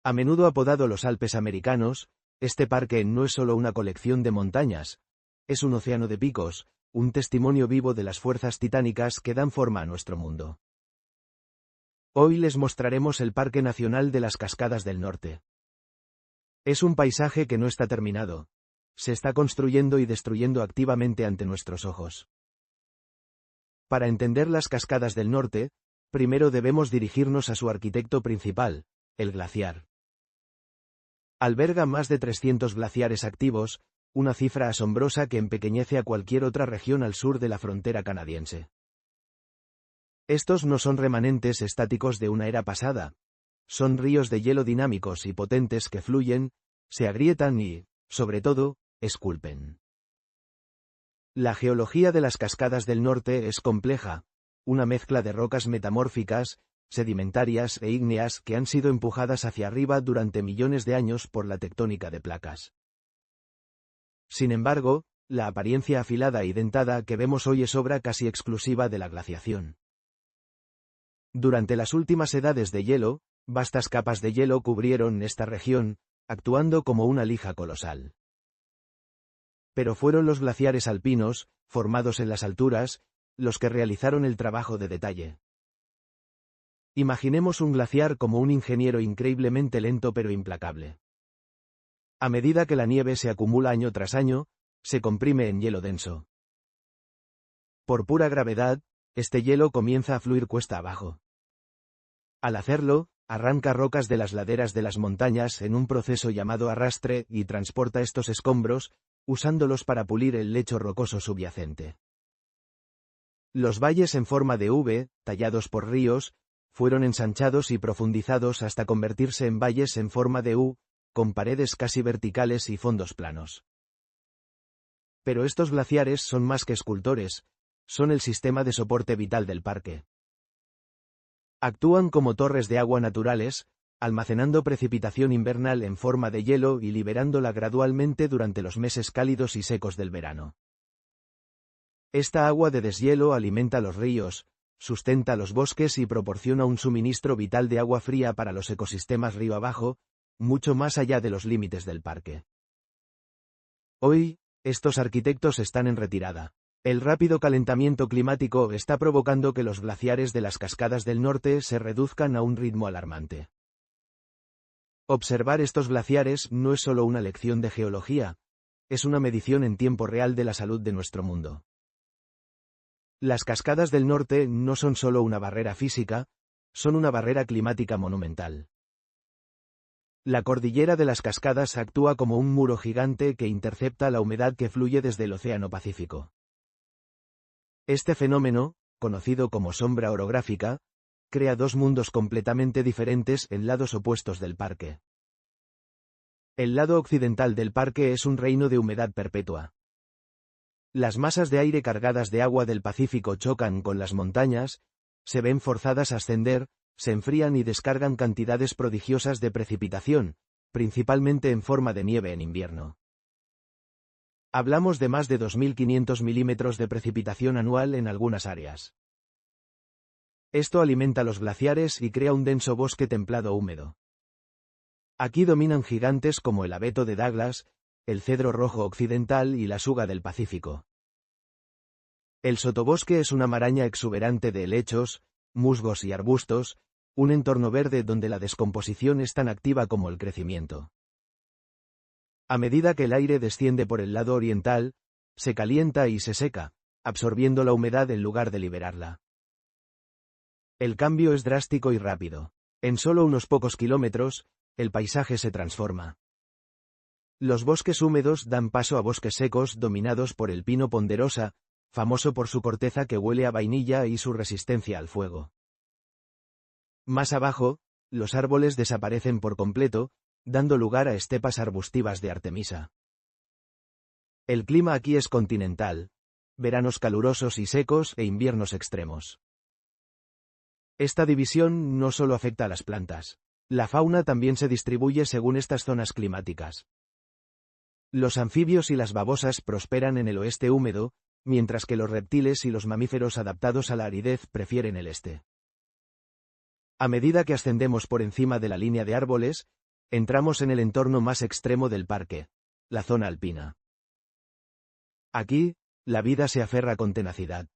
A menudo apodado los Alpes americanos, este parque no es solo una colección de montañas, es un océano de picos, un testimonio vivo de las fuerzas titánicas que dan forma a nuestro mundo. Hoy les mostraremos el Parque Nacional de las Cascadas del Norte. Es un paisaje que no está terminado. Se está construyendo y destruyendo activamente ante nuestros ojos. Para entender las Cascadas del Norte, primero debemos dirigirnos a su arquitecto principal, el glaciar. Alberga más de 300 glaciares activos, una cifra asombrosa que empequeñece a cualquier otra región al sur de la frontera canadiense. Estos no son remanentes estáticos de una era pasada. Son ríos de hielo dinámicos y potentes que fluyen, se agrietan y, sobre todo, esculpen. La geología de las Cascadas del Norte es compleja, una mezcla de rocas metamórficas, sedimentarias e ígneas que han sido empujadas hacia arriba durante millones de años por la tectónica de placas. Sin embargo, la apariencia afilada y dentada que vemos hoy es obra casi exclusiva de la glaciación. Durante las últimas edades de hielo, vastas capas de hielo cubrieron esta región, actuando como una lija colosal. Pero fueron los glaciares alpinos, formados en las alturas, los que realizaron el trabajo de detalle. Imaginemos un glaciar como un ingeniero increíblemente lento pero implacable. A medida que la nieve se acumula año tras año, se comprime en hielo denso. Por pura gravedad, este hielo comienza a fluir cuesta abajo. Al hacerlo, arranca rocas de las laderas de las montañas en un proceso llamado arrastre y transporta estos escombros, usándolos para pulir el lecho rocoso subyacente. Los valles en forma de V, tallados por ríos, fueron ensanchados y profundizados hasta convertirse en valles en forma de U, con paredes casi verticales y fondos planos. Pero estos glaciares son más que escultores, son el sistema de soporte vital del parque. Actúan como torres de agua naturales, almacenando precipitación invernal en forma de hielo y liberándola gradualmente durante los meses cálidos y secos del verano. Esta agua de deshielo alimenta los ríos, sustenta los bosques y proporciona un suministro vital de agua fría para los ecosistemas río abajo, mucho más allá de los límites del parque. Hoy, estos arquitectos están en retirada. El rápido calentamiento climático está provocando que los glaciares de las Cascadas del Norte se reduzcan a un ritmo alarmante. Observar estos glaciares no es solo una lección de geología, es una medición en tiempo real de la salud de nuestro mundo. Las Cascadas del Norte no son solo una barrera física, son una barrera climática monumental. La cordillera de las Cascadas actúa como un muro gigante que intercepta la humedad que fluye desde el Océano Pacífico. Este fenómeno, conocido como sombra orográfica, crea dos mundos completamente diferentes en lados opuestos del parque. El lado occidental del parque es un reino de humedad perpetua. Las masas de aire cargadas de agua del Pacífico chocan con las montañas, se ven forzadas a ascender, se enfrían y descargan cantidades prodigiosas de precipitación, principalmente en forma de nieve en invierno. Hablamos de más de 2.500 milímetros de precipitación anual en algunas áreas. Esto alimenta los glaciares y crea un denso bosque templado húmedo. Aquí dominan gigantes como el abeto de Douglas, el cedro rojo occidental y la suga del Pacífico. El sotobosque es una maraña exuberante de helechos, musgos y arbustos, un entorno verde donde la descomposición es tan activa como el crecimiento. A medida que el aire desciende por el lado oriental, se calienta y se seca, absorbiendo la humedad en lugar de liberarla. El cambio es drástico y rápido. En solo unos pocos kilómetros, el paisaje se transforma. Los bosques húmedos dan paso a bosques secos dominados por el pino ponderosa, famoso por su corteza que huele a vainilla y su resistencia al fuego. Más abajo, los árboles desaparecen por completo, dando lugar a estepas arbustivas de Artemisa. El clima aquí es continental, veranos calurosos y secos e inviernos extremos. Esta división no solo afecta a las plantas. La fauna también se distribuye según estas zonas climáticas. Los anfibios y las babosas prosperan en el oeste húmedo, mientras que los reptiles y los mamíferos adaptados a la aridez prefieren el este. A medida que ascendemos por encima de la línea de árboles, Entramos en el entorno más extremo del parque, la zona alpina. Aquí, la vida se aferra con tenacidad.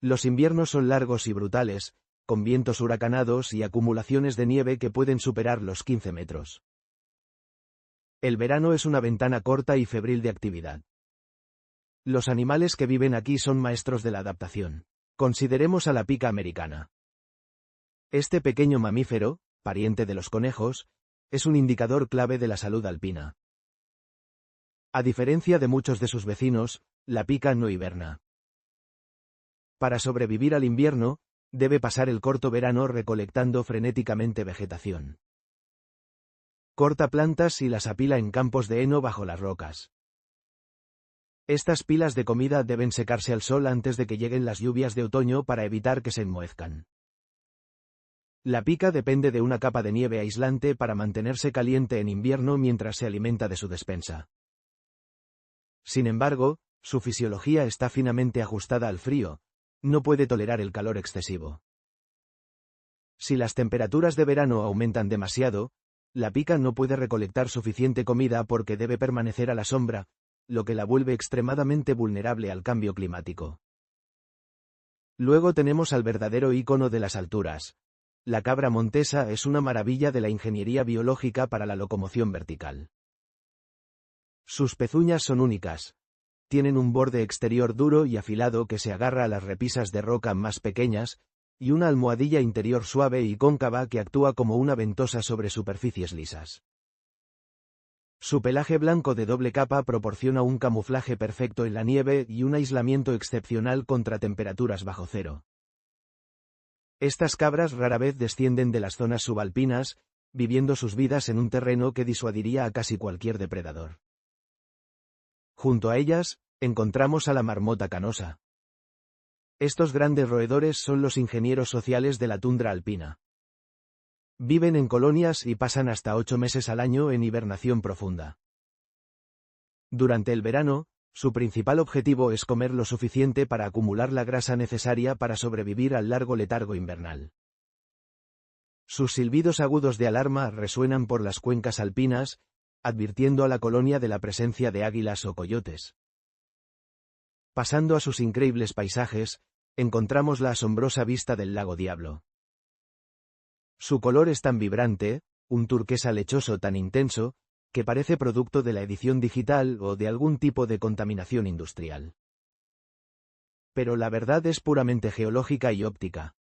Los inviernos son largos y brutales, con vientos huracanados y acumulaciones de nieve que pueden superar los 15 metros. El verano es una ventana corta y febril de actividad. Los animales que viven aquí son maestros de la adaptación. Consideremos a la pica americana. Este pequeño mamífero, pariente de los conejos, es un indicador clave de la salud alpina. A diferencia de muchos de sus vecinos, la pica no hiberna. Para sobrevivir al invierno, debe pasar el corto verano recolectando frenéticamente vegetación. Corta plantas y las apila en campos de heno bajo las rocas. Estas pilas de comida deben secarse al sol antes de que lleguen las lluvias de otoño para evitar que se enmohezcan. La pica depende de una capa de nieve aislante para mantenerse caliente en invierno mientras se alimenta de su despensa. Sin embargo, su fisiología está finamente ajustada al frío, no puede tolerar el calor excesivo. Si las temperaturas de verano aumentan demasiado, la pica no puede recolectar suficiente comida porque debe permanecer a la sombra, lo que la vuelve extremadamente vulnerable al cambio climático. Luego tenemos al verdadero ícono de las alturas. La cabra montesa es una maravilla de la ingeniería biológica para la locomoción vertical. Sus pezuñas son únicas. Tienen un borde exterior duro y afilado que se agarra a las repisas de roca más pequeñas, y una almohadilla interior suave y cóncava que actúa como una ventosa sobre superficies lisas. Su pelaje blanco de doble capa proporciona un camuflaje perfecto en la nieve y un aislamiento excepcional contra temperaturas bajo cero. Estas cabras rara vez descienden de las zonas subalpinas, viviendo sus vidas en un terreno que disuadiría a casi cualquier depredador. Junto a ellas, encontramos a la marmota canosa. Estos grandes roedores son los ingenieros sociales de la tundra alpina. Viven en colonias y pasan hasta 8 meses al año en hibernación profunda. Durante el verano, su principal objetivo es comer lo suficiente para acumular la grasa necesaria para sobrevivir al largo letargo invernal. Sus silbidos agudos de alarma resuenan por las cuencas alpinas, advirtiendo a la colonia de la presencia de águilas o coyotes. Pasando a sus increíbles paisajes, encontramos la asombrosa vista del lago Diablo. Su color es tan vibrante, un turquesa lechoso tan intenso, que parece producto de la edición digital o de algún tipo de contaminación industrial. Pero la verdad es puramente geológica y óptica.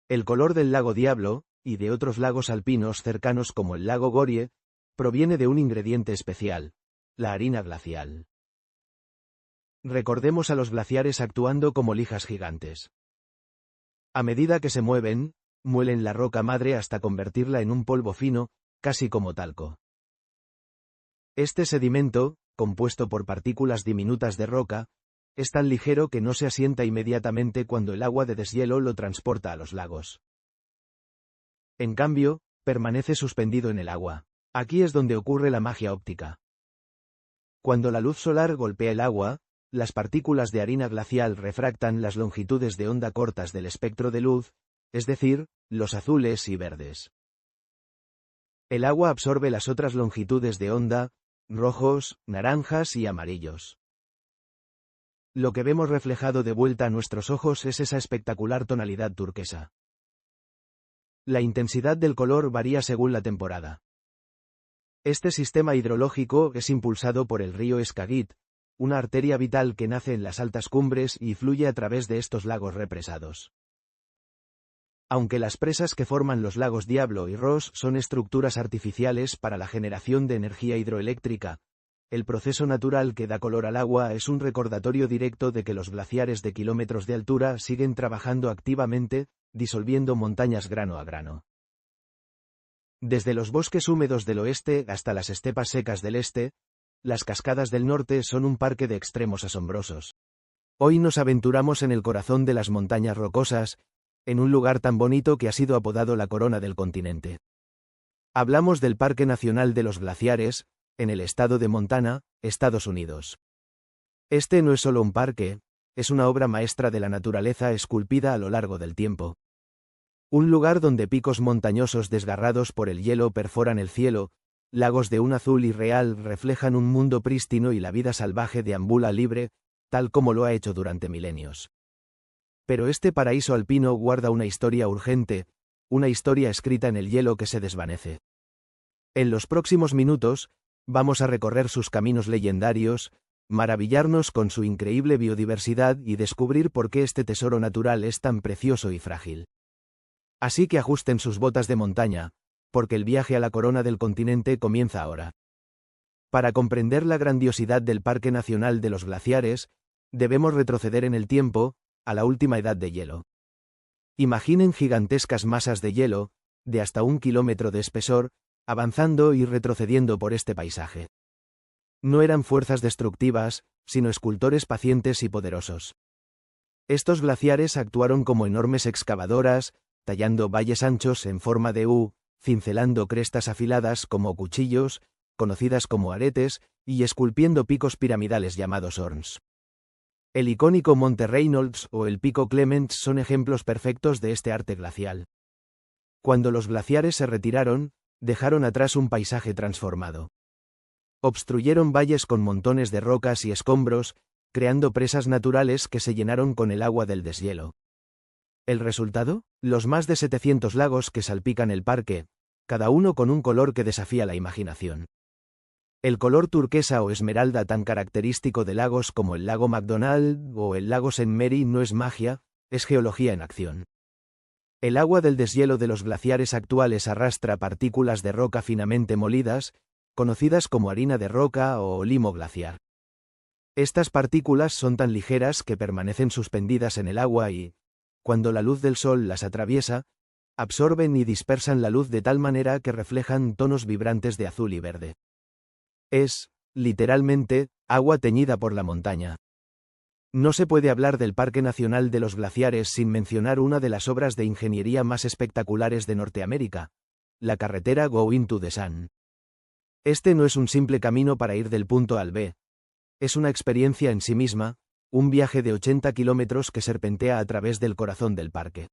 El color del lago Diablo, y de otros lagos alpinos cercanos como el lago Gorie, proviene de un ingrediente especial, la harina glacial. Recordemos a los glaciares actuando como lijas gigantes. A medida que se mueven, muelen la roca madre hasta convertirla en un polvo fino, casi como talco. Este sedimento, compuesto por partículas diminutas de roca, es tan ligero que no se asienta inmediatamente cuando el agua de deshielo lo transporta a los lagos. En cambio, permanece suspendido en el agua. Aquí es donde ocurre la magia óptica. Cuando la luz solar golpea el agua, las partículas de harina glacial refractan las longitudes de onda cortas del espectro de luz, es decir, los azules y verdes. El agua absorbe las otras longitudes de onda, rojos, naranjas y amarillos. Lo que vemos reflejado de vuelta a nuestros ojos es esa espectacular tonalidad turquesa. La intensidad del color varía según la temporada. Este sistema hidrológico es impulsado por el río Skagit, una arteria vital que nace en las altas cumbres y fluye a través de estos lagos represados. Aunque las presas que forman los lagos Diablo y Ross son estructuras artificiales para la generación de energía hidroeléctrica, el proceso natural que da color al agua es un recordatorio directo de que los glaciares de kilómetros de altura siguen trabajando activamente, disolviendo montañas grano a grano. Desde los bosques húmedos del oeste hasta las estepas secas del este, las cascadas del norte son un parque de extremos asombrosos. Hoy nos aventuramos en el corazón de las montañas rocosas, en un lugar tan bonito que ha sido apodado la corona del continente. Hablamos del Parque Nacional de los Glaciares, en el estado de Montana, Estados Unidos. Este no es solo un parque, es una obra maestra de la naturaleza esculpida a lo largo del tiempo. Un lugar donde picos montañosos desgarrados por el hielo perforan el cielo, lagos de un azul irreal reflejan un mundo prístino y la vida salvaje deambula libre, tal como lo ha hecho durante milenios. Pero este paraíso alpino guarda una historia urgente, una historia escrita en el hielo que se desvanece. En los próximos minutos, vamos a recorrer sus caminos legendarios, maravillarnos con su increíble biodiversidad y descubrir por qué este tesoro natural es tan precioso y frágil. Así que ajusten sus botas de montaña, porque el viaje a la corona del continente comienza ahora. Para comprender la grandiosidad del Parque Nacional de los Glaciares, debemos retroceder en el tiempo, a la última edad de hielo. Imaginen gigantescas masas de hielo, de hasta 1 kilómetro de espesor, avanzando y retrocediendo por este paisaje. No eran fuerzas destructivas, sino escultores pacientes y poderosos. Estos glaciares actuaron como enormes excavadoras, tallando valles anchos en forma de U, cincelando crestas afiladas como cuchillos, conocidas como aretes, y esculpiendo picos piramidales llamados horns. El icónico Monte Reynolds o el Pico Clements son ejemplos perfectos de este arte glacial. Cuando los glaciares se retiraron, dejaron atrás un paisaje transformado. Obstruyeron valles con montones de rocas y escombros, creando presas naturales que se llenaron con el agua del deshielo. ¿El resultado? Los más de 700 lagos que salpican el parque, cada uno con un color que desafía la imaginación. El color turquesa o esmeralda tan característico de lagos como el lago McDonald o el lago St. Mary no es magia, es geología en acción. El agua del deshielo de los glaciares actuales arrastra partículas de roca finamente molidas, conocidas como harina de roca o limo glaciar. Estas partículas son tan ligeras que permanecen suspendidas en el agua y, cuando la luz del sol las atraviesa, absorben y dispersan la luz de tal manera que reflejan tonos vibrantes de azul y verde. Es, literalmente, agua teñida por la montaña. No se puede hablar del Parque Nacional de los Glaciares sin mencionar una de las obras de ingeniería más espectaculares de Norteamérica, la carretera Going to the Sun. Este no es un simple camino para ir del punto al B. Es una experiencia en sí misma, un viaje de 80 kilómetros que serpentea a través del corazón del parque.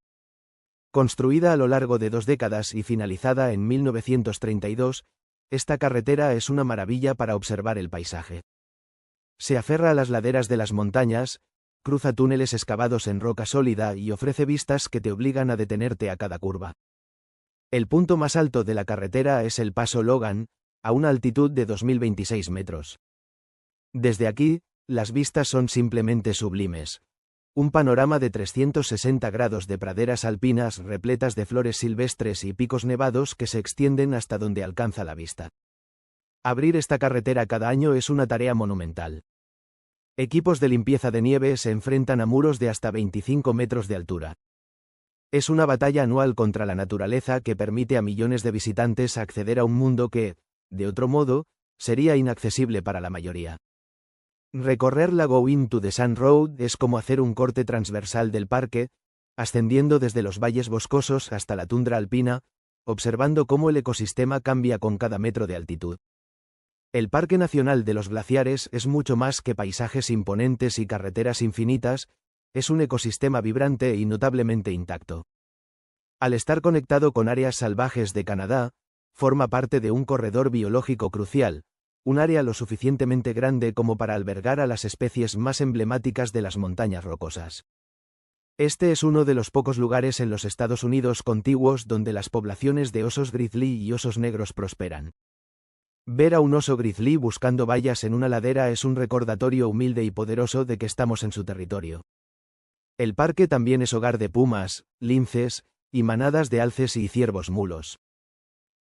Construida a lo largo de 2 décadas y finalizada en 1932, esta carretera es una maravilla para observar el paisaje. Se aferra a las laderas de las montañas, cruza túneles excavados en roca sólida y ofrece vistas que te obligan a detenerte a cada curva. El punto más alto de la carretera es el Paso Logan, a una altitud de 2026 metros. Desde aquí, las vistas son simplemente sublimes. Un panorama de 360 grados de praderas alpinas repletas de flores silvestres y picos nevados que se extienden hasta donde alcanza la vista. Abrir esta carretera cada año es una tarea monumental. Equipos de limpieza de nieve se enfrentan a muros de hasta 25 metros de altura. Es una batalla anual contra la naturaleza que permite a millones de visitantes acceder a un mundo que, de otro modo, sería inaccesible para la mayoría. Recorrer la Going to the Sun Road es como hacer un corte transversal del parque, ascendiendo desde los valles boscosos hasta la tundra alpina, observando cómo el ecosistema cambia con cada metro de altitud. El Parque Nacional de los Glaciares es mucho más que paisajes imponentes y carreteras infinitas, es un ecosistema vibrante y notablemente intacto. Al estar conectado con áreas salvajes de Canadá, forma parte de un corredor biológico crucial, un área lo suficientemente grande como para albergar a las especies más emblemáticas de las montañas rocosas. Este es uno de los pocos lugares en los Estados Unidos contiguos donde las poblaciones de osos grizzly y osos negros prosperan. Ver a un oso grizzly buscando bayas en una ladera es un recordatorio humilde y poderoso de que estamos en su territorio. El parque también es hogar de pumas, linces, y manadas de alces y ciervos mulos.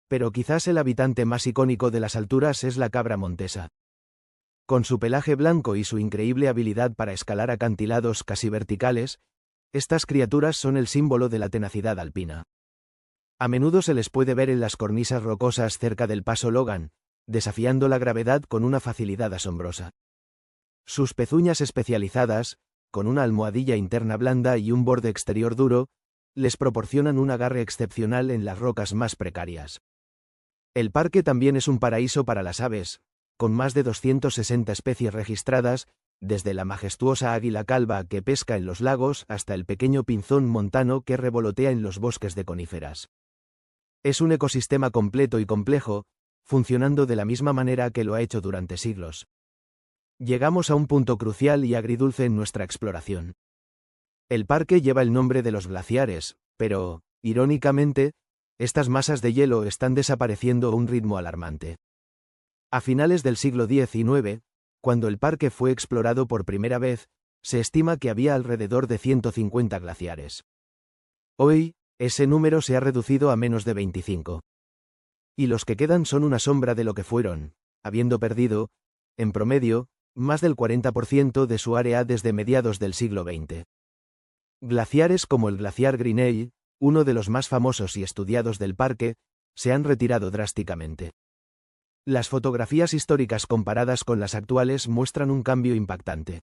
Pero quizás el habitante más icónico de las alturas es la cabra montesa. Con su pelaje blanco y su increíble habilidad para escalar acantilados casi verticales, estas criaturas son el símbolo de la tenacidad alpina. A menudo se les puede ver en las cornisas rocosas cerca del Paso Logan, desafiando la gravedad con una facilidad asombrosa. Sus pezuñas especializadas, con una almohadilla interna blanda y un borde exterior duro, les proporcionan un agarre excepcional en las rocas más precarias. El parque también es un paraíso para las aves, con más de 260 especies registradas, desde la majestuosa águila calva que pesca en los lagos hasta el pequeño pinzón montano que revolotea en los bosques de coníferas. Es un ecosistema completo y complejo, funcionando de la misma manera que lo ha hecho durante siglos. Llegamos a un punto crucial y agridulce en nuestra exploración. El parque lleva el nombre de los glaciares, pero, irónicamente, estas masas de hielo están desapareciendo a un ritmo alarmante. A finales del siglo XIX, cuando el parque fue explorado por primera vez, se estima que había alrededor de 150 glaciares. Hoy, ese número se ha reducido a menos de 25. Y los que quedan son una sombra de lo que fueron, habiendo perdido, en promedio, más del 40% de su área desde mediados del siglo XX. Glaciares como el glaciar Grinnell, uno de los más famosos y estudiados del parque, se han retirado drásticamente. Las fotografías históricas comparadas con las actuales muestran un cambio impactante.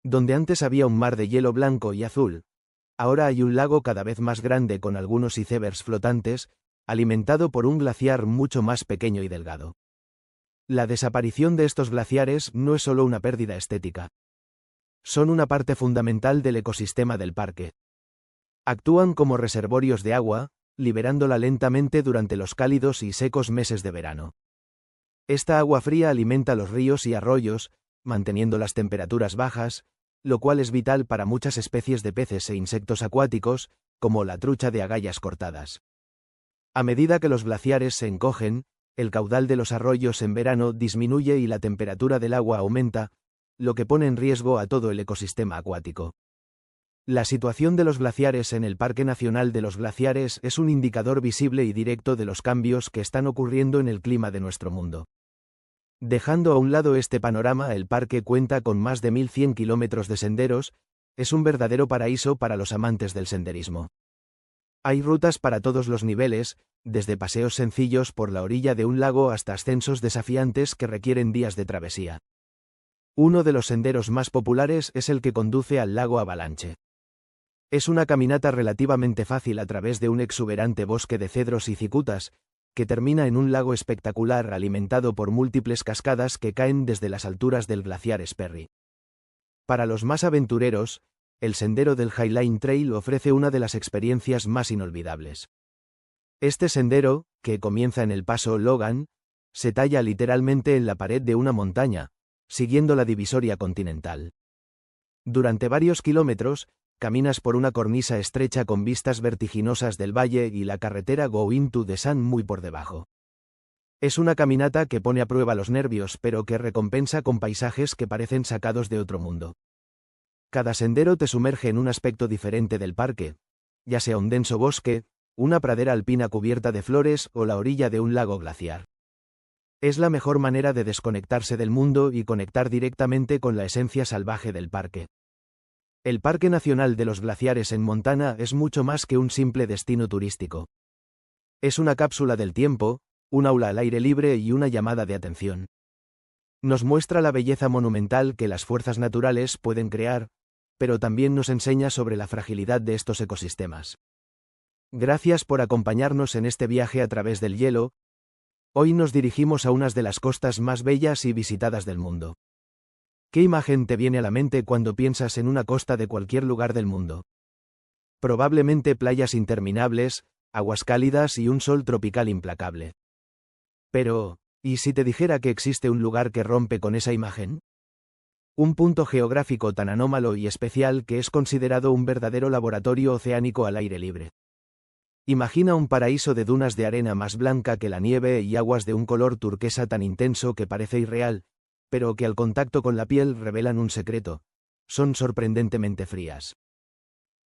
Donde antes había un mar de hielo blanco y azul, ahora hay un lago cada vez más grande con algunos icebergs flotantes, alimentado por un glaciar mucho más pequeño y delgado. La desaparición de estos glaciares no es solo una pérdida estética. Son una parte fundamental del ecosistema del parque. Actúan como reservorios de agua, liberándola lentamente durante los cálidos y secos meses de verano. Esta agua fría alimenta los ríos y arroyos, manteniendo las temperaturas bajas, lo cual es vital para muchas especies de peces e insectos acuáticos, como la trucha de agallas cortadas. A medida que los glaciares se encogen, el caudal de los arroyos en verano disminuye y la temperatura del agua aumenta, lo que pone en riesgo a todo el ecosistema acuático. La situación de los glaciares en el Parque Nacional de los Glaciares es un indicador visible y directo de los cambios que están ocurriendo en el clima de nuestro mundo. Dejando a un lado este panorama, el parque cuenta con más de 1.100 kilómetros de senderos, es un verdadero paraíso para los amantes del senderismo. Hay rutas para todos los niveles, desde paseos sencillos por la orilla de un lago hasta ascensos desafiantes que requieren días de travesía. Uno de los senderos más populares es el que conduce al lago Avalanche. Es una caminata relativamente fácil a través de un exuberante bosque de cedros y cicutas, que termina en un lago espectacular alimentado por múltiples cascadas que caen desde las alturas del glaciar Sperry. Para los más aventureros, el sendero del Highline Trail ofrece una de las experiencias más inolvidables. Este sendero, que comienza en el paso Logan, se talla literalmente en la pared de una montaña, siguiendo la divisoria continental. Durante varios kilómetros, caminas por una cornisa estrecha con vistas vertiginosas del valle y la carretera Going to the Sun muy por debajo. Es una caminata que pone a prueba los nervios pero que recompensa con paisajes que parecen sacados de otro mundo. Cada sendero te sumerge en un aspecto diferente del parque, ya sea un denso bosque, una pradera alpina cubierta de flores o la orilla de un lago glaciar. Es la mejor manera de desconectarse del mundo y conectar directamente con la esencia salvaje del parque. El Parque Nacional de los Glaciares en Montana es mucho más que un simple destino turístico. Es una cápsula del tiempo, un aula al aire libre y una llamada de atención. Nos muestra la belleza monumental que las fuerzas naturales pueden crear, pero también nos enseña sobre la fragilidad de estos ecosistemas. Gracias por acompañarnos en este viaje a través del hielo. Hoy nos dirigimos a unas de las costas más bellas y visitadas del mundo. ¿Qué imagen te viene a la mente cuando piensas en una costa de cualquier lugar del mundo? Probablemente playas interminables, aguas cálidas y un sol tropical implacable. Pero, ¿y si te dijera que existe un lugar que rompe con esa imagen? Un punto geográfico tan anómalo y especial que es considerado un verdadero laboratorio oceánico al aire libre. Imagina un paraíso de dunas de arena más blanca que la nieve y aguas de un color turquesa tan intenso que parece irreal, pero que al contacto con la piel revelan un secreto. Son sorprendentemente frías.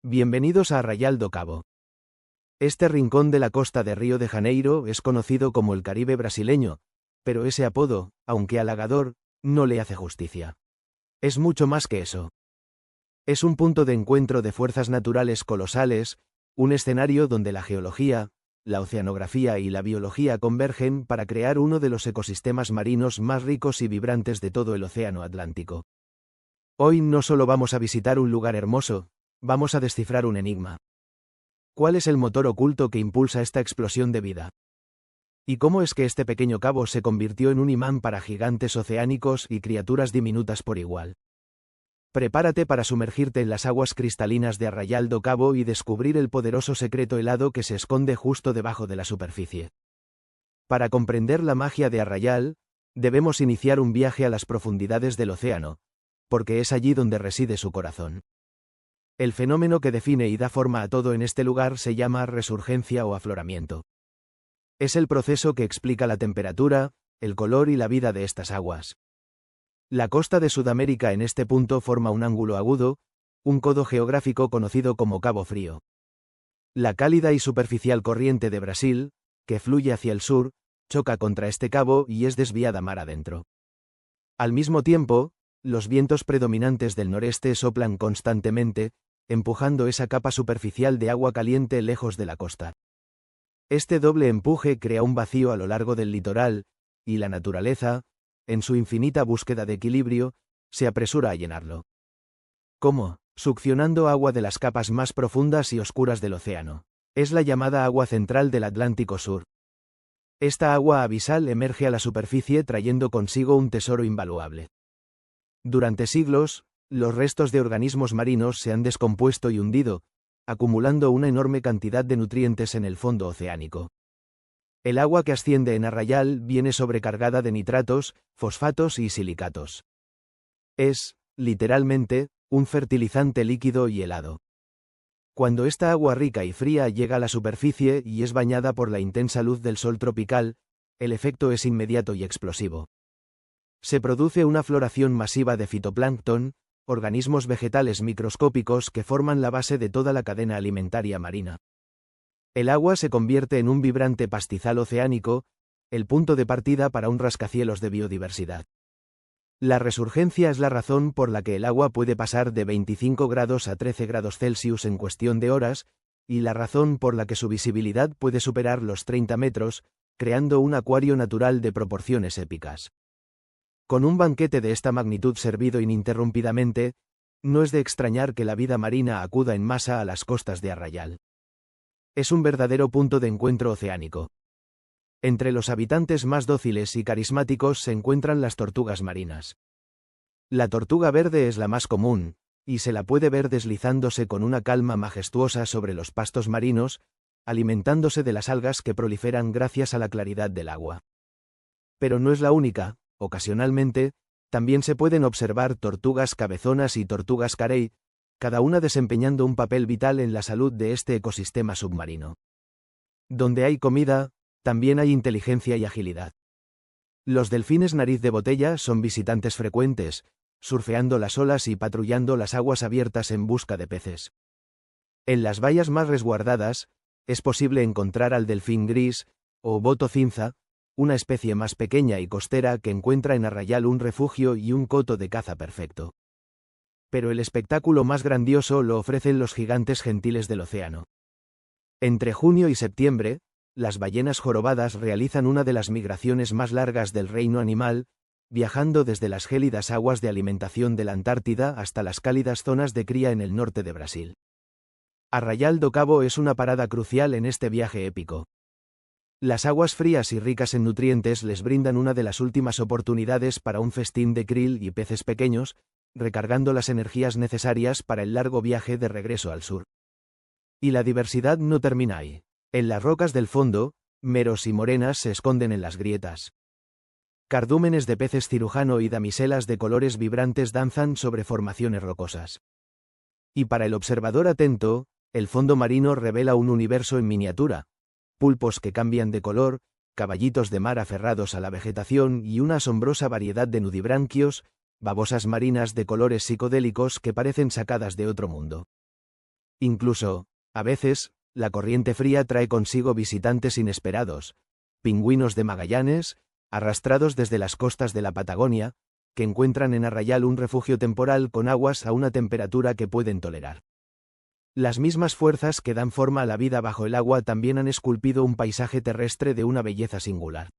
Bienvenidos a Arraial do Cabo. Este rincón de la costa de Río de Janeiro es conocido como el Caribe brasileño, pero ese apodo, aunque halagador, no le hace justicia. Es mucho más que eso. Es un punto de encuentro de fuerzas naturales colosales, un escenario donde la geología, la oceanografía y la biología convergen para crear uno de los ecosistemas marinos más ricos y vibrantes de todo el océano Atlántico. Hoy no solo vamos a visitar un lugar hermoso, vamos a descifrar un enigma. ¿Cuál es el motor oculto que impulsa esta explosión de vida? ¿Y cómo es que este pequeño cabo se convirtió en un imán para gigantes oceánicos y criaturas diminutas por igual? Prepárate para sumergirte en las aguas cristalinas de Arrayal do Cabo y descubrir el poderoso secreto helado que se esconde justo debajo de la superficie. Para comprender la magia de Arrayal, debemos iniciar un viaje a las profundidades del océano, porque es allí donde reside su corazón. El fenómeno que define y da forma a todo en este lugar se llama resurgencia o afloramiento. Es el proceso que explica la temperatura, el color y la vida de estas aguas. La costa de Sudamérica en este punto forma un ángulo agudo, un codo geográfico conocido como Cabo Frío. La cálida y superficial corriente de Brasil, que fluye hacia el sur, choca contra este cabo y es desviada mar adentro. Al mismo tiempo, los vientos predominantes del noreste soplan constantemente, empujando esa capa superficial de agua caliente lejos de la costa. Este doble empuje crea un vacío a lo largo del litoral, y la naturaleza, en su infinita búsqueda de equilibrio, se apresura a llenarlo. ¿Cómo? Succionando agua de las capas más profundas y oscuras del océano. Es la llamada agua central del Atlántico Sur. Esta agua abisal emerge a la superficie trayendo consigo un tesoro invaluable. Durante siglos, los restos de organismos marinos se han descompuesto y hundido, acumulando una enorme cantidad de nutrientes en el fondo oceánico. El agua que asciende en Arrayal viene sobrecargada de nitratos, fosfatos y silicatos. Es, literalmente, un fertilizante líquido y helado. Cuando esta agua rica y fría llega a la superficie y es bañada por la intensa luz del sol tropical, el efecto es inmediato y explosivo. Se produce una floración masiva de fitoplancton, organismos vegetales microscópicos que forman la base de toda la cadena alimentaria marina. El agua se convierte en un vibrante pastizal oceánico, el punto de partida para un rascacielos de biodiversidad. La resurgencia es la razón por la que el agua puede pasar de 25 grados a 13 grados Celsius en cuestión de horas, y la razón por la que su visibilidad puede superar los 30 metros, creando un acuario natural de proporciones épicas. Con un banquete de esta magnitud servido ininterrumpidamente, no es de extrañar que la vida marina acuda en masa a las costas de Arrayal. Es un verdadero punto de encuentro oceánico. Entre los habitantes más dóciles y carismáticos se encuentran las tortugas marinas. La tortuga verde es la más común, y se la puede ver deslizándose con una calma majestuosa sobre los pastos marinos, alimentándose de las algas que proliferan gracias a la claridad del agua. Pero no es la única, ocasionalmente, también se pueden observar tortugas cabezonas y tortugas carey, cada una desempeñando un papel vital en la salud de este ecosistema submarino. Donde hay comida, también hay inteligencia y agilidad. Los delfines nariz de botella son visitantes frecuentes, surfeando las olas y patrullando las aguas abiertas en busca de peces. En las bahías más resguardadas, es posible encontrar al delfín gris, o boto cinza, una especie más pequeña y costera que encuentra en Arrayal un refugio y un coto de caza perfecto. Pero el espectáculo más grandioso lo ofrecen los gigantes gentiles del océano. Entre junio y septiembre, las ballenas jorobadas realizan una de las migraciones más largas del reino animal, viajando desde las gélidas aguas de alimentación de la Antártida hasta las cálidas zonas de cría en el norte de Brasil. Arrayal do Cabo es una parada crucial en este viaje épico. Las aguas frías y ricas en nutrientes les brindan una de las últimas oportunidades para un festín de krill y peces pequeños, recargando las energías necesarias para el largo viaje de regreso al sur. Y la diversidad no termina ahí. En las rocas del fondo, meros y morenas se esconden en las grietas. Cardúmenes de peces cirujano y damiselas de colores vibrantes danzan sobre formaciones rocosas. Y para el observador atento, el fondo marino revela un universo en miniatura: pulpos que cambian de color, caballitos de mar aferrados a la vegetación y una asombrosa variedad de nudibranquios, babosas marinas de colores psicodélicos que parecen sacadas de otro mundo. Incluso, a veces, la corriente fría trae consigo visitantes inesperados: pingüinos de Magallanes, arrastrados desde las costas de la Patagonia, que encuentran en Arrayal un refugio temporal con aguas a una temperatura que pueden tolerar. Las mismas fuerzas que dan forma a la vida bajo el agua también han esculpido un paisaje terrestre de una belleza singular.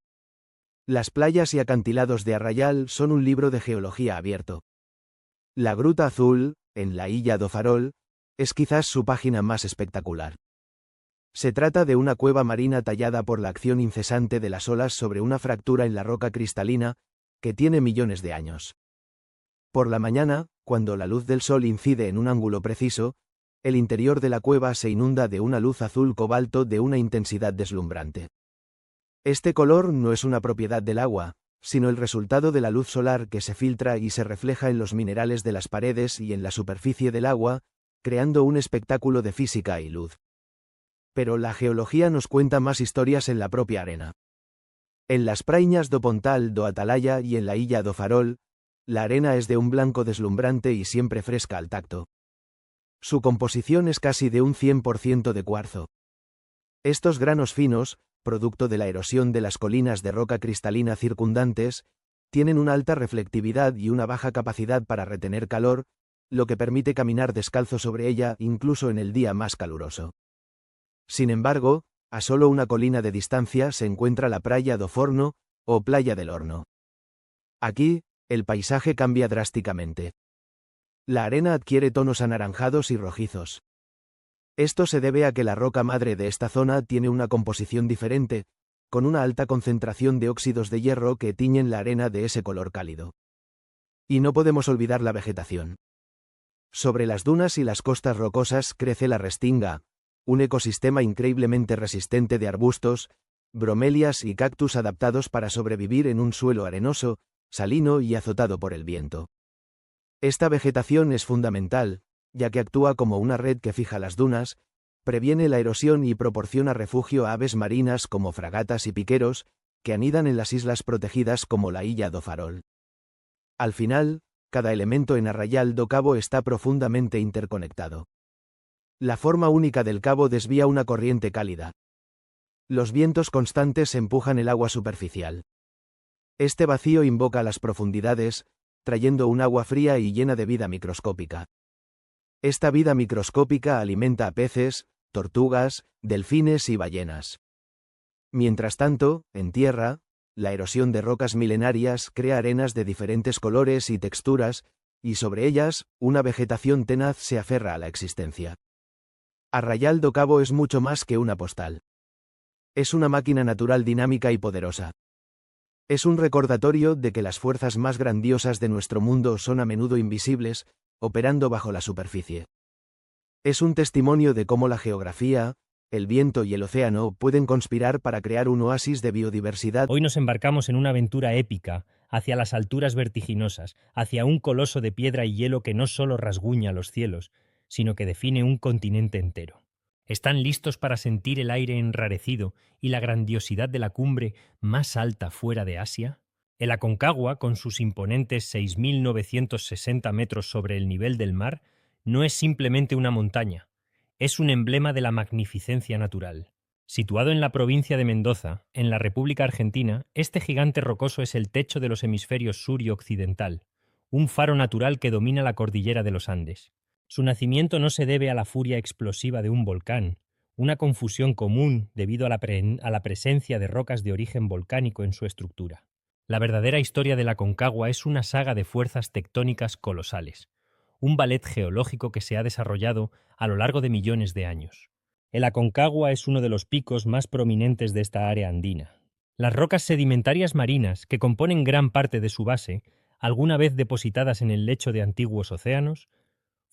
Las playas y acantilados de Arrayal son un libro de geología abierto. La Gruta Azul, en la Illa do Farol, es quizás su página más espectacular. Se trata de una cueva marina tallada por la acción incesante de las olas sobre una fractura en la roca cristalina, que tiene millones de años. Por la mañana, cuando la luz del sol incide en un ángulo preciso, el interior de la cueva se inunda de una luz azul cobalto de una intensidad deslumbrante. Este color no es una propiedad del agua, sino el resultado de la luz solar que se filtra y se refleja en los minerales de las paredes y en la superficie del agua, creando un espectáculo de física y luz. Pero la geología nos cuenta más historias en la propia arena. En las praiñas do Pontal do Atalaya y en la Illa do Farol, la arena es de un blanco deslumbrante y siempre fresca al tacto. Su composición es casi de un 100% de cuarzo. Estos granos finos, producto de la erosión de las colinas de roca cristalina circundantes, tienen una alta reflectividad y una baja capacidad para retener calor, lo que permite caminar descalzo sobre ella incluso en el día más caluroso. Sin embargo, a solo una colina de distancia se encuentra la Praia do Forno, o Playa del Horno. Aquí, el paisaje cambia drásticamente. La arena adquiere tonos anaranjados y rojizos. Esto se debe a que la roca madre de esta zona tiene una composición diferente, con una alta concentración de óxidos de hierro que tiñen la arena de ese color cálido. Y no podemos olvidar la vegetación. Sobre las dunas y las costas rocosas crece la restinga, un ecosistema increíblemente resistente de arbustos, bromelias y cactus adaptados para sobrevivir en un suelo arenoso, salino y azotado por el viento. Esta vegetación es fundamental, ya que actúa como una red que fija las dunas, previene la erosión y proporciona refugio a aves marinas como fragatas y piqueros, que anidan en las islas protegidas como la Illa do Farol. Al final, cada elemento en Arraial do Cabo está profundamente interconectado. La forma única del cabo desvía una corriente cálida. Los vientos constantes empujan el agua superficial. Este vacío invoca las profundidades, trayendo un agua fría y llena de vida microscópica. Esta vida microscópica alimenta a peces, tortugas, delfines y ballenas. Mientras tanto, en tierra, la erosión de rocas milenarias crea arenas de diferentes colores y texturas, y sobre ellas, una vegetación tenaz se aferra a la existencia. Arraial do Cabo es mucho más que una postal. Es una máquina natural dinámica y poderosa. Es un recordatorio de que las fuerzas más grandiosas de nuestro mundo son a menudo invisibles, operando bajo la superficie. Es un testimonio de cómo la geografía, el viento y el océano pueden conspirar para crear un oasis de biodiversidad. Hoy nos embarcamos en una aventura épica, hacia las alturas vertiginosas, hacia un coloso de piedra y hielo que no solo rasguña los cielos, sino que define un continente entero. ¿Están listos para sentir el aire enrarecido y la grandiosidad de la cumbre más alta fuera de Asia? El Aconcagua, con sus imponentes 6.960 metros sobre el nivel del mar, no es simplemente una montaña, es un emblema de la magnificencia natural. Situado en la provincia de Mendoza, en la República Argentina, este gigante rocoso es el techo de los hemisferios sur y occidental, un faro natural que domina la cordillera de los Andes. Su nacimiento no se debe a la furia explosiva de un volcán, una confusión común debido a la presencia de rocas de origen volcánico en su estructura. La verdadera historia de la Aconcagua es una saga de fuerzas tectónicas colosales, un ballet geológico que se ha desarrollado a lo largo de millones de años. El Aconcagua es uno de los picos más prominentes de esta área andina. Las rocas sedimentarias marinas, que componen gran parte de su base, alguna vez depositadas en el lecho de antiguos océanos,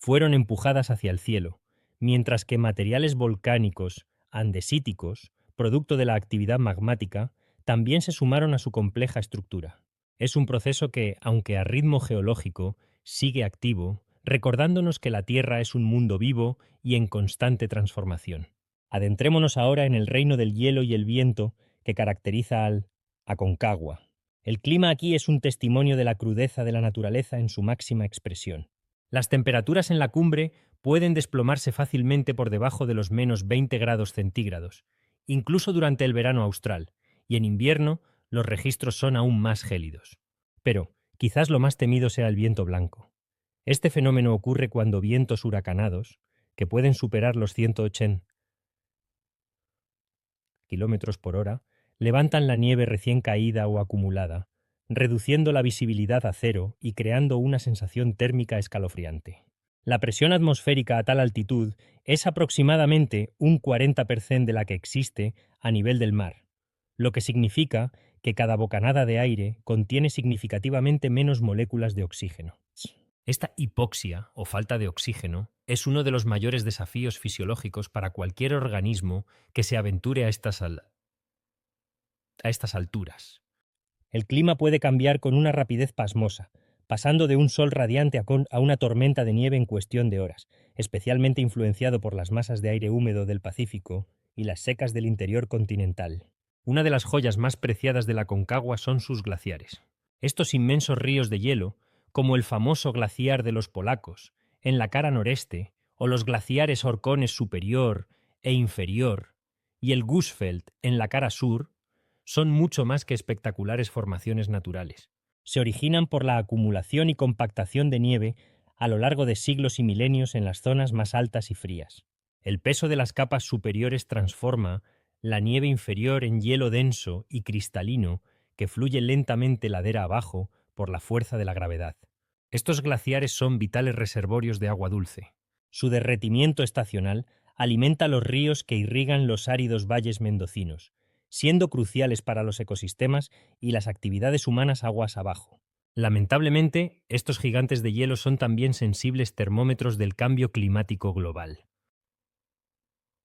fueron empujadas hacia el cielo, mientras que materiales volcánicos, andesíticos, producto de la actividad magmática, también se sumaron a su compleja estructura. Es un proceso que, aunque a ritmo geológico, sigue activo, recordándonos que la Tierra es un mundo vivo y en constante transformación. Adentrémonos ahora en el reino del hielo y el viento que caracteriza al Aconcagua. El clima aquí es un testimonio de la crudeza de la naturaleza en su máxima expresión. Las temperaturas en la cumbre pueden desplomarse fácilmente por debajo de los menos 20 grados centígrados, incluso durante el verano austral, y en invierno los registros son aún más gélidos. Pero quizás lo más temido sea el viento blanco. Este fenómeno ocurre cuando vientos huracanados, que pueden superar los 180 kilómetros por hora, levantan la nieve recién caída o acumulada, reduciendo la visibilidad a cero y creando una sensación térmica escalofriante. La presión atmosférica a tal altitud es aproximadamente un 40% de la que existe a nivel del mar, lo que significa que cada bocanada de aire contiene significativamente menos moléculas de oxígeno. Esta hipoxia o falta de oxígeno es uno de los mayores desafíos fisiológicos para cualquier organismo que se aventure a estas alturas. El clima puede cambiar con una rapidez pasmosa, pasando de un sol radiante a una tormenta de nieve en cuestión de horas, especialmente influenciado por las masas de aire húmedo del Pacífico y las secas del interior continental. Una de las joyas más preciadas de la Aconcagua son sus glaciares. Estos inmensos ríos de hielo, como el famoso glaciar de los polacos, en la cara noreste, o los glaciares Orcones superior e inferior, y el Gusfeld en la cara sur, son mucho más que espectaculares formaciones naturales. Se originan por la acumulación y compactación de nieve a lo largo de siglos y milenios en las zonas más altas y frías. El peso de las capas superiores transforma la nieve inferior en hielo denso y cristalino que fluye lentamente ladera abajo por la fuerza de la gravedad. Estos glaciares son vitales reservorios de agua dulce. Su derretimiento estacional alimenta los ríos que irrigan los áridos valles mendocinos, siendo cruciales para los ecosistemas y las actividades humanas aguas abajo. Lamentablemente, estos gigantes de hielo son también sensibles termómetros del cambio climático global.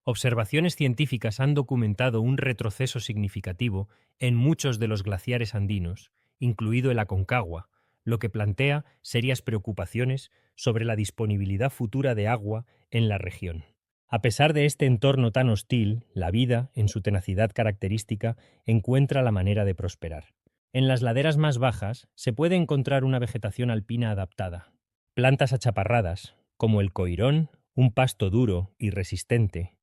Observaciones científicas han documentado un retroceso significativo en muchos de los glaciares andinos, incluido el Aconcagua, lo que plantea serias preocupaciones sobre la disponibilidad futura de agua en la región. A pesar de este entorno tan hostil, la vida, en su tenacidad característica, encuentra la manera de prosperar. En las laderas más bajas se puede encontrar una vegetación alpina adaptada. Plantas achaparradas, como el coirón, un pasto duro y resistente.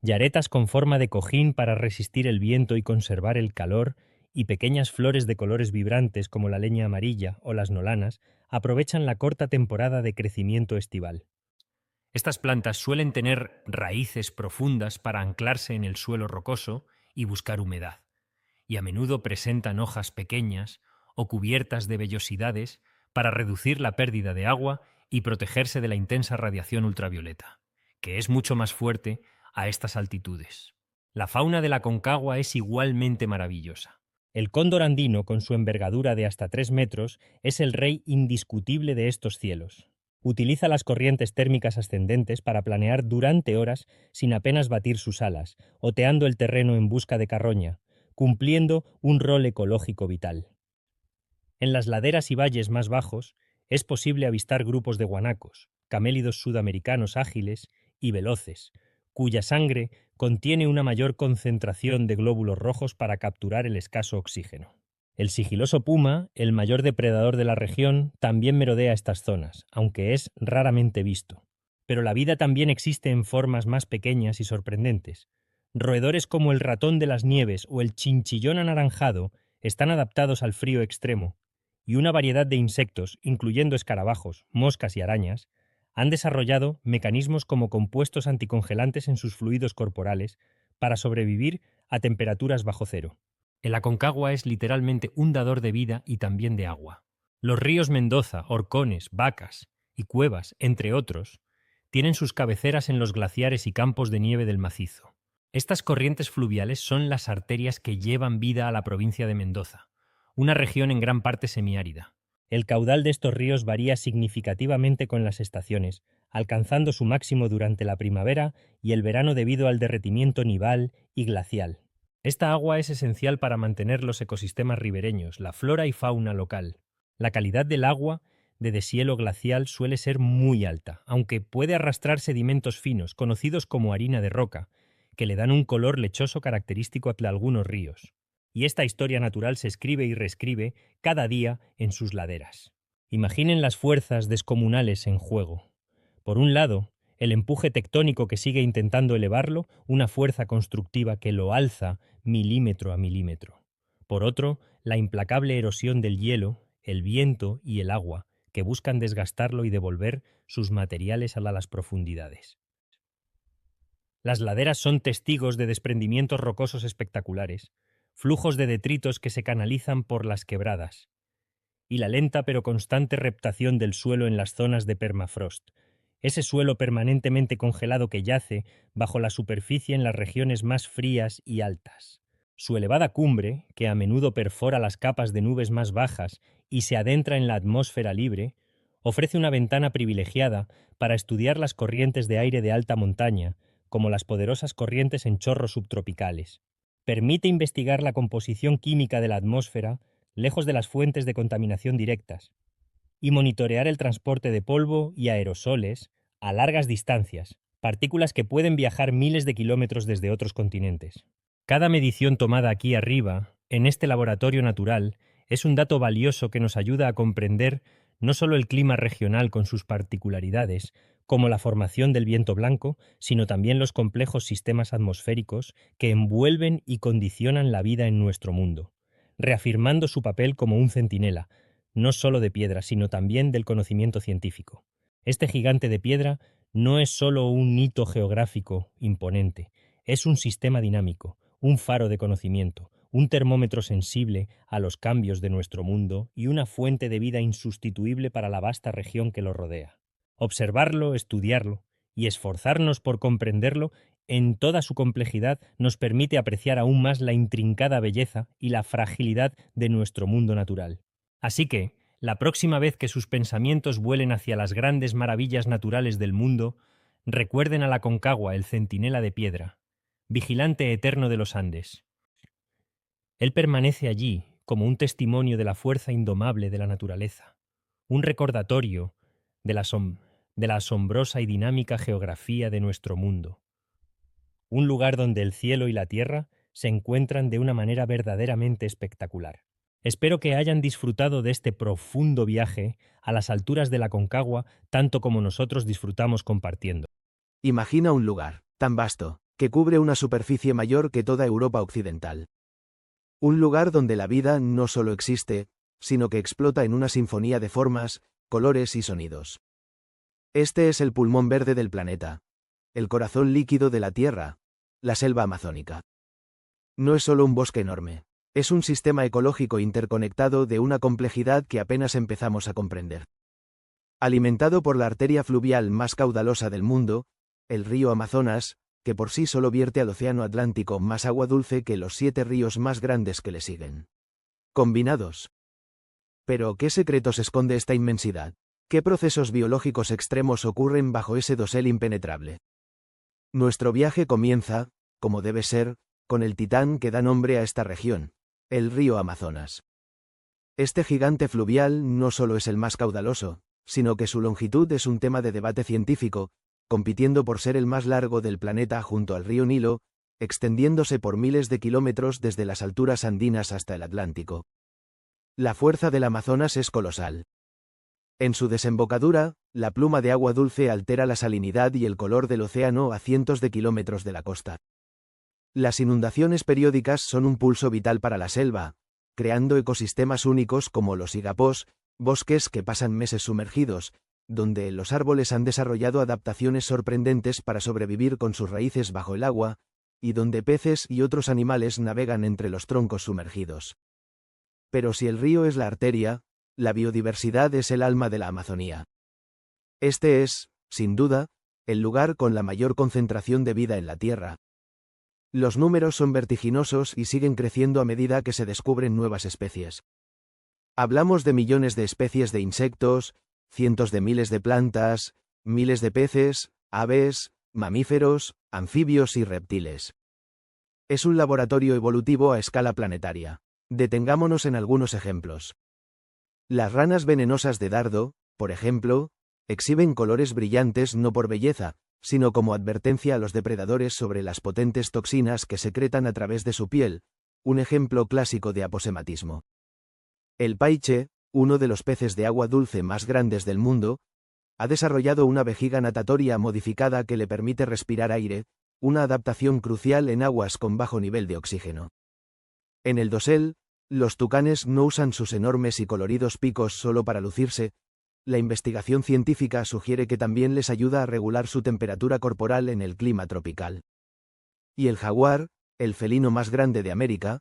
Yaretas con forma de cojín para resistir el viento y conservar el calor, y pequeñas flores de colores vibrantes como la leña amarilla o las nolanas aprovechan la corta temporada de crecimiento estival. Estas plantas suelen tener raíces profundas para anclarse en el suelo rocoso y buscar humedad, y a menudo presentan hojas pequeñas o cubiertas de vellosidades para reducir la pérdida de agua y protegerse de la intensa radiación ultravioleta, que es mucho más fuerte a estas altitudes. La fauna de la Aconcagua es igualmente maravillosa. El cóndor andino, con su envergadura de hasta 3 metros, es el rey indiscutible de estos cielos. Utiliza las corrientes térmicas ascendentes para planear durante horas sin apenas batir sus alas, oteando el terreno en busca de carroña, cumpliendo un rol ecológico vital. En las laderas y valles más bajos es posible avistar grupos de guanacos, camélidos sudamericanos ágiles y veloces, cuya sangre contiene una mayor concentración de glóbulos rojos para capturar el escaso oxígeno. El sigiloso puma, el mayor depredador de la región, también merodea estas zonas, aunque es raramente visto. Pero la vida también existe en formas más pequeñas y sorprendentes. Roedores como el ratón de las nieves o el chinchillón anaranjado están adaptados al frío extremo, y una variedad de insectos, incluyendo escarabajos, moscas y arañas, han desarrollado mecanismos como compuestos anticongelantes en sus fluidos corporales para sobrevivir a temperaturas bajo cero. El Aconcagua es literalmente un dador de vida y también de agua. Los ríos Mendoza, Orcones, Vacas y Cuevas, entre otros, tienen sus cabeceras en los glaciares y campos de nieve del macizo. Estas corrientes fluviales son las arterias que llevan vida a la provincia de Mendoza, una región en gran parte semiárida. El caudal de estos ríos varía significativamente con las estaciones, alcanzando su máximo durante la primavera y el verano debido al derretimiento nival y glacial. Esta agua es esencial para mantener los ecosistemas ribereños, la flora y fauna local. La calidad del agua de deshielo glacial suele ser muy alta, aunque puede arrastrar sedimentos finos, conocidos como harina de roca, que le dan un color lechoso característico a algunos ríos. Y esta historia natural se escribe y reescribe cada día en sus laderas. Imaginen las fuerzas descomunales en juego. Por un lado, el empuje tectónico que sigue intentando elevarlo, una fuerza constructiva que lo alza milímetro a milímetro. Por otro, la implacable erosión del hielo, el viento y el agua, que buscan desgastarlo y devolver sus materiales a las profundidades. Las laderas son testigos de desprendimientos rocosos espectaculares, flujos de detritos que se canalizan por las quebradas, y la lenta pero constante reptación del suelo en las zonas de permafrost, ese suelo permanentemente congelado que yace bajo la superficie en las regiones más frías y altas. Su elevada cumbre, que a menudo perfora las capas de nubes más bajas y se adentra en la atmósfera libre, ofrece una ventana privilegiada para estudiar las corrientes de aire de alta montaña, como las poderosas corrientes en chorros subtropicales. Permite investigar la composición química de la atmósfera lejos de las fuentes de contaminación directas y monitorear el transporte de polvo y aerosoles a largas distancias, partículas que pueden viajar miles de kilómetros desde otros continentes. Cada medición tomada aquí arriba, en este laboratorio natural, es un dato valioso que nos ayuda a comprender no solo el clima regional con sus particularidades, como la formación del viento blanco, sino también los complejos sistemas atmosféricos que envuelven y condicionan la vida en nuestro mundo, reafirmando su papel como un centinela, no solo de piedra, sino también del conocimiento científico. Este gigante de piedra no es solo un hito geográfico imponente, es un sistema dinámico, un faro de conocimiento, un termómetro sensible a los cambios de nuestro mundo y una fuente de vida insustituible para la vasta región que lo rodea. Observarlo, estudiarlo y esforzarnos por comprenderlo en toda su complejidad nos permite apreciar aún más la intrincada belleza y la fragilidad de nuestro mundo natural. Así que, la próxima vez que sus pensamientos vuelen hacia las grandes maravillas naturales del mundo, recuerden al Aconcagua, el centinela de piedra, vigilante eterno de los Andes. Él permanece allí como un testimonio de la fuerza indomable de la naturaleza, un recordatorio de la asombrosa y dinámica geografía de nuestro mundo, un lugar donde el cielo y la tierra se encuentran de una manera verdaderamente espectacular. Espero que hayan disfrutado de este profundo viaje a las alturas de la Aconcagua tanto como nosotros disfrutamos compartiendo. Imagina un lugar tan vasto, que cubre una superficie mayor que toda Europa occidental. Un lugar donde la vida no solo existe, sino que explota en una sinfonía de formas, colores y sonidos. Este es el pulmón verde del planeta, el corazón líquido de la Tierra, la selva amazónica. No es solo un bosque enorme, es un sistema ecológico interconectado de una complejidad que apenas empezamos a comprender. Alimentado por la arteria fluvial más caudalosa del mundo, el río Amazonas, que por sí solo vierte al océano Atlántico más agua dulce que los 7 ríos más grandes que le siguen. Combinados. Pero, ¿qué secretos esconde esta inmensidad? ¿Qué procesos biológicos extremos ocurren bajo ese dosel impenetrable? Nuestro viaje comienza, como debe ser, con el titán que da nombre a esta región, el río Amazonas. Este gigante fluvial no solo es el más caudaloso, sino que su longitud es un tema de debate científico, compitiendo por ser el más largo del planeta junto al río Nilo, extendiéndose por miles de kilómetros desde las alturas andinas hasta el Atlántico. La fuerza del Amazonas es colosal. En su desembocadura, la pluma de agua dulce altera la salinidad y el color del océano a cientos de kilómetros de la costa. Las inundaciones periódicas son un pulso vital para la selva, creando ecosistemas únicos como los igapós, bosques que pasan meses sumergidos, donde los árboles han desarrollado adaptaciones sorprendentes para sobrevivir con sus raíces bajo el agua, y donde peces y otros animales navegan entre los troncos sumergidos. Pero si el río es la arteria, la biodiversidad es el alma de la Amazonía. Este es, sin duda, el lugar con la mayor concentración de vida en la Tierra. Los números son vertiginosos y siguen creciendo a medida que se descubren nuevas especies. Hablamos de millones de especies de insectos, cientos de miles de plantas, miles de peces, aves, mamíferos, anfibios y reptiles. Es un laboratorio evolutivo a escala planetaria. Detengámonos en algunos ejemplos. Las ranas venenosas de dardo, por ejemplo, exhiben colores brillantes no por belleza, sino como advertencia a los depredadores sobre las potentes toxinas que secretan a través de su piel, un ejemplo clásico de aposematismo. El paiche, uno de los peces de agua dulce más grandes del mundo, ha desarrollado una vejiga natatoria modificada que le permite respirar aire, una adaptación crucial en aguas con bajo nivel de oxígeno. En el dosel, los tucanes no usan sus enormes y coloridos picos solo para lucirse. La investigación científica sugiere que también les ayuda a regular su temperatura corporal en el clima tropical. Y el jaguar, el felino más grande de América,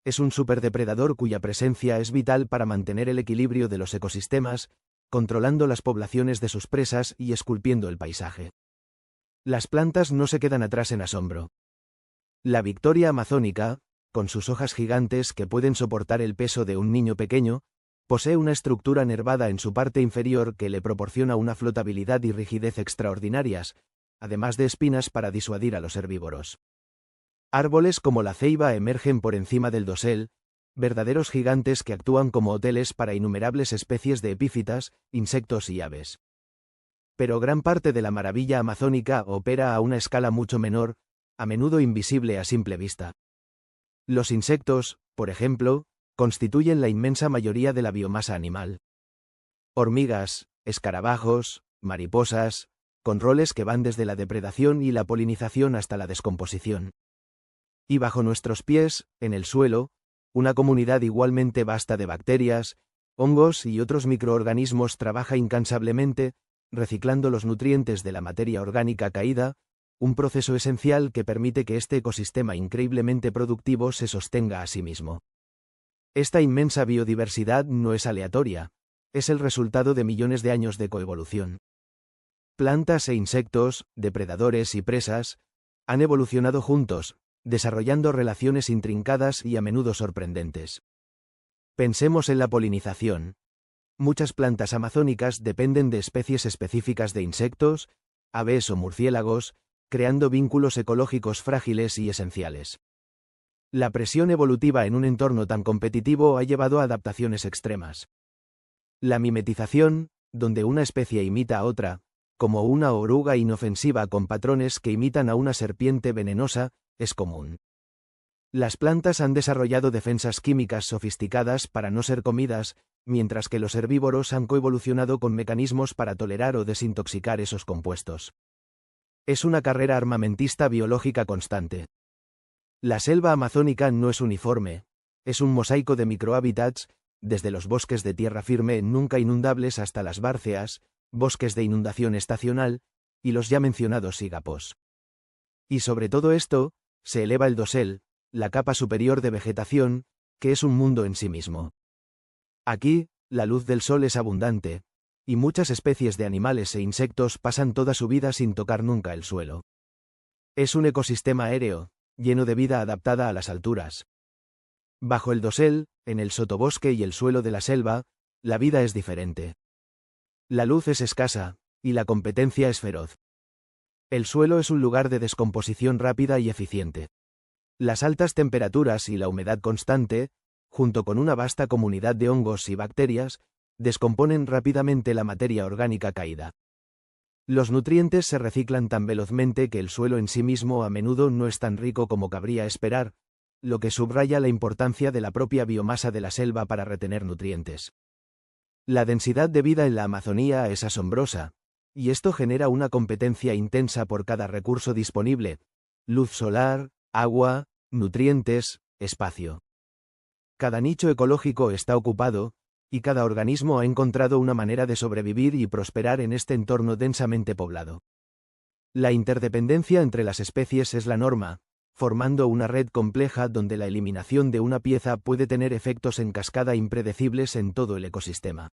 es un superdepredador cuya presencia es vital para mantener el equilibrio de los ecosistemas, controlando las poblaciones de sus presas y esculpiendo el paisaje. Las plantas no se quedan atrás en asombro. La victoria amazónica, con sus hojas gigantes que pueden soportar el peso de un niño pequeño, posee una estructura nervada en su parte inferior que le proporciona una flotabilidad y rigidez extraordinarias, además de espinas para disuadir a los herbívoros. Árboles como la ceiba emergen por encima del dosel, verdaderos gigantes que actúan como hoteles para innumerables especies de epífitas, insectos y aves. Pero gran parte de la maravilla amazónica opera a una escala mucho menor, a menudo invisible a simple vista. Los insectos, por ejemplo, constituyen la inmensa mayoría de la biomasa animal. Hormigas, escarabajos, mariposas, con roles que van desde la depredación y la polinización hasta la descomposición. Y bajo nuestros pies, en el suelo, una comunidad igualmente vasta de bacterias, hongos y otros microorganismos trabaja incansablemente, reciclando los nutrientes de la materia orgánica caída, un proceso esencial que permite que este ecosistema increíblemente productivo se sostenga a sí mismo. Esta inmensa biodiversidad no es aleatoria, es el resultado de millones de años de coevolución. Plantas e insectos, depredadores y presas, han evolucionado juntos, desarrollando relaciones intrincadas y a menudo sorprendentes. Pensemos en la polinización. Muchas plantas amazónicas dependen de especies específicas de insectos, aves o murciélagos, creando vínculos ecológicos frágiles y esenciales. La presión evolutiva en un entorno tan competitivo ha llevado a adaptaciones extremas. La mimetización, donde una especie imita a otra, como una oruga inofensiva con patrones que imitan a una serpiente venenosa, es común. Las plantas han desarrollado defensas químicas sofisticadas para no ser comidas, mientras que los herbívoros han coevolucionado con mecanismos para tolerar o desintoxicar esos compuestos. Es una carrera armamentista biológica constante. La selva amazónica no es uniforme, es un mosaico de microhábitats, desde los bosques de tierra firme nunca inundables hasta las bárceas, bosques de inundación estacional, y los ya mencionados higapos. Y sobre todo esto, se eleva el dosel, la capa superior de vegetación, que es un mundo en sí mismo. Aquí, la luz del sol es abundante, y muchas especies de animales e insectos pasan toda su vida sin tocar nunca el suelo. Es un ecosistema aéreo, lleno de vida adaptada a las alturas. Bajo el dosel, en el sotobosque y el suelo de la selva, la vida es diferente. La luz es escasa, y la competencia es feroz. El suelo es un lugar de descomposición rápida y eficiente. Las altas temperaturas y la humedad constante, junto con una vasta comunidad de hongos y bacterias, descomponen rápidamente la materia orgánica caída. Los nutrientes se reciclan tan velozmente que el suelo en sí mismo a menudo no es tan rico como cabría esperar, lo que subraya la importancia de la propia biomasa de la selva para retener nutrientes. La densidad de vida en la Amazonía es asombrosa, y esto genera una competencia intensa por cada recurso disponible: luz solar, agua, nutrientes, espacio. Cada nicho ecológico está ocupado, y cada organismo ha encontrado una manera de sobrevivir y prosperar en este entorno densamente poblado. La interdependencia entre las especies es la norma, formando una red compleja donde la eliminación de una pieza puede tener efectos en cascada impredecibles en todo el ecosistema.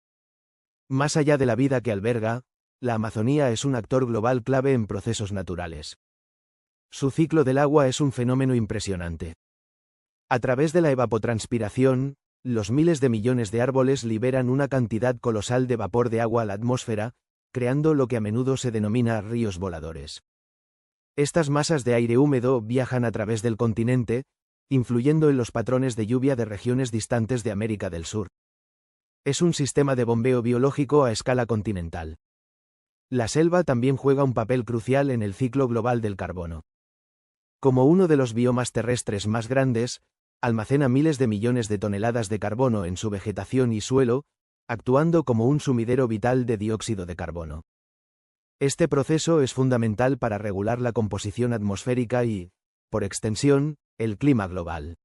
Más allá de la vida que alberga, la Amazonía es un actor global clave en procesos naturales. Su ciclo del agua es un fenómeno impresionante. A través de la evapotranspiración, los miles de millones de árboles liberan una cantidad colosal de vapor de agua a la atmósfera, creando lo que a menudo se denomina ríos voladores. Estas masas de aire húmedo viajan a través del continente, influyendo en los patrones de lluvia de regiones distantes de América del Sur. Es un sistema de bombeo biológico a escala continental. La selva también juega un papel crucial en el ciclo global del carbono. Como uno de los biomas terrestres más grandes, almacena miles de millones de toneladas de carbono en su vegetación y suelo, actuando como un sumidero vital de dióxido de carbono. Este proceso es fundamental para regular la composición atmosférica y, por extensión, el clima global.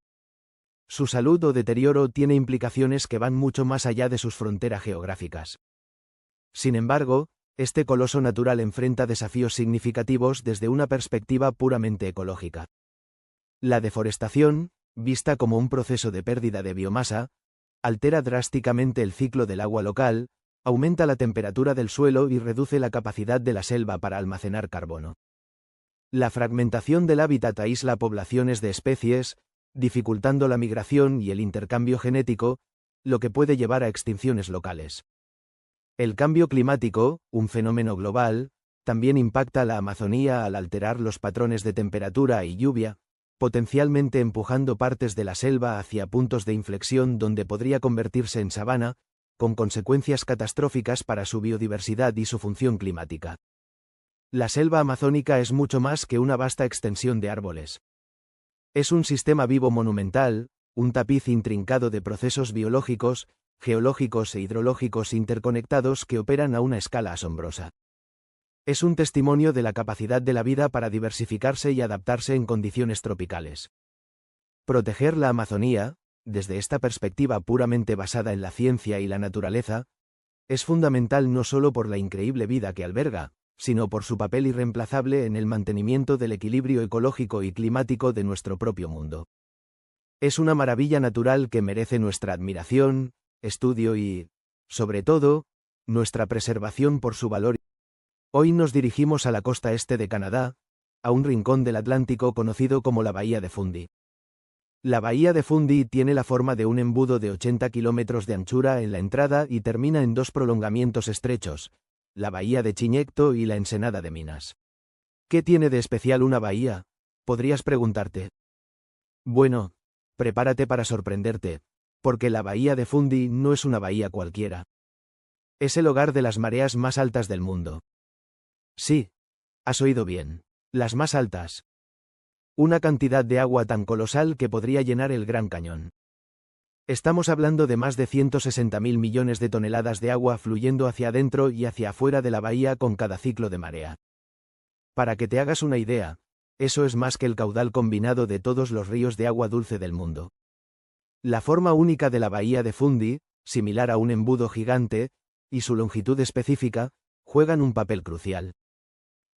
Su salud o deterioro tiene implicaciones que van mucho más allá de sus fronteras geográficas. Sin embargo, este coloso natural enfrenta desafíos significativos desde una perspectiva puramente ecológica. La deforestación, vista como un proceso de pérdida de biomasa, altera drásticamente el ciclo del agua local, aumenta la temperatura del suelo y reduce la capacidad de la selva para almacenar carbono. La fragmentación del hábitat aísla poblaciones de especies, dificultando la migración y el intercambio genético, lo que puede llevar a extinciones locales. El cambio climático, un fenómeno global, también impacta la Amazonía al alterar los patrones de temperatura y lluvia, potencialmente empujando partes de la selva hacia puntos de inflexión donde podría convertirse en sabana, con consecuencias catastróficas para su biodiversidad y su función climática. La selva amazónica es mucho más que una vasta extensión de árboles. Es un sistema vivo monumental, un tapiz intrincado de procesos biológicos, geológicos e hidrológicos interconectados que operan a una escala asombrosa. Es un testimonio de la capacidad de la vida para diversificarse y adaptarse en condiciones tropicales. Proteger la Amazonía, desde esta perspectiva puramente basada en la ciencia y la naturaleza, es fundamental no solo por la increíble vida que alberga, sino por su papel irreemplazable en el mantenimiento del equilibrio ecológico y climático de nuestro propio mundo. Es una maravilla natural que merece nuestra admiración, estudio y, sobre todo, nuestra preservación por su valor. Hoy nos dirigimos a la costa este de Canadá, a un rincón del Atlántico conocido como la Bahía de Fundy. La Bahía de Fundy tiene la forma de un embudo de 80 kilómetros de anchura en la entrada y termina en dos prolongamientos estrechos, la Bahía de Chignecto y la Ensenada de Minas. ¿Qué tiene de especial una bahía?, podrías preguntarte. Bueno, prepárate para sorprenderte, porque la Bahía de Fundy no es una bahía cualquiera. Es el hogar de las mareas más altas del mundo. Sí, has oído bien, las más altas. Una cantidad de agua tan colosal que podría llenar el Gran Cañón. Estamos hablando de más de 160.000 millones de toneladas de agua fluyendo hacia adentro y hacia afuera de la bahía con cada ciclo de marea. Para que te hagas una idea, eso es más que el caudal combinado de todos los ríos de agua dulce del mundo. La forma única de la Bahía de Fundy, similar a un embudo gigante, y su longitud específica, juegan un papel crucial.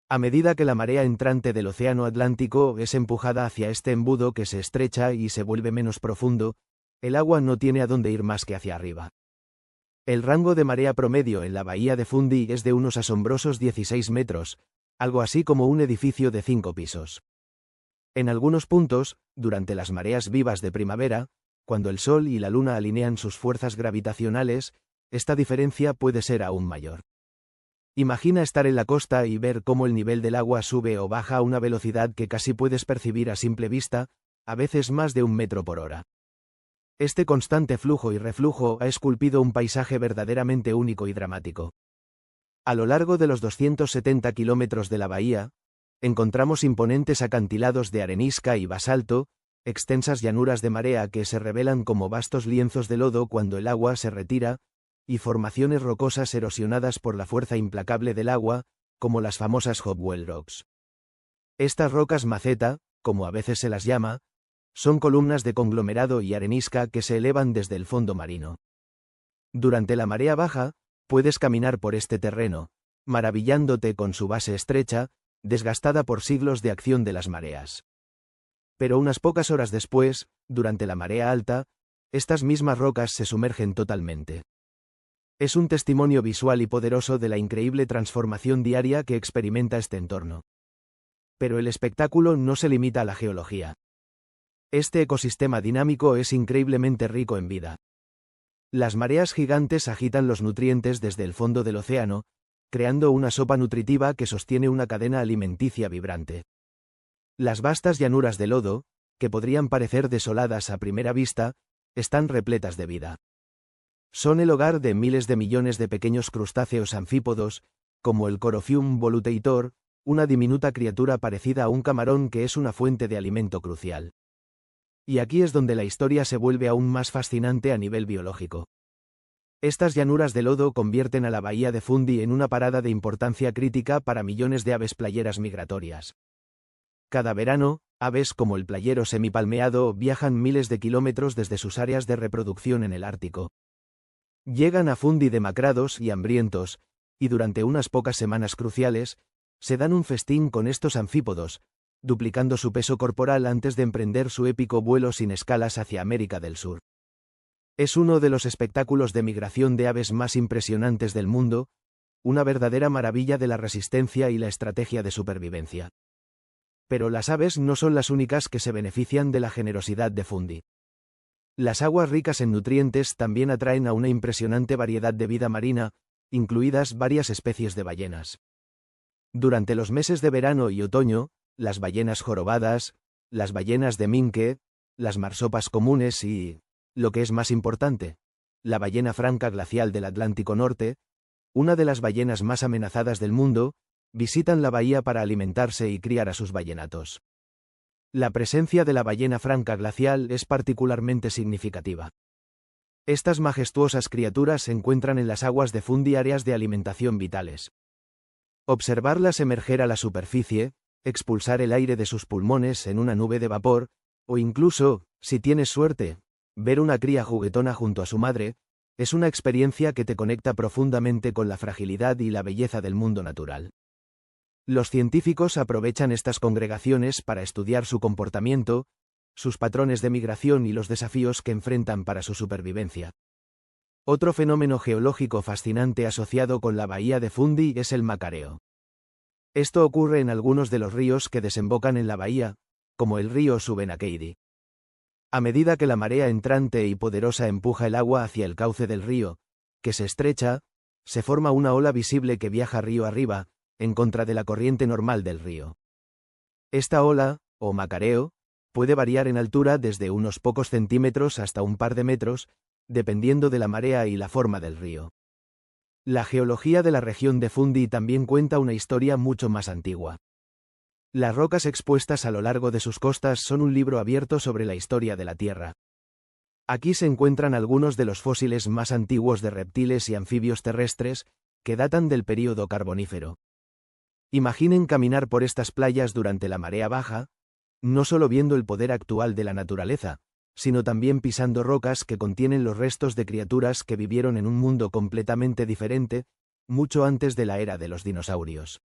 A medida que la marea entrante del Océano Atlántico es empujada hacia este embudo que se estrecha y se vuelve menos profundo, el agua no tiene a dónde ir más que hacia arriba. El rango de marea promedio en la Bahía de Fundy es de unos asombrosos 16 metros, algo así como un edificio de 5 pisos. En algunos puntos, durante las mareas vivas de primavera, cuando el Sol y la Luna alinean sus fuerzas gravitacionales, esta diferencia puede ser aún mayor. Imagina estar en la costa y ver cómo el nivel del agua sube o baja a una velocidad que casi puedes percibir a simple vista, a veces más de 1 metro por hora. Este constante flujo y reflujo ha esculpido un paisaje verdaderamente único y dramático. A lo largo de los 270 kilómetros de la bahía, encontramos imponentes acantilados de arenisca y basalto, extensas llanuras de marea que se revelan como vastos lienzos de lodo cuando el agua se retira, y formaciones rocosas erosionadas por la fuerza implacable del agua, como las famosas Hopewell Rocks. Estas rocas maceta, como a veces se las llama, son columnas de conglomerado y arenisca que se elevan desde el fondo marino. Durante la marea baja, puedes caminar por este terreno, maravillándote con su base estrecha, desgastada por siglos de acción de las mareas. Pero unas pocas horas después, durante la marea alta, estas mismas rocas se sumergen totalmente. Es un testimonio visual y poderoso de la increíble transformación diaria que experimenta este entorno. Pero el espectáculo no se limita a la geología. Este ecosistema dinámico es increíblemente rico en vida. Las mareas gigantes agitan los nutrientes desde el fondo del océano, creando una sopa nutritiva que sostiene una cadena alimenticia vibrante. Las vastas llanuras de lodo, que podrían parecer desoladas a primera vista, están repletas de vida. Son el hogar de miles de millones de pequeños crustáceos anfípodos, como el Corophium volutator, una diminuta criatura parecida a un camarón que es una fuente de alimento crucial. Y aquí es donde la historia se vuelve aún más fascinante a nivel biológico. Estas llanuras de lodo convierten a la Bahía de Fundy en una parada de importancia crítica para millones de aves playeras migratorias. Cada verano, aves como el playero semipalmeado viajan miles de kilómetros desde sus áreas de reproducción en el Ártico. Llegan a Fundy demacrados y hambrientos, y durante unas pocas semanas cruciales, se dan un festín con estos anfípodos, duplicando su peso corporal antes de emprender su épico vuelo sin escalas hacia América del Sur. Es uno de los espectáculos de migración de aves más impresionantes del mundo, una verdadera maravilla de la resistencia y la estrategia de supervivencia. Pero las aves no son las únicas que se benefician de la generosidad de Fundy. Las aguas ricas en nutrientes también atraen a una impresionante variedad de vida marina, incluidas varias especies de ballenas. Durante los meses de verano y otoño, las ballenas jorobadas, las ballenas de minke, las marsopas comunes y, lo que es más importante, la ballena franca glacial del Atlántico Norte, una de las ballenas más amenazadas del mundo, visitan la bahía para alimentarse y criar a sus ballenatos. La presencia de la ballena franca glacial es particularmente significativa. Estas majestuosas criaturas se encuentran en las aguas de Fundy áreas de alimentación vitales. Observarlas emerger a la superficie, expulsar el aire de sus pulmones en una nube de vapor, o incluso, si tienes suerte, ver una cría juguetona junto a su madre, es una experiencia que te conecta profundamente con la fragilidad y la belleza del mundo natural. Los científicos aprovechan estas congregaciones para estudiar su comportamiento, sus patrones de migración y los desafíos que enfrentan para su supervivencia. Otro fenómeno geológico fascinante asociado con la bahía de Fundy es el macareo. Esto ocurre en algunos de los ríos que desembocan en la bahía, como el río Subenacadie. A medida que la marea entrante y poderosa empuja el agua hacia el cauce del río, que se estrecha, se forma una ola visible que viaja río arriba, en contra de la corriente normal del río. Esta ola, o macareo, puede variar en altura desde unos pocos centímetros hasta un par de metros, dependiendo de la marea y la forma del río. La geología de la región de Fundy también cuenta una historia mucho más antigua. Las rocas expuestas a lo largo de sus costas son un libro abierto sobre la historia de la Tierra. Aquí se encuentran algunos de los fósiles más antiguos de reptiles y anfibios terrestres, que datan del período carbonífero. Imaginen caminar por estas playas durante la marea baja, no solo viendo el poder actual de la naturaleza, sino también pisando rocas que contienen los restos de criaturas que vivieron en un mundo completamente diferente, mucho antes de la era de los dinosaurios.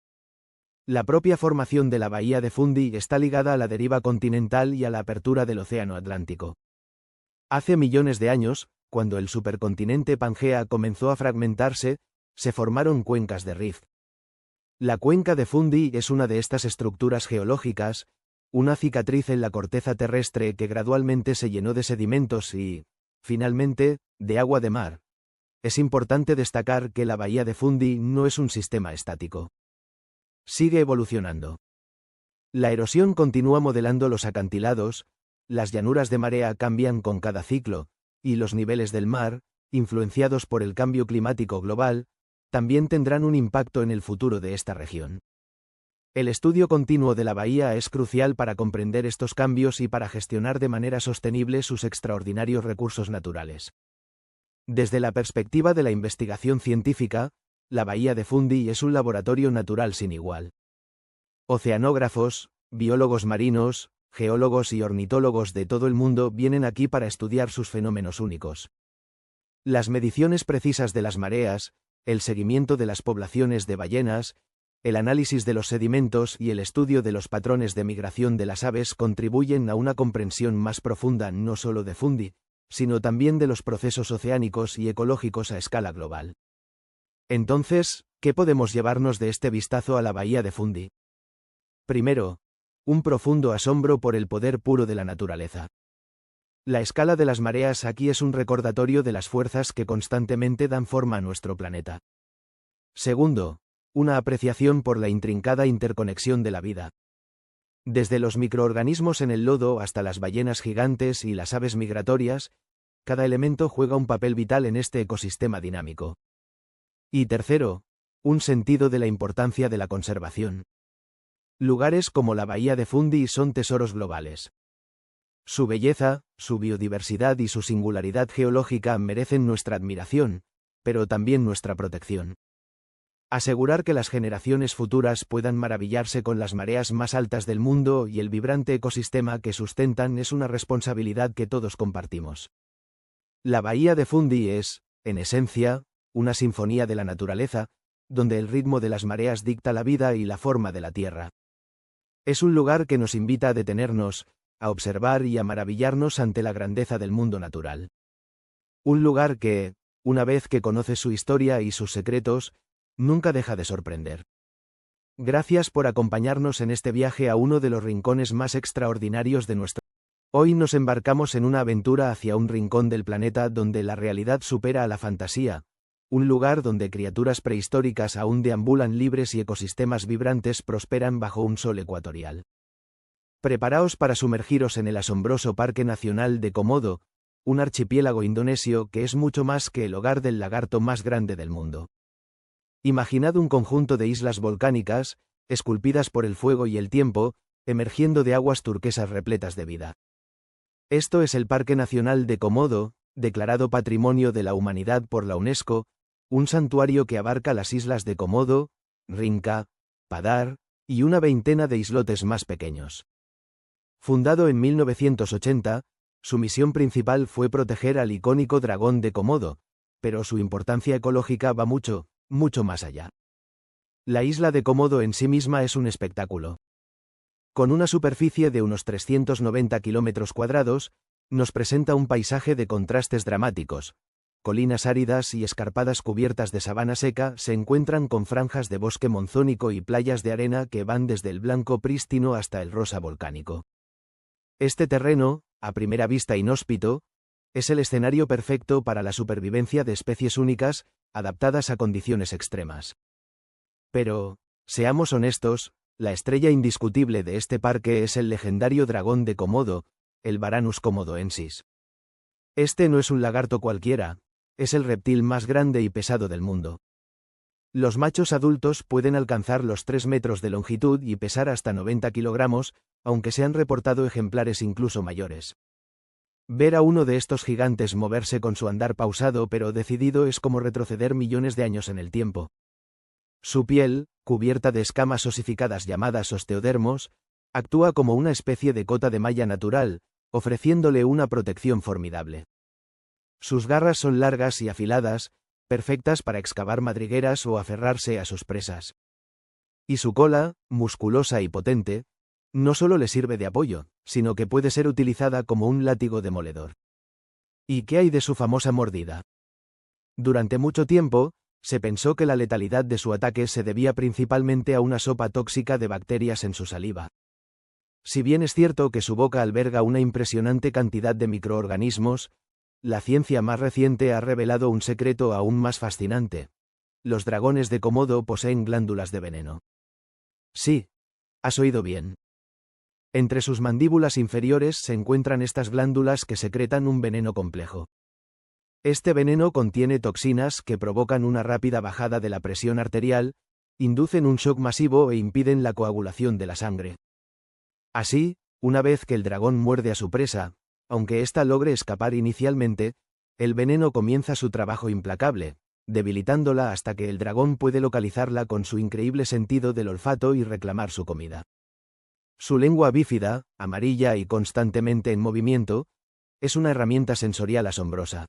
La propia formación de la bahía de Fundy está ligada a la deriva continental y a la apertura del océano Atlántico. Hace millones de años, cuando el supercontinente Pangea comenzó a fragmentarse, se formaron cuencas de rift. La cuenca de Fundy es una de estas estructuras geológicas, una cicatriz en la corteza terrestre que gradualmente se llenó de sedimentos y, finalmente, de agua de mar. Es importante destacar que la bahía de Fundy no es un sistema estático. Sigue evolucionando. La erosión continúa modelando los acantilados, las llanuras de marea cambian con cada ciclo, y los niveles del mar, influenciados por el cambio climático global, también tendrán un impacto en el futuro de esta región. El estudio continuo de la bahía es crucial para comprender estos cambios y para gestionar de manera sostenible sus extraordinarios recursos naturales. Desde la perspectiva de la investigación científica, la bahía de Fundy es un laboratorio natural sin igual. Oceanógrafos, biólogos marinos, geólogos y ornitólogos de todo el mundo vienen aquí para estudiar sus fenómenos únicos. Las mediciones precisas de las mareas, el seguimiento de las poblaciones de ballenas, el análisis de los sedimentos y el estudio de los patrones de migración de las aves contribuyen a una comprensión más profunda no solo de Fundy, sino también de los procesos oceánicos y ecológicos a escala global. Entonces, ¿qué podemos llevarnos de este vistazo a la bahía de Fundy? Primero, un profundo asombro por el poder puro de la naturaleza. La escala de las mareas aquí es un recordatorio de las fuerzas que constantemente dan forma a nuestro planeta. Segundo, una apreciación por la intrincada interconexión de la vida. Desde los microorganismos en el lodo hasta las ballenas gigantes y las aves migratorias, cada elemento juega un papel vital en este ecosistema dinámico. Y tercero, un sentido de la importancia de la conservación. Lugares como la bahía de Fundy son tesoros globales. Su belleza, su biodiversidad y su singularidad geológica merecen nuestra admiración, pero también nuestra protección. Asegurar que las generaciones futuras puedan maravillarse con las mareas más altas del mundo y el vibrante ecosistema que sustentan es una responsabilidad que todos compartimos. La bahía de Fundy es, en esencia, una sinfonía de la naturaleza, donde el ritmo de las mareas dicta la vida y la forma de la Tierra. Es un lugar que nos invita a detenernos, a observar y a maravillarnos ante la grandeza del mundo natural. Un lugar que, una vez que conoces su historia y sus secretos, nunca deja de sorprender. Gracias por acompañarnos en este viaje a uno de los rincones más extraordinarios de nuestro. Hoy nos embarcamos en una aventura hacia un rincón del planeta donde la realidad supera a la fantasía, un lugar donde criaturas prehistóricas aún deambulan libres y ecosistemas vibrantes prosperan bajo un sol ecuatorial. Preparaos para sumergiros en el asombroso Parque Nacional de Komodo, un archipiélago indonesio que es mucho más que el hogar del lagarto más grande del mundo. Imaginad un conjunto de islas volcánicas, esculpidas por el fuego y el tiempo, emergiendo de aguas turquesas repletas de vida. Esto es el Parque Nacional de Komodo, declarado Patrimonio de la Humanidad por la UNESCO, un santuario que abarca las islas de Komodo, Rinca, Padar, y una veintena de islotes más pequeños. Fundado en 1980, su misión principal fue proteger al icónico dragón de Komodo, pero su importancia ecológica va mucho más allá. La isla de Komodo en sí misma es un espectáculo. Con una superficie de unos 390 kilómetros cuadrados, nos presenta un paisaje de contrastes dramáticos. Colinas áridas y escarpadas cubiertas de sabana seca se encuentran con franjas de bosque monzónico y playas de arena que van desde el blanco prístino hasta el rosa volcánico. Este terreno, a primera vista inhóspito, es el escenario perfecto para la supervivencia de especies únicas, adaptadas a condiciones extremas. Pero, seamos honestos, la estrella indiscutible de este parque es el legendario dragón de Komodo, el Varanus komodoensis. Este no es un lagarto cualquiera, es el reptil más grande y pesado del mundo. Los machos adultos pueden alcanzar los 3 metros de longitud y pesar hasta 90 kilogramos, aunque se han reportado ejemplares incluso mayores. Ver a uno de estos gigantes moverse con su andar pausado pero decidido es como retroceder millones de años en el tiempo. Su piel, cubierta de escamas osificadas llamadas osteodermos, actúa como una especie de cota de malla natural, ofreciéndole una protección formidable. Sus garras son largas y afiladas, perfectas para excavar madrigueras o aferrarse a sus presas. Y su cola, musculosa y potente, no solo le sirve de apoyo, sino que puede ser utilizada como un látigo demoledor. ¿Y qué hay de su famosa mordida? Durante mucho tiempo, se pensó que la letalidad de su ataque se debía principalmente a una sopa tóxica de bacterias en su saliva. Si bien es cierto que su boca alberga una impresionante cantidad de microorganismos, la ciencia más reciente ha revelado un secreto aún más fascinante. Los dragones de Komodo poseen glándulas de veneno. Sí, has oído bien. Entre sus mandíbulas inferiores se encuentran estas glándulas que secretan un veneno complejo. Este veneno contiene toxinas que provocan una rápida bajada de la presión arterial, inducen un shock masivo e impiden la coagulación de la sangre. Así, una vez que el dragón muerde a su presa, aunque ésta logre escapar inicialmente, el veneno comienza su trabajo implacable, debilitándola hasta que el dragón puede localizarla con su increíble sentido del olfato y reclamar su comida. Su lengua bífida, amarilla y constantemente en movimiento, es una herramienta sensorial asombrosa.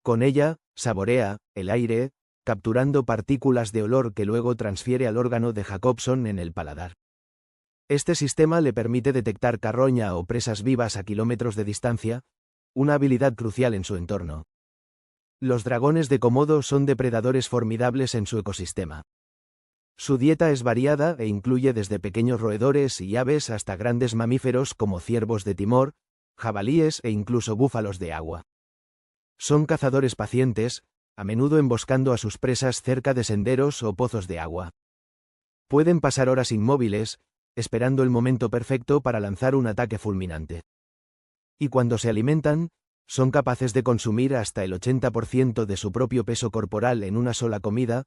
Con ella, saborea el aire, capturando partículas de olor que luego transfiere al órgano de Jacobson en el paladar. Este sistema le permite detectar carroña o presas vivas a kilómetros de distancia, una habilidad crucial en su entorno. Los dragones de Komodo son depredadores formidables en su ecosistema. Su dieta es variada e incluye desde pequeños roedores y aves hasta grandes mamíferos como ciervos de Timor, jabalíes e incluso búfalos de agua. Son cazadores pacientes, a menudo emboscando a sus presas cerca de senderos o pozos de agua. Pueden pasar horas inmóviles, esperando el momento perfecto para lanzar un ataque fulminante. Y cuando se alimentan, son capaces de consumir hasta el 80% de su propio peso corporal en una sola comida,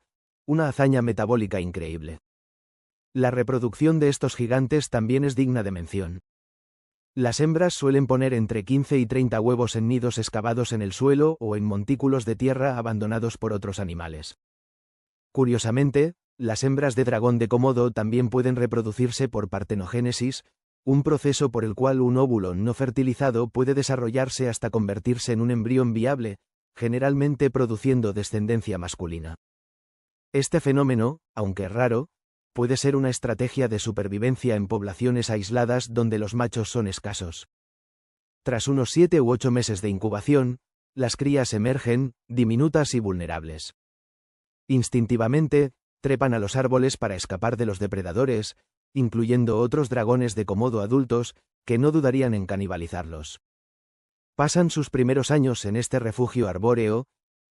una hazaña metabólica increíble. La reproducción de estos gigantes también es digna de mención. Las hembras suelen poner entre 15 y 30 huevos en nidos excavados en el suelo o en montículos de tierra abandonados por otros animales. Curiosamente, las hembras de dragón de Komodo también pueden reproducirse por partenogénesis, un proceso por el cual un óvulo no fertilizado puede desarrollarse hasta convertirse en un embrión viable, generalmente produciendo descendencia masculina. Este fenómeno, aunque raro, puede ser una estrategia de supervivencia en poblaciones aisladas donde los machos son escasos. Tras unos 7 u 8 meses de incubación, las crías emergen, diminutas y vulnerables. Instintivamente, trepan a los árboles para escapar de los depredadores, incluyendo otros dragones de Komodo adultos, que no dudarían en canibalizarlos. Pasan sus primeros años en este refugio arbóreo,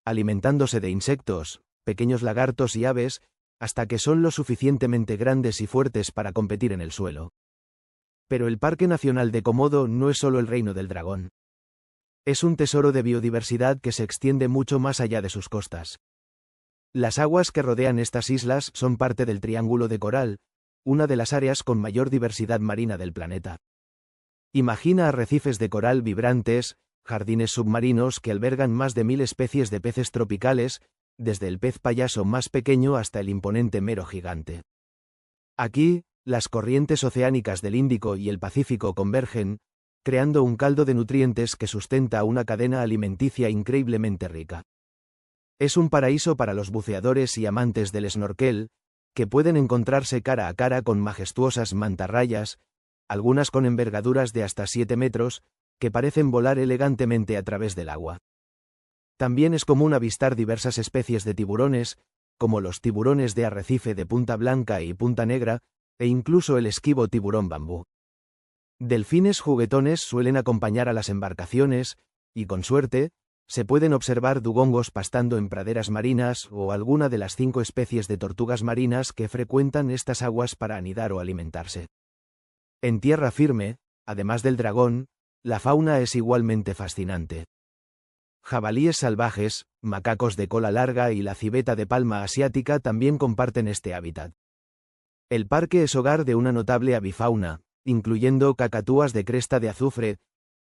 alimentándose de insectos, pequeños lagartos y aves, hasta que son lo suficientemente grandes y fuertes para competir en el suelo. Pero el Parque Nacional de Komodo no es solo el reino del dragón. Es un tesoro de biodiversidad que se extiende mucho más allá de sus costas. Las aguas que rodean estas islas son parte del Triángulo de Coral, una de las áreas con mayor diversidad marina del planeta. Imagina arrecifes de coral vibrantes, jardines submarinos que albergan más de 1000 especies de peces tropicales, desde el pez payaso más pequeño hasta el imponente mero gigante. Aquí, las corrientes oceánicas del Índico y el Pacífico convergen, creando un caldo de nutrientes que sustenta una cadena alimenticia increíblemente rica. Es un paraíso para los buceadores y amantes del snorkel, que pueden encontrarse cara a cara con majestuosas mantarrayas, algunas con envergaduras de hasta 7 metros, que parecen volar elegantemente a través del agua. También es común avistar diversas especies de tiburones, como los tiburones de arrecife de punta blanca y punta negra, e incluso el esquivo tiburón bambú. Delfines juguetones suelen acompañar a las embarcaciones, y con suerte, se pueden observar dugongos pastando en praderas marinas o alguna de las 5 especies de tortugas marinas que frecuentan estas aguas para anidar o alimentarse. En tierra firme, además del dragón, la fauna es igualmente fascinante. Jabalíes salvajes, macacos de cola larga y la civeta de palma asiática también comparten este hábitat. El parque es hogar de una notable avifauna, incluyendo cacatúas de cresta de azufre,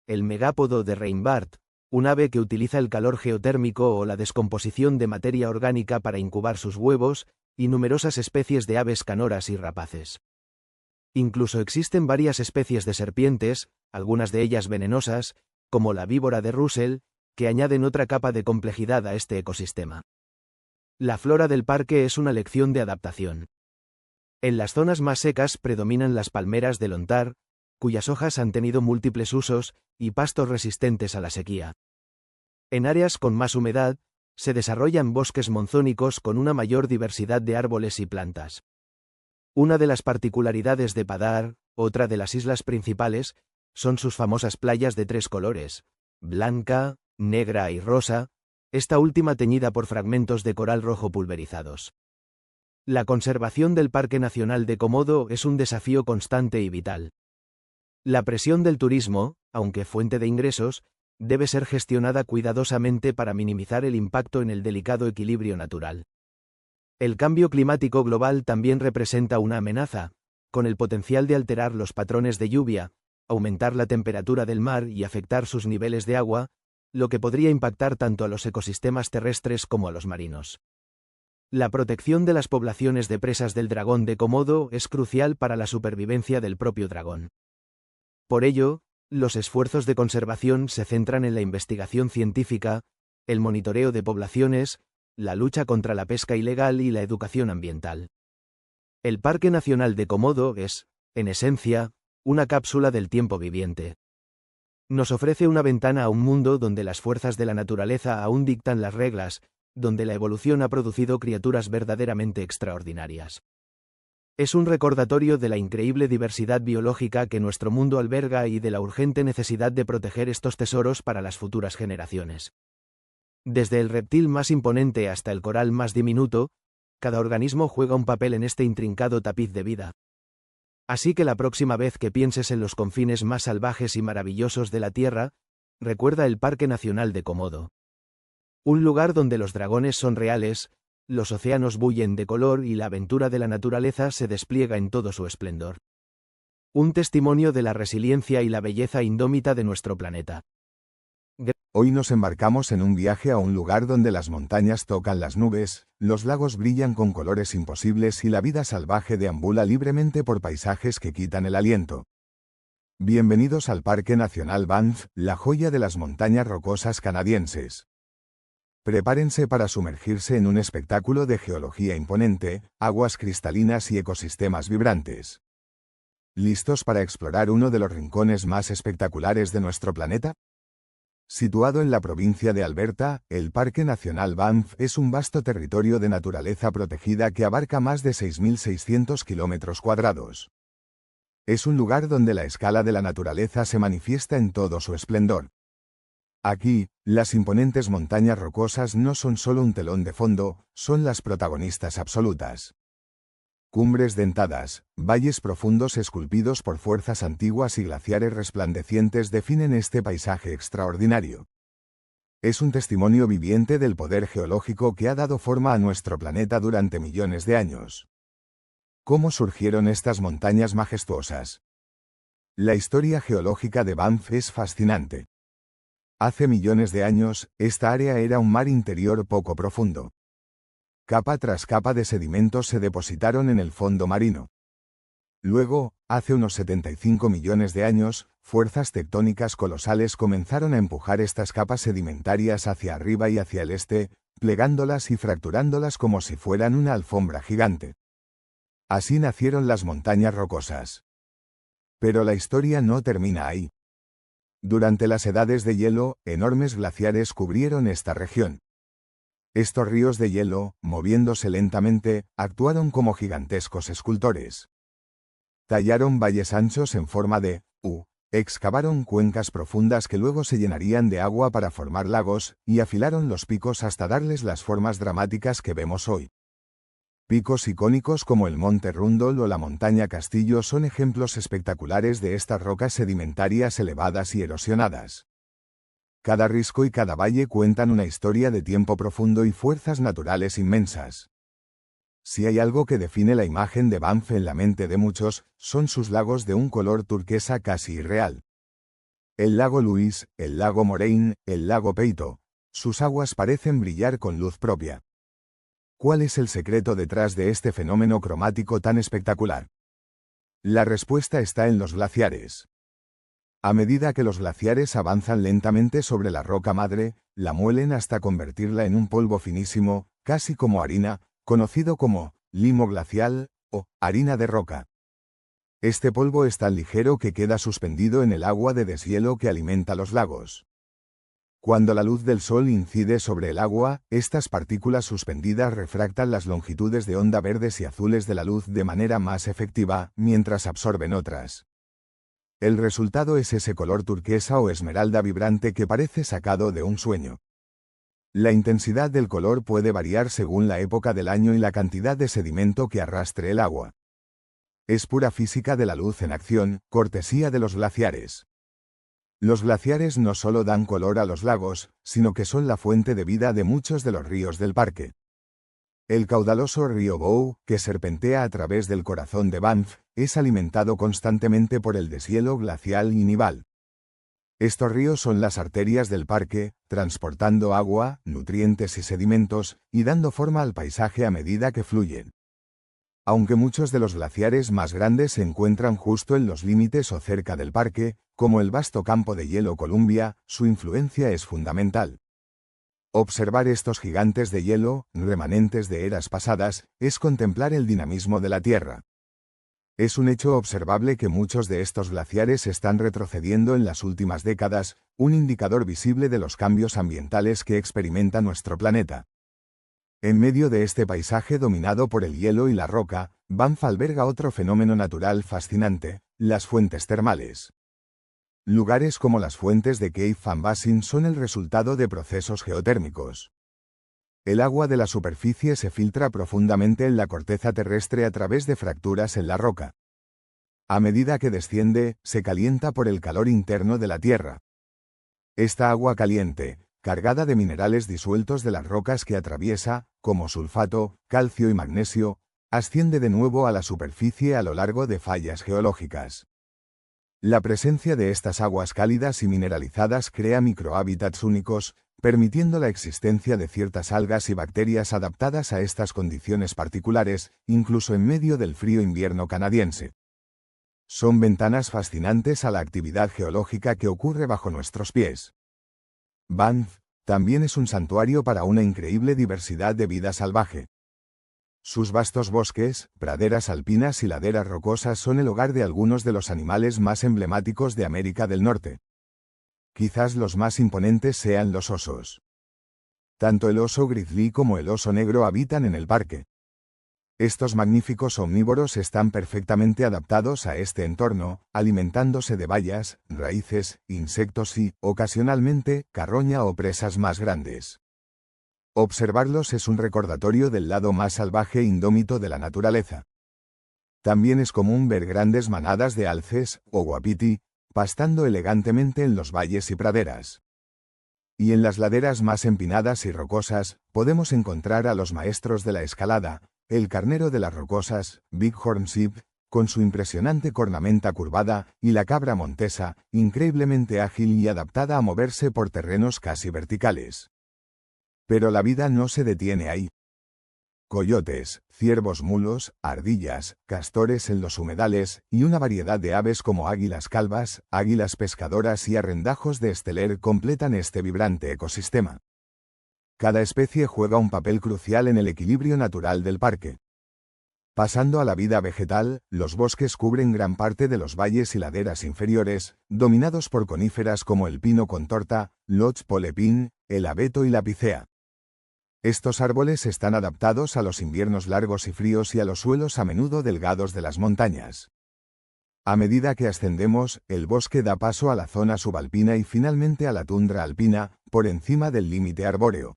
el megápodo de Reinbart, un ave que utiliza el calor geotérmico o la descomposición de materia orgánica para incubar sus huevos, y numerosas especies de aves canoras y rapaces. Incluso existen varias especies de serpientes, algunas de ellas venenosas, como la víbora de Russell, que añaden otra capa de complejidad a este ecosistema. La flora del parque es una lección de adaptación. En las zonas más secas predominan las palmeras de lontar, cuyas hojas han tenido múltiples usos, y pastos resistentes a la sequía. En áreas con más humedad, se desarrollan bosques monzónicos con una mayor diversidad de árboles y plantas. Una de las particularidades de Padar, otra de las islas principales, son sus famosas playas de 3 colores, blanca, negra y rosa, esta última teñida por fragmentos de coral rojo pulverizados. La conservación del Parque Nacional de Komodo es un desafío constante y vital. La presión del turismo, aunque fuente de ingresos, debe ser gestionada cuidadosamente para minimizar el impacto en el delicado equilibrio natural. El cambio climático global también representa una amenaza, con el potencial de alterar los patrones de lluvia, aumentar la temperatura del mar y afectar sus niveles de agua, lo que podría impactar tanto a los ecosistemas terrestres como a los marinos. La protección de las poblaciones de presas del dragón de Komodo es crucial para la supervivencia del propio dragón. Por ello, los esfuerzos de conservación se centran en la investigación científica, el monitoreo de poblaciones, la lucha contra la pesca ilegal y la educación ambiental. El Parque Nacional de Komodo es, en esencia, una cápsula del tiempo viviente. Nos ofrece una ventana a un mundo donde las fuerzas de la naturaleza aún dictan las reglas, donde la evolución ha producido criaturas verdaderamente extraordinarias. Es un recordatorio de la increíble diversidad biológica que nuestro mundo alberga y de la urgente necesidad de proteger estos tesoros para las futuras generaciones. Desde el reptil más imponente hasta el coral más diminuto, cada organismo juega un papel en este intrincado tapiz de vida. Así que la próxima vez que pienses en los confines más salvajes y maravillosos de la Tierra, recuerda el Parque Nacional de Komodo. Un lugar donde los dragones son reales, los océanos bullen de color y la aventura de la naturaleza se despliega en todo su esplendor. Un testimonio de la resiliencia y la belleza indómita de nuestro planeta. Hoy nos embarcamos en un viaje a un lugar donde las montañas tocan las nubes, los lagos brillan con colores imposibles y la vida salvaje deambula libremente por paisajes que quitan el aliento. Bienvenidos al Parque Nacional Banff, la joya de las montañas rocosas canadienses. Prepárense para sumergirse en un espectáculo de geología imponente, aguas cristalinas y ecosistemas vibrantes. ¿Listos para explorar uno de los rincones más espectaculares de nuestro planeta? Situado en la provincia de Alberta, el Parque Nacional Banff es un vasto territorio de naturaleza protegida que abarca más de 6.600 kilómetros cuadrados. Es un lugar donde la escala de la naturaleza se manifiesta en todo su esplendor. Aquí, las imponentes montañas rocosas no son solo un telón de fondo, son las protagonistas absolutas. Cumbres dentadas, valles profundos esculpidos por fuerzas antiguas y glaciares resplandecientes definen este paisaje extraordinario. Es un testimonio viviente del poder geológico que ha dado forma a nuestro planeta durante millones de años. ¿Cómo surgieron estas montañas majestuosas? La historia geológica de Banff es fascinante. Hace millones de años, esta área era un mar interior poco profundo. Capa tras capa de sedimentos se depositaron en el fondo marino. Luego, hace unos 75 millones de años, fuerzas tectónicas colosales comenzaron a empujar estas capas sedimentarias hacia arriba y hacia el este, plegándolas y fracturándolas como si fueran una alfombra gigante. Así nacieron las montañas rocosas. Pero la historia no termina ahí. Durante las edades de hielo, enormes glaciares cubrieron esta región. Estos ríos de hielo, moviéndose lentamente, actuaron como gigantescos escultores. Tallaron valles anchos en forma de U, excavaron cuencas profundas que luego se llenarían de agua para formar lagos, y afilaron los picos hasta darles las formas dramáticas que vemos hoy. Picos icónicos como el Monte Rundle o la montaña Castillo son ejemplos espectaculares de estas rocas sedimentarias elevadas y erosionadas. Cada risco y cada valle cuentan una historia de tiempo profundo y fuerzas naturales inmensas. Si hay algo que define la imagen de Banff en la mente de muchos, son sus lagos de un color turquesa casi irreal. El lago Louise, el lago Moraine, el lago Peito, sus aguas parecen brillar con luz propia. ¿Cuál es el secreto detrás de este fenómeno cromático tan espectacular? La respuesta está en los glaciares. A medida que los glaciares avanzan lentamente sobre la roca madre, la muelen hasta convertirla en un polvo finísimo, casi como harina, conocido como limo glacial o harina de roca. Este polvo es tan ligero que queda suspendido en el agua de deshielo que alimenta los lagos. Cuando la luz del sol incide sobre el agua, estas partículas suspendidas refractan las longitudes de onda verdes y azules de la luz de manera más efectiva, mientras absorben otras. El resultado es ese color turquesa o esmeralda vibrante que parece sacado de un sueño. La intensidad del color puede variar según la época del año y la cantidad de sedimento que arrastre el agua. Es pura física de la luz en acción, cortesía de los glaciares. Los glaciares no solo dan color a los lagos, sino que son la fuente de vida de muchos de los ríos del parque. El caudaloso río Bow, que serpentea a través del corazón de Banff, es alimentado constantemente por el deshielo glacial y nival. Estos ríos son las arterias del parque, transportando agua, nutrientes y sedimentos, y dando forma al paisaje a medida que fluyen. Aunque muchos de los glaciares más grandes se encuentran justo en los límites o cerca del parque, como el vasto campo de hielo Columbia, su influencia es fundamental. Observar estos gigantes de hielo, remanentes de eras pasadas, es contemplar el dinamismo de la Tierra. Es un hecho observable que muchos de estos glaciares están retrocediendo en las últimas décadas, un indicador visible de los cambios ambientales que experimenta nuestro planeta. En medio de este paisaje dominado por el hielo y la roca, Banff alberga otro fenómeno natural fascinante, las fuentes termales. Lugares como las fuentes de Cave Van Basin son el resultado de procesos geotérmicos. El agua de la superficie se filtra profundamente en la corteza terrestre a través de fracturas en la roca. A medida que desciende, se calienta por el calor interno de la Tierra. Esta agua caliente, cargada de minerales disueltos de las rocas que atraviesa, como sulfato, calcio y magnesio, asciende de nuevo a la superficie a lo largo de fallas geológicas. La presencia de estas aguas cálidas y mineralizadas crea microhábitats únicos, permitiendo la existencia de ciertas algas y bacterias adaptadas a estas condiciones particulares, incluso en medio del frío invierno canadiense. Son ventanas fascinantes a la actividad geológica que ocurre bajo nuestros pies. Banff también es un santuario para una increíble diversidad de vida salvaje. Sus vastos bosques, praderas alpinas y laderas rocosas son el hogar de algunos de los animales más emblemáticos de América del Norte. Quizás los más imponentes sean los osos. Tanto el oso grizzly como el oso negro habitan en el parque. Estos magníficos omnívoros están perfectamente adaptados a este entorno, alimentándose de bayas, raíces, insectos y, ocasionalmente, carroña o presas más grandes. Observarlos es un recordatorio del lado más salvaje e indómito de la naturaleza. También es común ver grandes manadas de alces, o wapiti, pastando elegantemente en los valles y praderas. Y en las laderas más empinadas y rocosas, podemos encontrar a los maestros de la escalada, el carnero de las rocosas, Bighorn Sheep, con su impresionante cornamenta curvada, y la cabra montesa, increíblemente ágil y adaptada a moverse por terrenos casi verticales. Pero la vida no se detiene ahí. Coyotes, ciervos mulos, ardillas, castores en los humedales, y una variedad de aves como águilas calvas, águilas pescadoras y arrendajos de esteler completan este vibrante ecosistema. Cada especie juega un papel crucial en el equilibrio natural del parque. Pasando a la vida vegetal, los bosques cubren gran parte de los valles y laderas inferiores, dominados por coníferas como el pino con torta, lodgepole pine, el abeto y la picea. Estos árboles están adaptados a los inviernos largos y fríos y a los suelos a menudo delgados de las montañas. A medida que ascendemos, el bosque da paso a la zona subalpina y finalmente a la tundra alpina, por encima del límite arbóreo.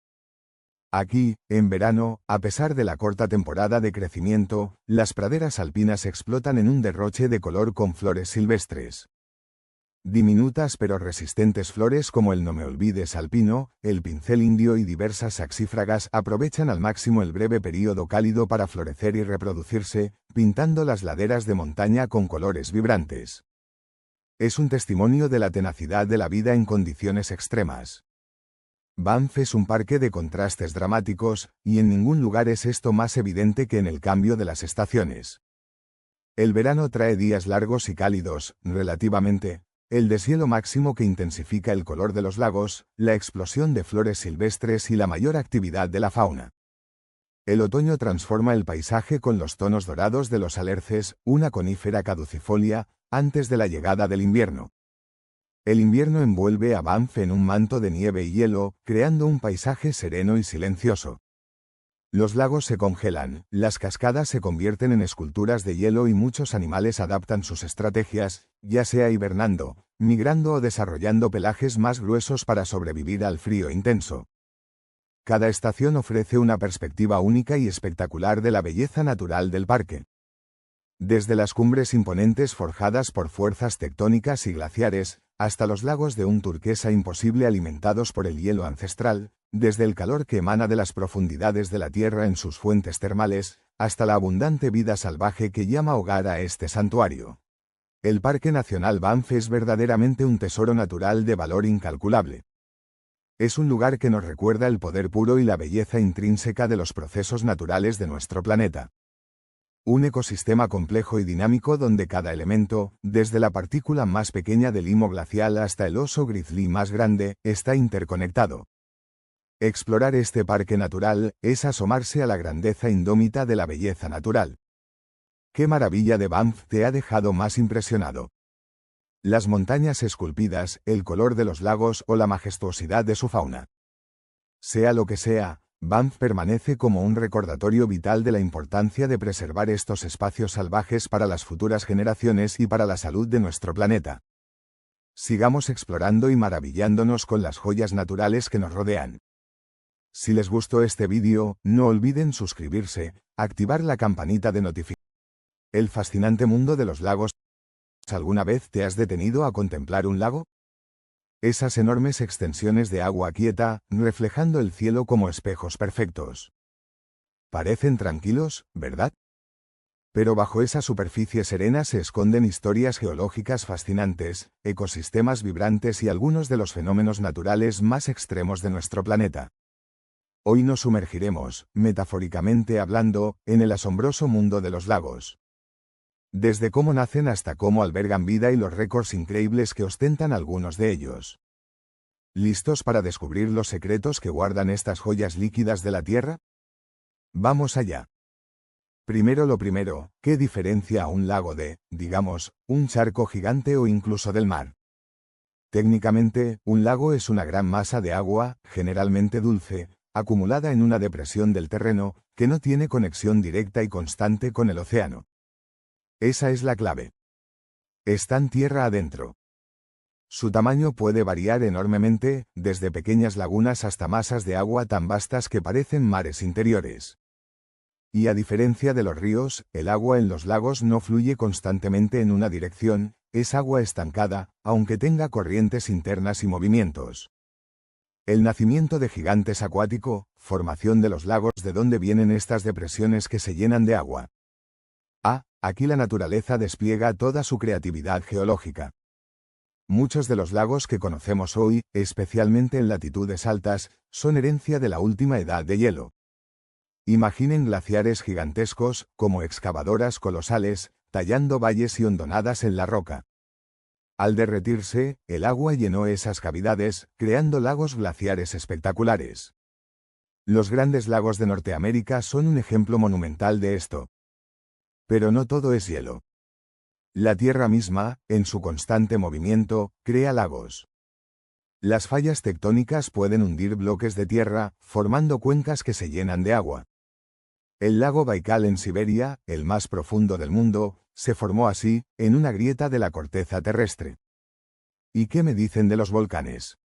Aquí, en verano, a pesar de la corta temporada de crecimiento, las praderas alpinas explotan en un derroche de color con flores silvestres. Diminutas pero resistentes flores como el nomeolvides alpino, el pincel indio y diversas saxífragas aprovechan al máximo el breve período cálido para florecer y reproducirse, pintando las laderas de montaña con colores vibrantes. Es un testimonio de la tenacidad de la vida en condiciones extremas. Banff es un parque de contrastes dramáticos, y en ningún lugar es esto más evidente que en el cambio de las estaciones. El verano trae días largos y cálidos, relativamente, el deshielo máximo que intensifica el color de los lagos, la explosión de flores silvestres y la mayor actividad de la fauna. El otoño transforma el paisaje con los tonos dorados de los alerces, una conífera caducifolia, antes de la llegada del invierno. El invierno envuelve a Banff en un manto de nieve y hielo, creando un paisaje sereno y silencioso. Los lagos se congelan, las cascadas se convierten en esculturas de hielo y muchos animales adaptan sus estrategias, ya sea hibernando, migrando o desarrollando pelajes más gruesos para sobrevivir al frío intenso. Cada estación ofrece una perspectiva única y espectacular de la belleza natural del parque. Desde las cumbres imponentes forjadas por fuerzas tectónicas y glaciares, hasta los lagos de un turquesa imposible alimentados por el hielo ancestral, desde el calor que emana de las profundidades de la tierra en sus fuentes termales, hasta la abundante vida salvaje que llama hogar a este santuario. El Parque Nacional Banff es verdaderamente un tesoro natural de valor incalculable. Es un lugar que nos recuerda el poder puro y la belleza intrínseca de los procesos naturales de nuestro planeta. Un ecosistema complejo y dinámico donde cada elemento, desde la partícula más pequeña del limo glacial hasta el oso grizzly más grande, está interconectado. Explorar este parque natural es asomarse a la grandeza indómita de la belleza natural. ¿Qué maravilla de Banff te ha dejado más impresionado? Las montañas esculpidas, el color de los lagos o la majestuosidad de su fauna. Sea lo que sea, Banff permanece como un recordatorio vital de la importancia de preservar estos espacios salvajes para las futuras generaciones y para la salud de nuestro planeta. Sigamos explorando y maravillándonos con las joyas naturales que nos rodean. Si les gustó este vídeo, no olviden suscribirse, activar la campanita de notificaciones. El fascinante mundo de los lagos. ¿Alguna vez te has detenido a contemplar un lago? Esas enormes extensiones de agua quieta, reflejando el cielo como espejos perfectos. Parecen tranquilos, ¿verdad? Pero bajo esa superficie serena se esconden historias geológicas fascinantes, ecosistemas vibrantes y algunos de los fenómenos naturales más extremos de nuestro planeta. Hoy nos sumergiremos, metafóricamente hablando, en el asombroso mundo de los lagos. Desde cómo nacen hasta cómo albergan vida y los récords increíbles que ostentan algunos de ellos. ¿Listos para descubrir los secretos que guardan estas joyas líquidas de la Tierra? Vamos allá. Primero lo primero, ¿qué diferencia a un lago de, digamos, un charco gigante o incluso del mar? Técnicamente, un lago es una gran masa de agua, generalmente dulce, acumulada en una depresión del terreno, que no tiene conexión directa y constante con el océano. Esa es la clave. Están tierra adentro. Su tamaño puede variar enormemente, desde pequeñas lagunas hasta masas de agua tan vastas que parecen mares interiores. Y a diferencia de los ríos, el agua en los lagos no fluye constantemente en una dirección, es agua estancada, aunque tenga corrientes internas y movimientos. El nacimiento de gigantes acuático, formación de los lagos, de donde vienen estas depresiones que se llenan de agua. Aquí la naturaleza despliega toda su creatividad geológica. Muchos de los lagos que conocemos hoy, especialmente en latitudes altas, son herencia de la última edad de hielo. Imaginen glaciares gigantescos, como excavadoras colosales, tallando valles y hondonadas en la roca. Al derretirse, el agua llenó esas cavidades, creando lagos glaciares espectaculares. Los grandes lagos de Norteamérica son un ejemplo monumental de esto. Pero no todo es hielo. La Tierra misma, en su constante movimiento, crea lagos. Las fallas tectónicas pueden hundir bloques de tierra, formando cuencas que se llenan de agua. El lago Baikal en Siberia, el más profundo del mundo, se formó así, en una grieta de la corteza terrestre. ¿Y qué me dicen de los volcanes?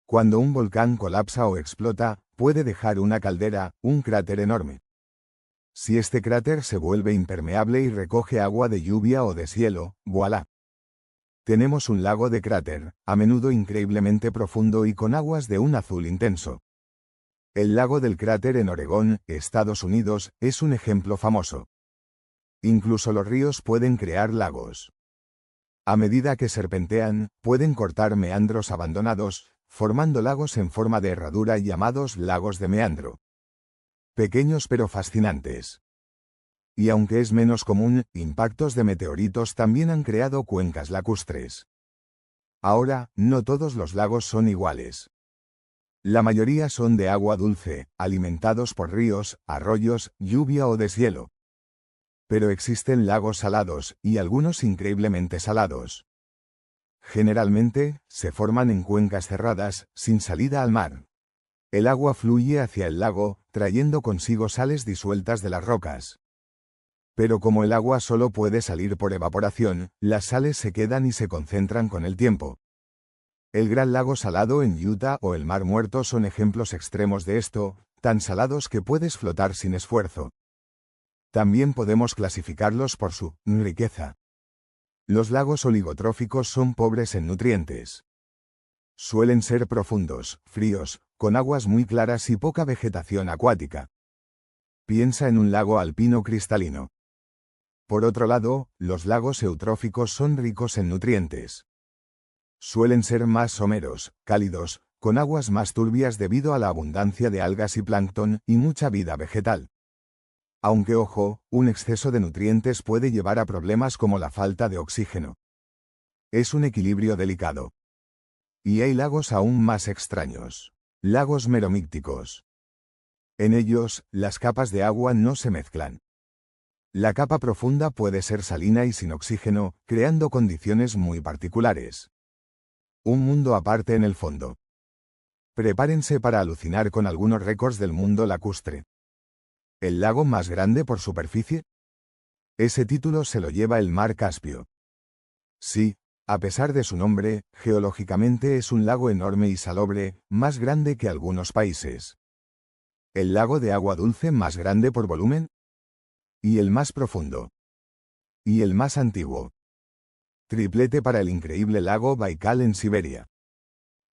Cuando un volcán colapsa o explota, puede dejar una caldera, un cráter enorme. Si este cráter se vuelve impermeable y recoge agua de lluvia o deshielo, ¡voilá! Tenemos un lago de cráter, a menudo increíblemente profundo y con aguas de un azul intenso. El lago del cráter en Oregón, Estados Unidos, es un ejemplo famoso. Incluso los ríos pueden crear lagos. A medida que serpentean, pueden cortar meandros abandonados, formando lagos en forma de herradura llamados lagos de meandro. Pequeños pero fascinantes. Y aunque es menos común, impactos de meteoritos también han creado cuencas lacustres. Ahora, no todos los lagos son iguales. La mayoría son de agua dulce, alimentados por ríos, arroyos, lluvia o deshielo. Pero existen lagos salados, y algunos increíblemente salados. Generalmente, se forman en cuencas cerradas, sin salida al mar. El agua fluye hacia el lago, trayendo consigo sales disueltas de las rocas. Pero como el agua solo puede salir por evaporación, las sales se quedan y se concentran con el tiempo. El Gran Lago Salado en Utah o el Mar Muerto son ejemplos extremos de esto, tan salados que puedes flotar sin esfuerzo. También podemos clasificarlos por su riqueza. Los lagos oligotróficos son pobres en nutrientes. Suelen ser profundos, fríos, con aguas muy claras y poca vegetación acuática. Piensa en un lago alpino cristalino. Por otro lado, los lagos eutróficos son ricos en nutrientes. Suelen ser más someros, cálidos, con aguas más turbias debido a la abundancia de algas y plancton y mucha vida vegetal. Aunque ojo, un exceso de nutrientes puede llevar a problemas como la falta de oxígeno. Es un equilibrio delicado. Y hay lagos aún más extraños. Lagos meromícticos. En ellos, las capas de agua no se mezclan. La capa profunda puede ser salina y sin oxígeno, creando condiciones muy particulares. Un mundo aparte en el fondo. Prepárense para alucinar con algunos récords del mundo lacustre. ¿El lago más grande por superficie? Ese título se lo lleva el mar Caspio. Sí, a pesar de su nombre, geológicamente es un lago enorme y salobre, más grande que algunos países. ¿El lago de agua dulce más grande por volumen? ¿Y el más profundo? ¿Y el más antiguo? Triplete para el increíble lago Baikal en Siberia.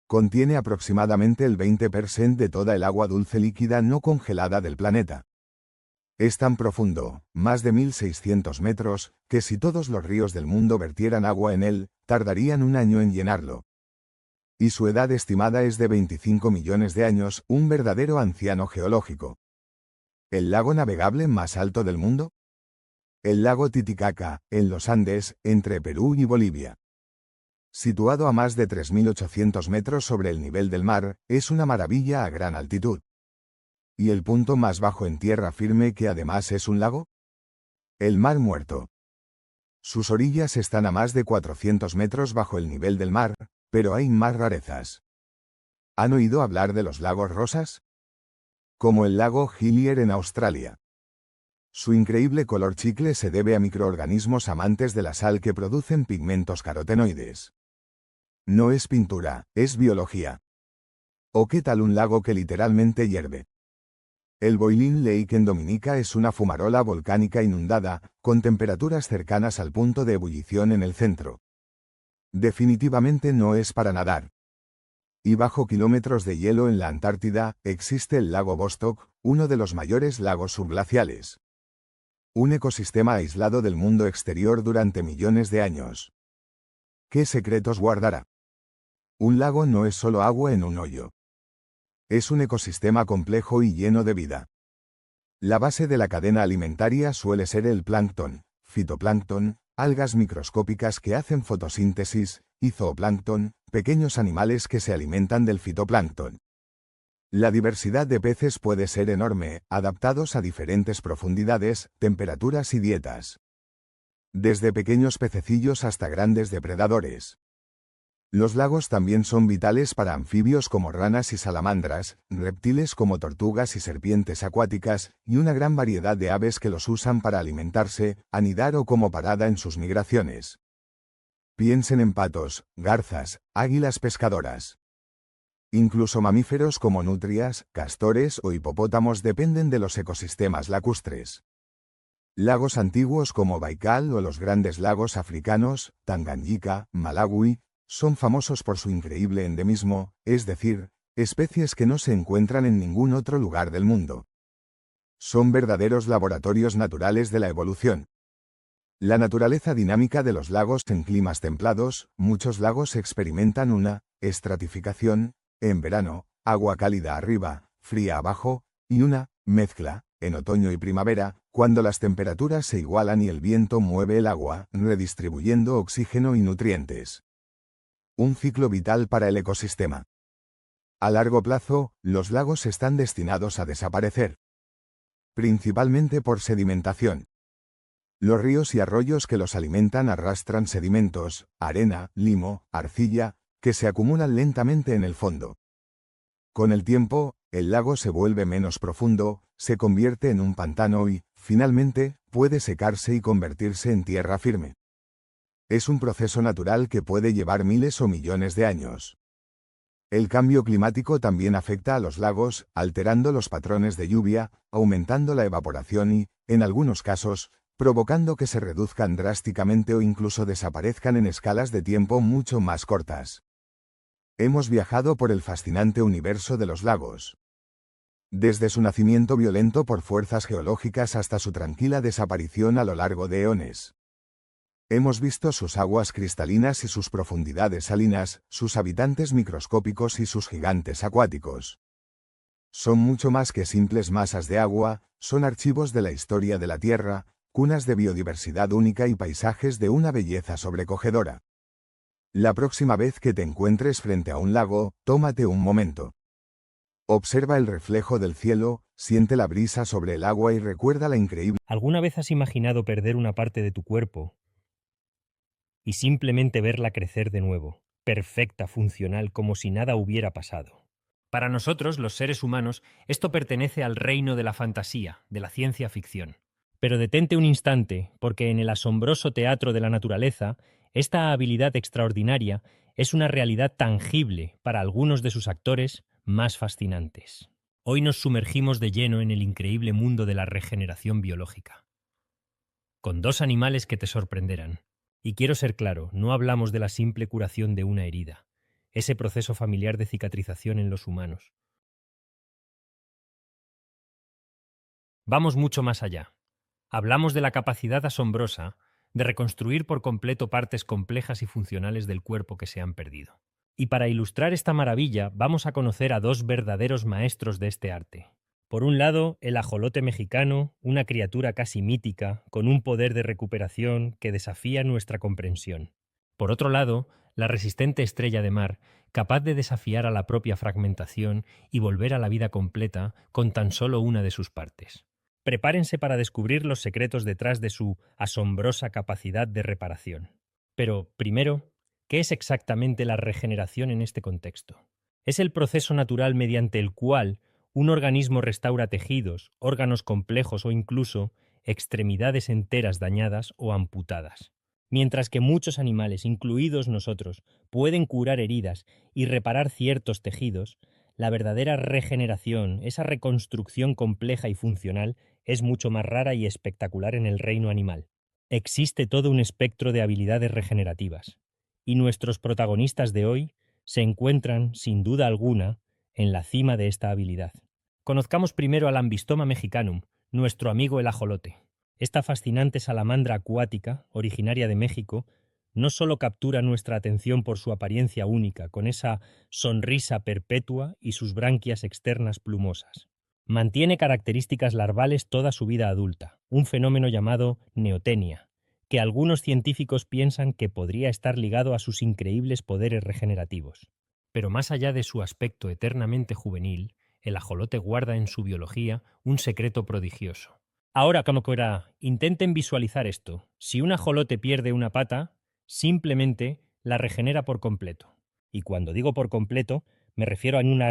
Contiene aproximadamente el 20% de toda el agua dulce líquida no congelada del planeta. Es tan profundo, más de 1.600 metros, que si todos los ríos del mundo vertieran agua en él, tardarían un año en llenarlo. Y su edad estimada es de 25 millones de años, un verdadero anciano geológico. ¿El lago navegable más alto del mundo? El lago Titicaca, en los Andes, entre Perú y Bolivia. Situado a más de 3.800 metros sobre el nivel del mar, es una maravilla a gran altitud. ¿Y el punto más bajo en tierra firme que además es un lago? El Mar Muerto. Sus orillas están a más de 400 metros bajo el nivel del mar, Pero hay más rarezas. ¿Han oído hablar de los lagos rosas? Como el lago Hillier en Australia. Su increíble color chicle se debe a microorganismos amantes de la sal que producen pigmentos carotenoides. No es pintura, es biología. ¿O qué tal un lago que literalmente hierve? El Boiling Lake en Dominica es una fumarola volcánica inundada, con temperaturas cercanas al punto de ebullición en el centro. Definitivamente no es para nadar. Y bajo kilómetros de hielo en la Antártida, existe el lago Vostok, uno de los mayores lagos subglaciales. Un ecosistema aislado del mundo exterior durante millones de años. ¿Qué secretos guardará? Un lago no es solo agua en un hoyo. Es un ecosistema complejo y lleno de vida. La base de la cadena alimentaria suele ser el plancton, fitoplancton, algas microscópicas que hacen fotosíntesis, y zooplancton, pequeños animales que se alimentan del fitoplancton. La diversidad de peces puede ser enorme, adaptados a diferentes profundidades, temperaturas y dietas. Desde pequeños pececillos hasta grandes depredadores. Los lagos también son vitales para anfibios como ranas y salamandras, reptiles como tortugas y serpientes acuáticas, y una gran variedad de aves que los usan para alimentarse, anidar o como parada en sus migraciones. Piensen en patos, garzas, águilas pescadoras. Incluso mamíferos como nutrias, castores o hipopótamos dependen de los ecosistemas lacustres. Lagos antiguos como Baikal o los grandes lagos africanos, Tanganyika, Malawi, son famosos por su increíble endemismo, es decir, especies que no se encuentran en ningún otro lugar del mundo. Son verdaderos laboratorios naturales de la evolución. La naturaleza dinámica de los lagos en climas templados, muchos lagos experimentan una estratificación, en verano, agua cálida arriba, fría abajo, y una mezcla, en otoño y primavera, cuando las temperaturas se igualan y el viento mueve el agua, redistribuyendo oxígeno y nutrientes. Un ciclo vital para el ecosistema. A largo plazo, los lagos están destinados a desaparecer. Principalmente por sedimentación. Los ríos y arroyos que los alimentan arrastran sedimentos, arena, limo, arcilla, que se acumulan lentamente en el fondo. Con el tiempo, el lago se vuelve menos profundo, se convierte en un pantano y, finalmente, puede secarse y convertirse en tierra firme. Es un proceso natural que puede llevar miles o millones de años. El cambio climático también afecta a los lagos, alterando los patrones de lluvia, aumentando la evaporación y, en algunos casos, provocando que se reduzcan drásticamente o incluso desaparezcan en escalas de tiempo mucho más cortas. Hemos viajado por el fascinante universo de los lagos. Desde su nacimiento violento por fuerzas geológicas hasta su tranquila desaparición a lo largo de eones. Hemos visto sus aguas cristalinas y sus profundidades salinas, sus habitantes microscópicos y sus gigantes acuáticos. Son mucho más que simples masas de agua, son archivos de la historia de la Tierra, cunas de biodiversidad única y paisajes de una belleza sobrecogedora. La próxima vez que te encuentres frente a un lago, tómate un momento. Observa el reflejo del cielo, siente la brisa sobre el agua y recuerda la increíble... ¿Alguna vez has imaginado perder una parte de tu cuerpo y simplemente verla crecer de nuevo, perfecta, funcional, como si nada hubiera pasado? Para nosotros, los seres humanos, esto pertenece al reino de la fantasía, de la ciencia ficción. Pero detente un instante, porque en el asombroso teatro de la naturaleza, esta habilidad extraordinaria es una realidad tangible para algunos de sus actores más fascinantes. Hoy nos sumergimos de lleno en el increíble mundo de la regeneración biológica, con dos animales que te sorprenderán. Y quiero ser claro, no hablamos de la simple curación de una herida, ese proceso familiar de cicatrización en los humanos. Vamos mucho más allá. Hablamos de la capacidad asombrosa de reconstruir por completo partes complejas y funcionales del cuerpo que se han perdido. Y para ilustrar esta maravilla, vamos a conocer a dos verdaderos maestros de este arte. Por un lado, el ajolote mexicano, una criatura casi mítica, con un poder de recuperación que desafía nuestra comprensión. Por otro lado, la resistente estrella de mar, capaz de desafiar a la propia fragmentación y volver a la vida completa con tan solo una de sus partes. Prepárense para descubrir los secretos detrás de su asombrosa capacidad de reparación. Pero, primero, ¿Qué es exactamente la regeneración en este contexto? Es el proceso natural mediante el cual un organismo restaura tejidos, órganos complejos o incluso extremidades enteras dañadas o amputadas. Mientras que muchos animales, incluidos nosotros, pueden curar heridas y reparar ciertos tejidos, la verdadera regeneración, esa reconstrucción compleja y funcional, es mucho más rara y espectacular en el reino animal. Existe todo un espectro de habilidades regenerativas, y nuestros protagonistas de hoy se encuentran, sin duda alguna, en la cima de esta habilidad. Conozcamos primero al Ambystoma mexicanum, nuestro amigo el ajolote. Esta fascinante salamandra acuática, originaria de México, no solo captura nuestra atención por su apariencia única, con esa sonrisa perpetua y sus branquias externas plumosas. Mantiene características larvales toda su vida adulta, un fenómeno llamado neotenia, que algunos científicos piensan que podría estar ligado a sus increíbles poderes regenerativos. Pero más allá de su aspecto eternamente juvenil, el ajolote guarda en su biología un secreto prodigioso. Ahora, como que ahora, intenten visualizar esto. Si un ajolote pierde una pata, simplemente la regenera por completo. Y cuando digo por completo, me refiero a una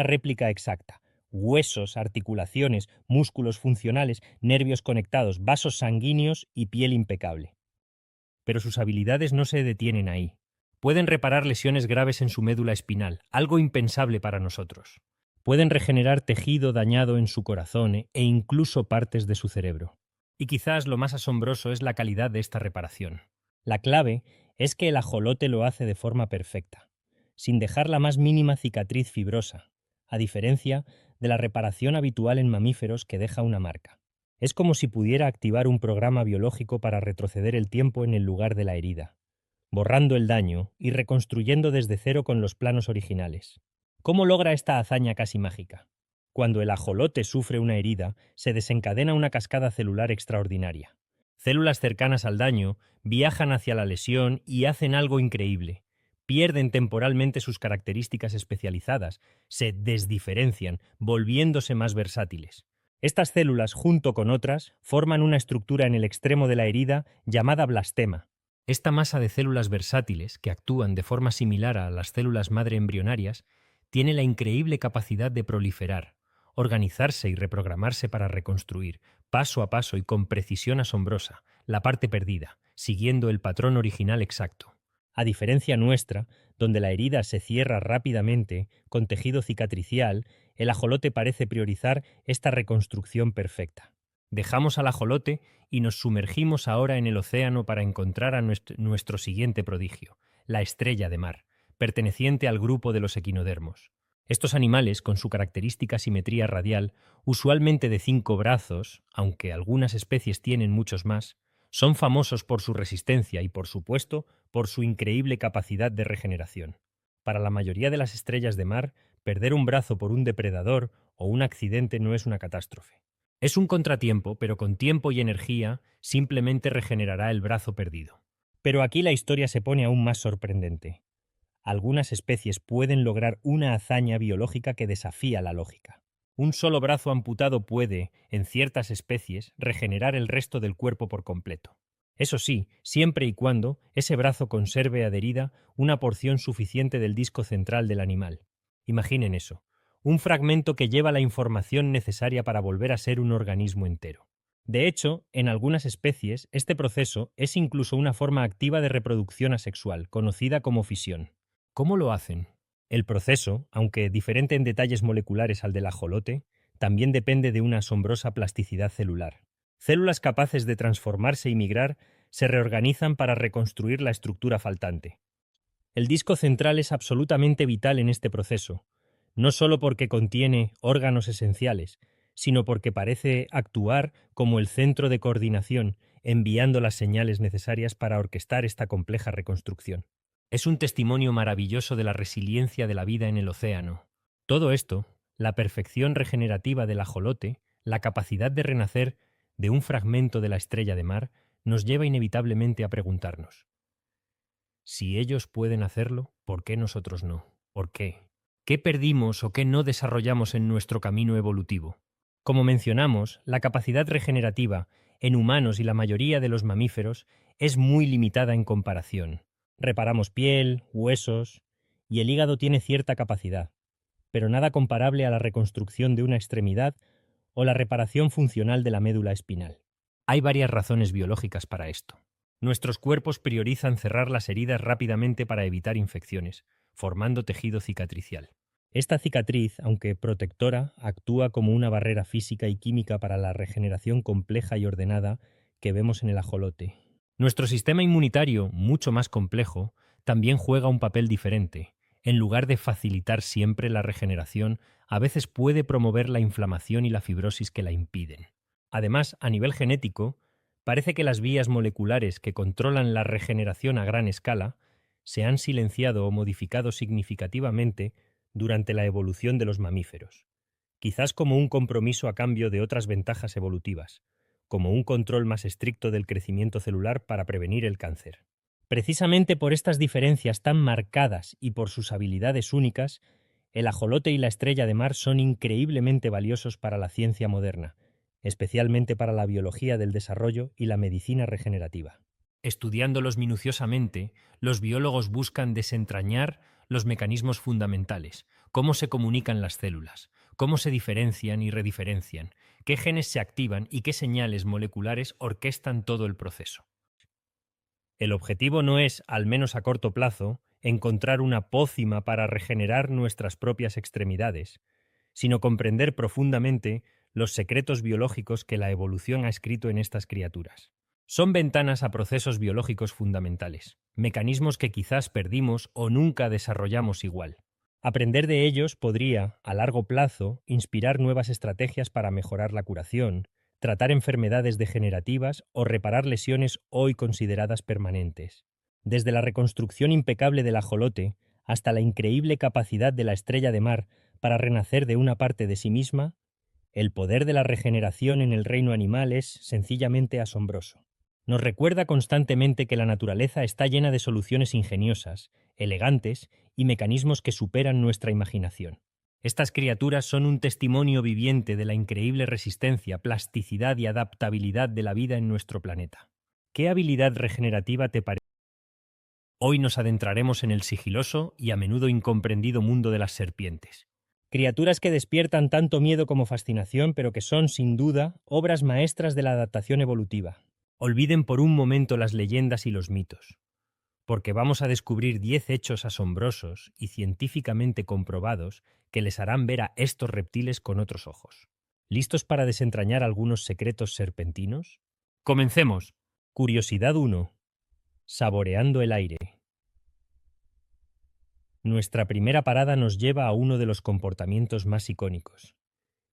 réplica exacta. Huesos, articulaciones, músculos funcionales, nervios conectados, vasos sanguíneos y piel impecable. Pero sus habilidades no se detienen ahí. Pueden reparar lesiones graves en su médula espinal, algo impensable para nosotros. Pueden regenerar tejido dañado en su corazón e incluso partes de su cerebro. Y quizás lo más asombroso es la calidad de esta reparación. La clave es que el ajolote lo hace de forma perfecta, sin dejar la más mínima cicatriz fibrosa, a diferencia de la reparación habitual en mamíferos que deja una marca. Es como si pudiera activar un programa biológico para retroceder el tiempo en el lugar de la herida, borrando el daño y reconstruyendo desde cero con los planos originales. ¿Cómo logra esta hazaña casi mágica? Cuando el ajolote sufre una herida, se desencadena una cascada celular extraordinaria. Células cercanas al daño viajan hacia la lesión y hacen algo increíble. Pierden temporalmente sus características especializadas, se desdiferencian, volviéndose más versátiles. Estas células, junto con otras, forman una estructura en el extremo de la herida llamada blastema. Esta masa de células versátiles, que actúan de forma similar a las células madre embrionarias, tiene la increíble capacidad de proliferar, organizarse y reprogramarse para reconstruir, paso a paso y con precisión asombrosa, la parte perdida, siguiendo el patrón original exacto. A diferencia nuestra, donde la herida se cierra rápidamente, con tejido cicatricial, el ajolote parece priorizar esta reconstrucción perfecta. Dejamos al ajolote y nos sumergimos ahora en el océano para encontrar a nuestro siguiente prodigio, la estrella de mar, perteneciente al grupo de los equinodermos. Estos animales, con su característica simetría radial, usualmente de 5 brazos, aunque algunas especies tienen muchos más, son famosos por su resistencia y, por supuesto, por su increíble capacidad de regeneración. Para la mayoría de las estrellas de mar, perder un brazo por un depredador o un accidente no es una catástrofe. Es un contratiempo, pero con tiempo y energía simplemente regenerará el brazo perdido. Pero aquí la historia se pone aún más sorprendente. Algunas especies pueden lograr una hazaña biológica que desafía la lógica. Un solo brazo amputado puede, en ciertas especies, regenerar el resto del cuerpo por completo. Eso sí, siempre y cuando ese brazo conserve adherida una porción suficiente del disco central del animal. Imaginen eso, un fragmento que lleva la información necesaria para volver a ser un organismo entero. De hecho, en algunas especies, este proceso es incluso una forma activa de reproducción asexual, conocida como fisión. ¿Cómo lo hacen? El proceso, aunque diferente en detalles moleculares al del ajolote, también depende de una asombrosa plasticidad celular. Células capaces de transformarse y migrar se reorganizan para reconstruir la estructura faltante. El disco central es absolutamente vital en este proceso, no solo porque contiene órganos esenciales, sino porque parece actuar como el centro de coordinación, enviando las señales necesarias para orquestar esta compleja reconstrucción. Es un testimonio maravilloso de la resiliencia de la vida en el océano. Todo esto, la perfección regenerativa del ajolote, la capacidad de renacer de un fragmento de la estrella de mar, nos lleva inevitablemente a preguntarnos: si ellos pueden hacerlo, ¿por qué nosotros no? ¿Por qué? ¿Qué perdimos o qué no desarrollamos en nuestro camino evolutivo? Como mencionamos, la capacidad regenerativa en humanos y la mayoría de los mamíferos es muy limitada en comparación. Reparamos piel, huesos, y el hígado tiene cierta capacidad, pero nada comparable a la reconstrucción de una extremidad o la reparación funcional de la médula espinal. Hay varias razones biológicas para esto. Nuestros cuerpos priorizan cerrar las heridas rápidamente para evitar infecciones, formando tejido cicatricial. Esta cicatriz, aunque protectora, actúa como una barrera física y química para la regeneración compleja y ordenada que vemos en el ajolote. Nuestro sistema inmunitario, mucho más complejo, también juega un papel diferente. En lugar de facilitar siempre la regeneración, a veces puede promover la inflamación y la fibrosis que la impiden. Además, a nivel genético, parece que las vías moleculares que controlan la regeneración a gran escala se han silenciado o modificado significativamente durante la evolución de los mamíferos, quizás como un compromiso a cambio de otras ventajas evolutivas, como un control más estricto del crecimiento celular para prevenir el cáncer. Precisamente por estas diferencias tan marcadas y por sus habilidades únicas, el ajolote y la estrella de mar son increíblemente valiosos para la ciencia moderna, especialmente para la biología del desarrollo y la medicina regenerativa. Estudiándolos minuciosamente, los biólogos buscan desentrañar los mecanismos fundamentales, cómo se comunican las células, cómo se diferencian y rediferencian, qué genes se activan y qué señales moleculares orquestan todo el proceso. El objetivo no es, al menos a corto plazo, encontrar una pócima para regenerar nuestras propias extremidades, sino comprender profundamente los secretos biológicos que la evolución ha escrito en estas criaturas. Son ventanas a procesos biológicos fundamentales, mecanismos que quizás perdimos o nunca desarrollamos igual. Aprender de ellos podría, a largo plazo, inspirar nuevas estrategias para mejorar la curación, tratar enfermedades degenerativas o reparar lesiones hoy consideradas permanentes. Desde la reconstrucción impecable del ajolote hasta la increíble capacidad de la estrella de mar para renacer de una parte de sí misma, el poder de la regeneración en el reino animal es sencillamente asombroso. Nos recuerda constantemente que la naturaleza está llena de soluciones ingeniosas, elegantes y mecanismos que superan nuestra imaginación. Estas criaturas son un testimonio viviente de la increíble resistencia, plasticidad y adaptabilidad de la vida en nuestro planeta. ¿Qué habilidad regenerativa te parece? Hoy nos adentraremos en el sigiloso y a menudo incomprendido mundo de las serpientes. Criaturas que despiertan tanto miedo como fascinación, pero que son, sin duda, obras maestras de la adaptación evolutiva. Olviden por un momento las leyendas y los mitos, porque vamos a descubrir 10 hechos asombrosos y científicamente comprobados que les harán ver a estos reptiles con otros ojos. ¿Listos para desentrañar algunos secretos serpentinos? ¡Comencemos! Curiosidad 1. Saboreando el aire. Nuestra primera parada nos lleva a uno de los comportamientos más icónicos,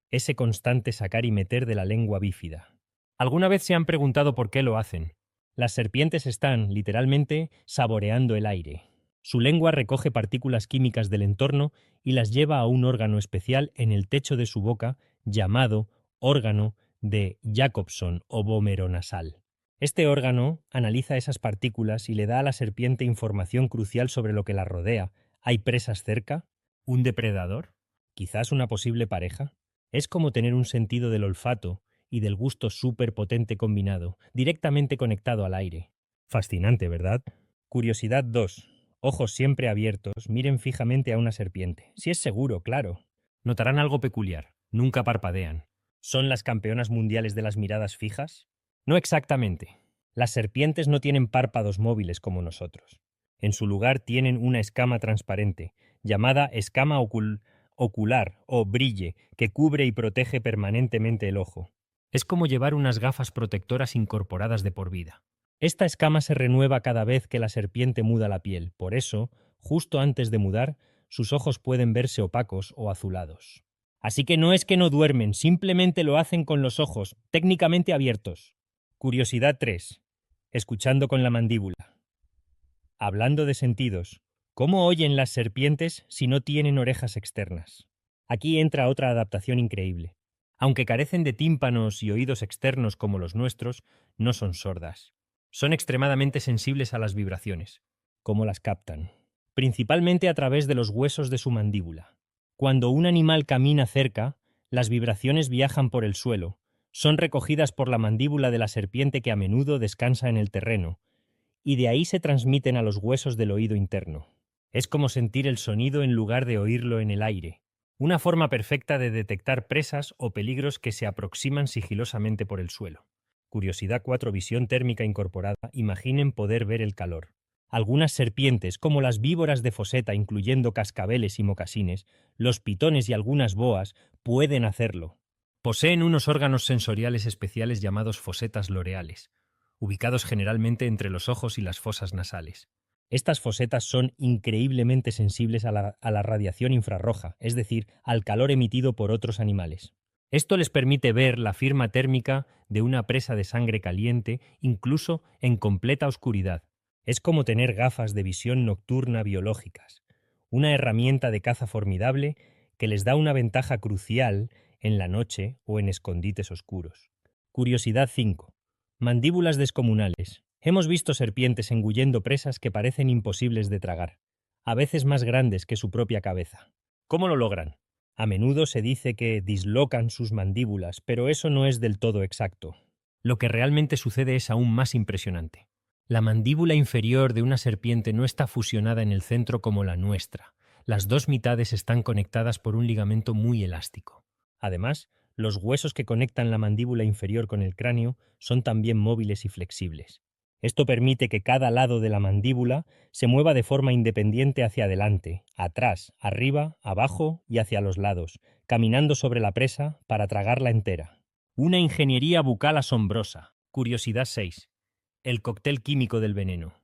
ese constante sacar y meter de la lengua bífida. ¿Alguna vez se han preguntado por qué lo hacen? Las serpientes están, literalmente, saboreando el aire. Su lengua recoge partículas químicas del entorno y las lleva a un órgano especial en el techo de su boca llamado órgano de Jacobson o vómero nasal. Este órgano analiza esas partículas y le da a la serpiente información crucial sobre lo que la rodea. ¿Hay presas cerca? ¿Un depredador? ¿Quizás una posible pareja? Es como tener un sentido del olfato y del gusto súper potente combinado, directamente conectado al aire. Fascinante, ¿verdad? Curiosidad 2. Ojos siempre abiertos, miren fijamente a una serpiente. Si es seguro, claro. Notarán algo peculiar. Nunca parpadean. ¿Son las campeonas mundiales de las miradas fijas? No exactamente. Las serpientes no tienen párpados móviles como nosotros. En su lugar tienen una escama transparente, llamada escama ocular o brille, que cubre y protege permanentemente el ojo. Es como llevar unas gafas protectoras incorporadas de por vida. Esta escama se renueva cada vez que la serpiente muda la piel, por eso, justo antes de mudar, sus ojos pueden verse opacos o azulados. Así que no es que no duermen, simplemente lo hacen con los ojos, técnicamente abiertos. Curiosidad 3. Escuchando con la mandíbula. Hablando de sentidos, ¿cómo oyen las serpientes si no tienen orejas externas? Aquí entra otra adaptación increíble. Aunque carecen de tímpanos y oídos externos como los nuestros, no son sordas. Son extremadamente sensibles a las vibraciones. ¿Cómo las captan? Principalmente a través de los huesos de su mandíbula. Cuando un animal camina cerca, las vibraciones viajan por el suelo, son recogidas por la mandíbula de la serpiente que a menudo descansa en el terreno, y de ahí se transmiten a los huesos del oído interno. Es como sentir el sonido en lugar de oírlo en el aire. Una forma perfecta de detectar presas o peligros que se aproximan sigilosamente por el suelo. Curiosidad 4. Visión térmica incorporada. Imaginen poder ver el calor. Algunas serpientes, como las víboras de foseta, incluyendo cascabeles y mocasines, los pitones y algunas boas, pueden hacerlo. Poseen unos órganos sensoriales especiales llamados fosetas loreales, ubicados generalmente entre los ojos y las fosas nasales. Estas fosetas son increíblemente sensibles a la radiación infrarroja, es decir, al calor emitido por otros animales. Esto les permite ver la firma térmica de una presa de sangre caliente, incluso en completa oscuridad. Es como tener gafas de visión nocturna biológicas, una herramienta de caza formidable que les da una ventaja crucial en la noche o en escondites oscuros. Curiosidad 5. Mandíbulas descomunales. Hemos visto serpientes engullendo presas que parecen imposibles de tragar, a veces más grandes que su propia cabeza. ¿Cómo lo logran? A menudo se dice que dislocan sus mandíbulas, pero eso no es del todo exacto. Lo que realmente sucede es aún más impresionante. La mandíbula inferior de una serpiente no está fusionada en el centro como la nuestra. Las dos mitades están conectadas por un ligamento muy elástico. Además, los huesos que conectan la mandíbula inferior con el cráneo son también móviles y flexibles. Esto permite que cada lado de la mandíbula se mueva de forma independiente hacia adelante, atrás, arriba, abajo y hacia los lados, caminando sobre la presa para tragarla entera. Una ingeniería bucal asombrosa. Curiosidad 6. El cóctel químico del veneno.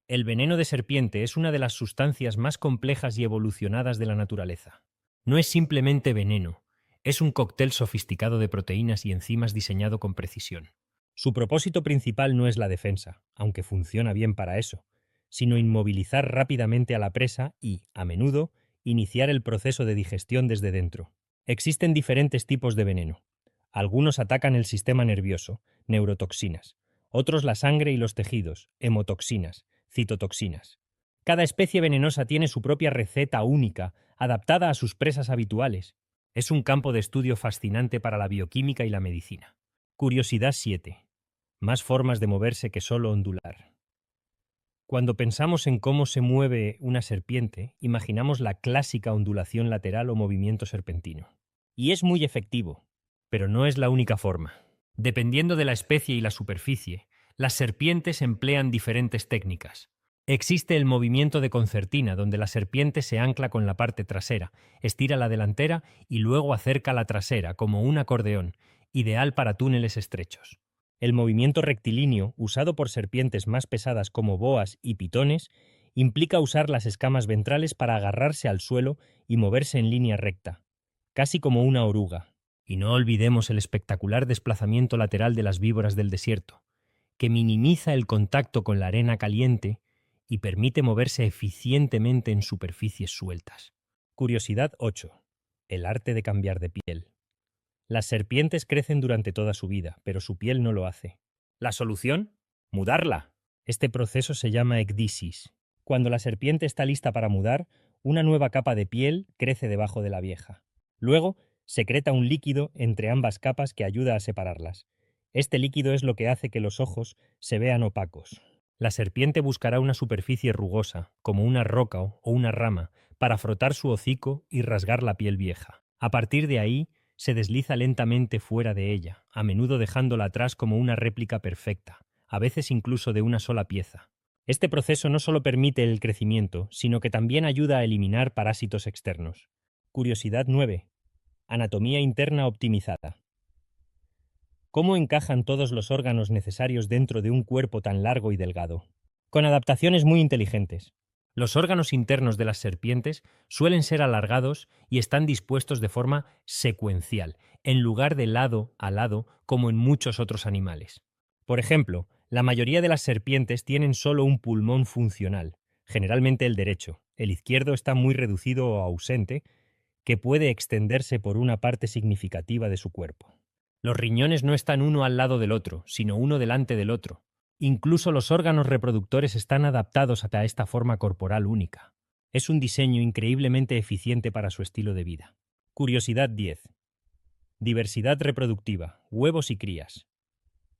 El veneno de serpiente es una de las sustancias más complejas y evolucionadas de la naturaleza. No es simplemente veneno, es un cóctel sofisticado de proteínas y enzimas diseñado con precisión. Su propósito principal no es la defensa, aunque funciona bien para eso, sino inmovilizar rápidamente a la presa y, a menudo, iniciar el proceso de digestión desde dentro. Existen diferentes tipos de veneno. Algunos atacan el sistema nervioso, neurotoxinas. Otros la sangre y los tejidos, hemotoxinas, citotoxinas. Cada especie venenosa tiene su propia receta única, adaptada a sus presas habituales. Es un campo de estudio fascinante para la bioquímica y la medicina. Curiosidad 7. Más formas de moverse que solo ondular. Cuando pensamos en cómo se mueve una serpiente, imaginamos la clásica ondulación lateral o movimiento serpentino. Y es muy efectivo, pero no es la única forma. Dependiendo de la especie y la superficie, las serpientes emplean diferentes técnicas. Existe el movimiento de concertina, donde la serpiente se ancla con la parte trasera, estira la delantera y luego acerca la trasera, como un acordeón, ideal para túneles estrechos. El movimiento rectilíneo, usado por serpientes más pesadas como boas y pitones, implica usar las escamas ventrales para agarrarse al suelo y moverse en línea recta, casi como una oruga. Y no olvidemos el espectacular desplazamiento lateral de las víboras del desierto, que minimiza el contacto con la arena caliente y permite moverse eficientemente en superficies sueltas. Curiosidad 8. El arte de cambiar de piel. Las serpientes crecen durante toda su vida, pero su piel no lo hace. ¿La solución? Mudarla. Este proceso se llama ecdisis. Cuando la serpiente está lista para mudar, una nueva capa de piel crece debajo de la vieja. Luego, secreta un líquido entre ambas capas que ayuda a separarlas. Este líquido es lo que hace que los ojos se vean opacos. La serpiente buscará una superficie rugosa, como una roca o una rama, para frotar su hocico y rasgar la piel vieja. A partir de ahí, se desliza lentamente fuera de ella, a menudo dejándola atrás como una réplica perfecta, a veces incluso de una sola pieza. Este proceso no solo permite el crecimiento, sino que también ayuda a eliminar parásitos externos. Curiosidad 9. Anatomía interna optimizada. ¿Cómo encajan todos los órganos necesarios dentro de un cuerpo tan largo y delgado? Con adaptaciones muy inteligentes. Los órganos internos de las serpientes suelen ser alargados y están dispuestos de forma secuencial, en lugar de lado a lado como en muchos otros animales. Por ejemplo, la mayoría de las serpientes tienen solo un pulmón funcional, generalmente el derecho. El izquierdo está muy reducido o ausente, que puede extenderse por una parte significativa de su cuerpo. Los riñones no están uno al lado del otro, sino uno delante del otro. Incluso los órganos reproductores están adaptados a esta forma corporal única. Es un diseño increíblemente eficiente para su estilo de vida. Curiosidad 10. Diversidad reproductiva, huevos y crías.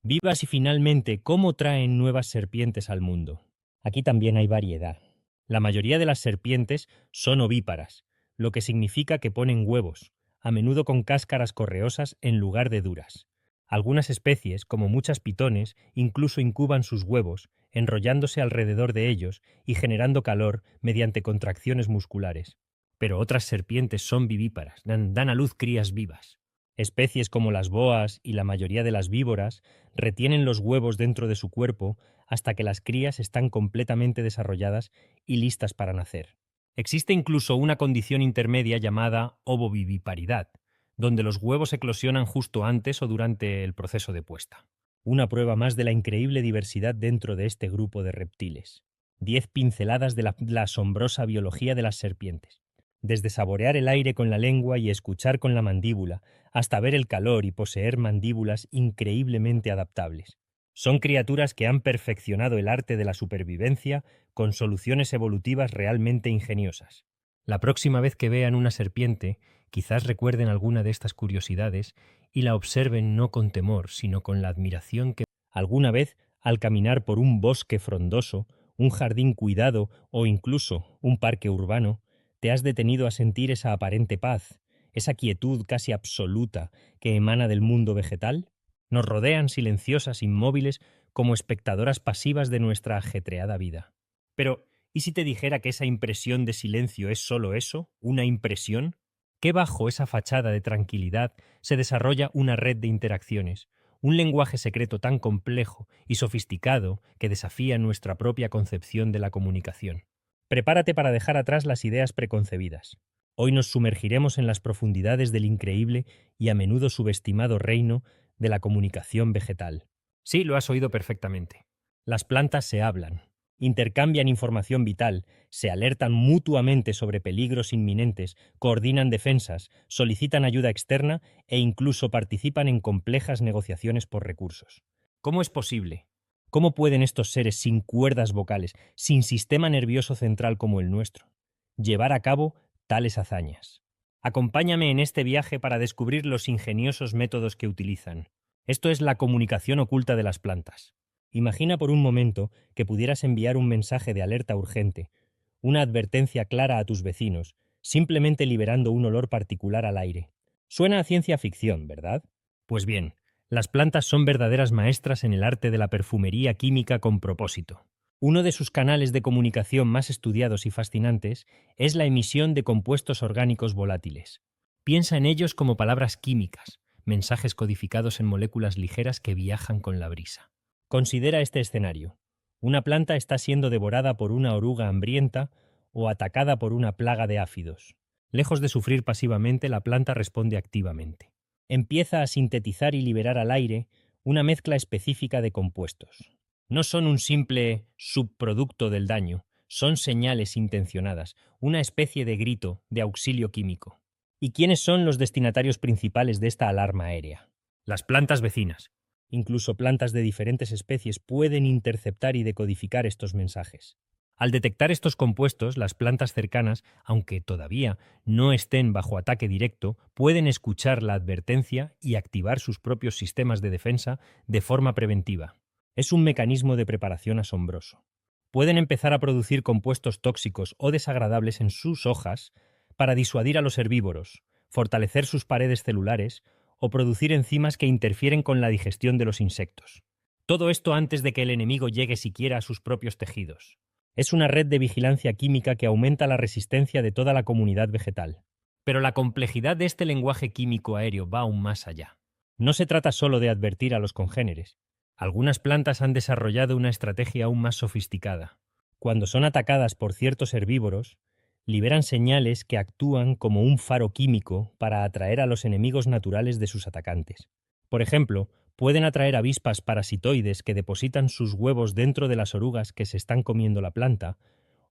Vivas y finalmente, ¿cómo traen nuevas serpientes al mundo? Aquí también hay variedad. La mayoría de las serpientes son ovíparas, lo que significa que ponen huevos, a menudo con cáscaras correosas en lugar de duras. Algunas especies, como muchas pitones, incluso incuban sus huevos, enrollándose alrededor de ellos y generando calor mediante contracciones musculares. Pero otras serpientes son vivíparas, dan a luz crías vivas. Especies como las boas y la mayoría de las víboras retienen los huevos dentro de su cuerpo hasta que las crías están completamente desarrolladas y listas para nacer. Existe incluso una condición intermedia llamada ovoviviparidad, donde los huevos eclosionan justo antes o durante el proceso de puesta. Una prueba más de la increíble diversidad dentro de este grupo de reptiles. 10 pinceladas de la asombrosa biología de las serpientes. Desde saborear el aire con la lengua y escuchar con la mandíbula, hasta ver el calor y poseer mandíbulas increíblemente adaptables. Son criaturas que han perfeccionado el arte de la supervivencia con soluciones evolutivas realmente ingeniosas. La próxima vez que vean una serpiente, quizás recuerden alguna de estas curiosidades y la observen no con temor, sino con la admiración que alguna vez, al caminar por un bosque frondoso, un jardín cuidado o incluso un parque urbano, te has detenido a sentir esa aparente paz, esa quietud casi absoluta que emana del mundo vegetal. Nos rodean silenciosas, inmóviles, como espectadoras pasivas de nuestra ajetreada vida. Pero, ¿y si te dijera que esa impresión de silencio es solo eso, una impresión? Que bajo esa fachada de tranquilidad se desarrolla una red de interacciones, un lenguaje secreto tan complejo y sofisticado que desafía nuestra propia concepción de la comunicación. Prepárate para dejar atrás las ideas preconcebidas. Hoy nos sumergiremos en las profundidades del increíble y a menudo subestimado reino de la comunicación vegetal. Sí, lo has oído perfectamente. Las plantas se hablan, intercambian información vital, se alertan mutuamente sobre peligros inminentes, coordinan defensas, solicitan ayuda externa e incluso participan en complejas negociaciones por recursos. ¿Cómo es posible? ¿Cómo pueden estos seres sin cuerdas vocales, sin sistema nervioso central como el nuestro, llevar a cabo tales hazañas? Acompáñame en este viaje para descubrir los ingeniosos métodos que utilizan. Esto es la comunicación oculta de las plantas. Imagina por un momento que pudieras enviar un mensaje de alerta urgente, una advertencia clara a tus vecinos, simplemente liberando un olor particular al aire. Suena a ciencia ficción, ¿verdad? Pues bien, las plantas son verdaderas maestras en el arte de la perfumería química con propósito. Uno de sus canales de comunicación más estudiados y fascinantes es la emisión de compuestos orgánicos volátiles. Piensa en ellos como palabras químicas, mensajes codificados en moléculas ligeras que viajan con la brisa. Considera este escenario. Una planta está siendo devorada por una oruga hambrienta o atacada por una plaga de áfidos. Lejos de sufrir pasivamente, la planta responde activamente. Empieza a sintetizar y liberar al aire una mezcla específica de compuestos. No son un simple subproducto del daño, son señales intencionadas, una especie de grito de auxilio químico. ¿Y quiénes son los destinatarios principales de esta alarma aérea? Las plantas vecinas. Incluso plantas de diferentes especies pueden interceptar y decodificar estos mensajes. Al detectar estos compuestos, las plantas cercanas, aunque todavía no estén bajo ataque directo, pueden escuchar la advertencia y activar sus propios sistemas de defensa de forma preventiva. Es un mecanismo de preparación asombroso. Pueden empezar a producir compuestos tóxicos o desagradables en sus hojas para disuadir a los herbívoros, fortalecer sus paredes celulares o producir enzimas que interfieren con la digestión de los insectos. Todo esto antes de que el enemigo llegue siquiera a sus propios tejidos. Es una red de vigilancia química que aumenta la resistencia de toda la comunidad vegetal. Pero la complejidad de este lenguaje químico aéreo va aún más allá. No se trata solo de advertir a los congéneres. Algunas plantas han desarrollado una estrategia aún más sofisticada. Cuando son atacadas por ciertos herbívoros, liberan señales que actúan como un faro químico para atraer a los enemigos naturales de sus atacantes. Por ejemplo, pueden atraer avispas parasitoides que depositan sus huevos dentro de las orugas que se están comiendo la planta,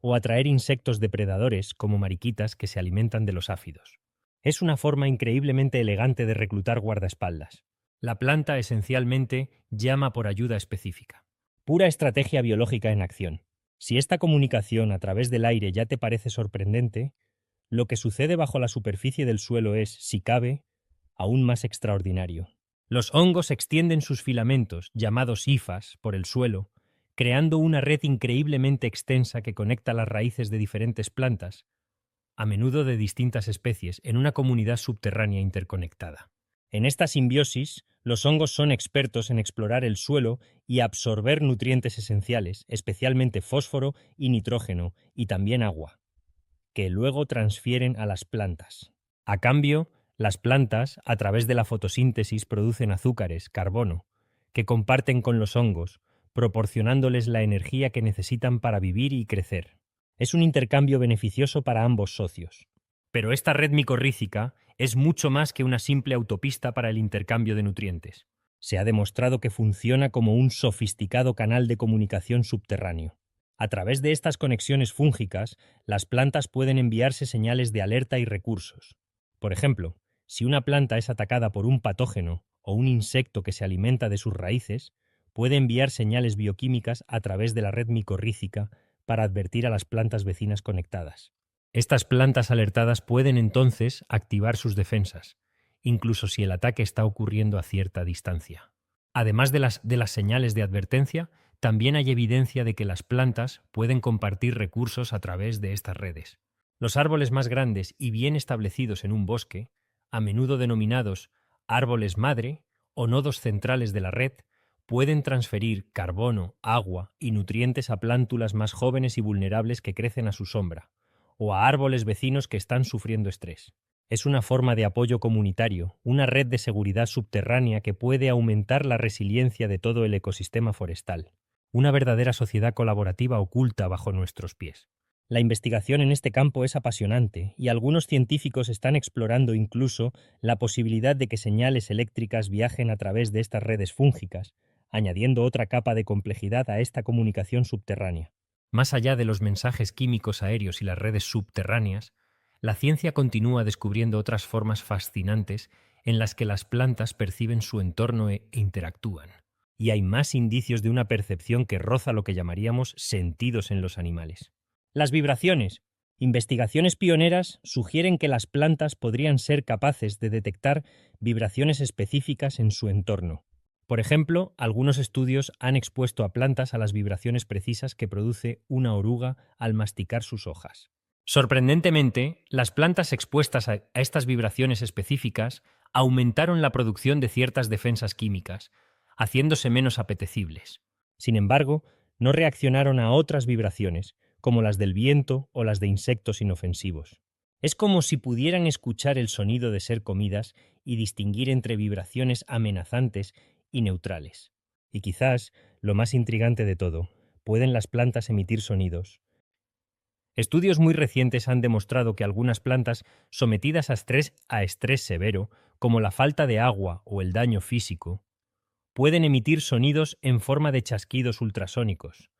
o atraer insectos depredadores como mariquitas que se alimentan de los áfidos. Es una forma increíblemente elegante de reclutar guardaespaldas. La planta esencialmente llama por ayuda específica. Pura estrategia biológica en acción. Si esta comunicación a través del aire ya te parece sorprendente, lo que sucede bajo la superficie del suelo es, si cabe, aún más extraordinario. Los hongos extienden sus filamentos, llamados hifas, por el suelo, creando una red increíblemente extensa que conecta las raíces de diferentes plantas, a menudo de distintas especies, en una comunidad subterránea interconectada. En esta simbiosis, los hongos son expertos en explorar el suelo y absorber nutrientes esenciales, especialmente fósforo y nitrógeno, y también agua, que luego transfieren a las plantas. A cambio, las plantas, a través de la fotosíntesis, producen azúcares, carbono, que comparten con los hongos, proporcionándoles la energía que necesitan para vivir y crecer. Es un intercambio beneficioso para ambos socios. Pero esta red micorrícica es mucho más que una simple autopista para el intercambio de nutrientes. Se ha demostrado que funciona como un sofisticado canal de comunicación subterráneo. A través de estas conexiones fúngicas, las plantas pueden enviarse señales de alerta y recursos. Por ejemplo, si una planta es atacada por un patógeno o un insecto que se alimenta de sus raíces, puede enviar señales bioquímicas a través de la red micorrícica para advertir a las plantas vecinas conectadas. Estas plantas alertadas pueden entonces activar sus defensas, incluso si el ataque está ocurriendo a cierta distancia. Además de las señales de advertencia, también hay evidencia de que las plantas pueden compartir recursos a través de estas redes. Los árboles más grandes y bien establecidos en un bosque, a menudo denominados árboles madre o nodos centrales de la red, pueden transferir carbono, agua y nutrientes a plántulas más jóvenes y vulnerables que crecen a su sombra, o a árboles vecinos que están sufriendo estrés. Es una forma de apoyo comunitario, una red de seguridad subterránea que puede aumentar la resiliencia de todo el ecosistema forestal. Una verdadera sociedad colaborativa oculta bajo nuestros pies. La investigación en este campo es apasionante y algunos científicos están explorando incluso la posibilidad de que señales eléctricas viajen a través de estas redes fúngicas, añadiendo otra capa de complejidad a esta comunicación subterránea. Más allá de los mensajes químicos aéreos y las redes subterráneas, la ciencia continúa descubriendo otras formas fascinantes en las que las plantas perciben su entorno e interactúan. Y hay más indicios de una percepción que roza lo que llamaríamos sentidos en los animales. Las vibraciones. Investigaciones pioneras sugieren que las plantas podrían ser capaces de detectar vibraciones específicas en su entorno. Por ejemplo, algunos estudios han expuesto a plantas a las vibraciones precisas que produce una oruga al masticar sus hojas. Sorprendentemente, las plantas expuestas a estas vibraciones específicas aumentaron la producción de ciertas defensas químicas, haciéndose menos apetecibles. Sin embargo, no reaccionaron a otras vibraciones, como las del viento o las de insectos inofensivos. Es como si pudieran escuchar el sonido de ser comidas y distinguir entre vibraciones amenazantes y neutrales. Y quizás, lo más intrigante de todo, ¿pueden las plantas emitir sonidos? Estudios muy recientes han demostrado que algunas plantas sometidas a estrés severo, como la falta de agua o el daño físico, pueden emitir sonidos en forma de chasquidos ultrasónicos,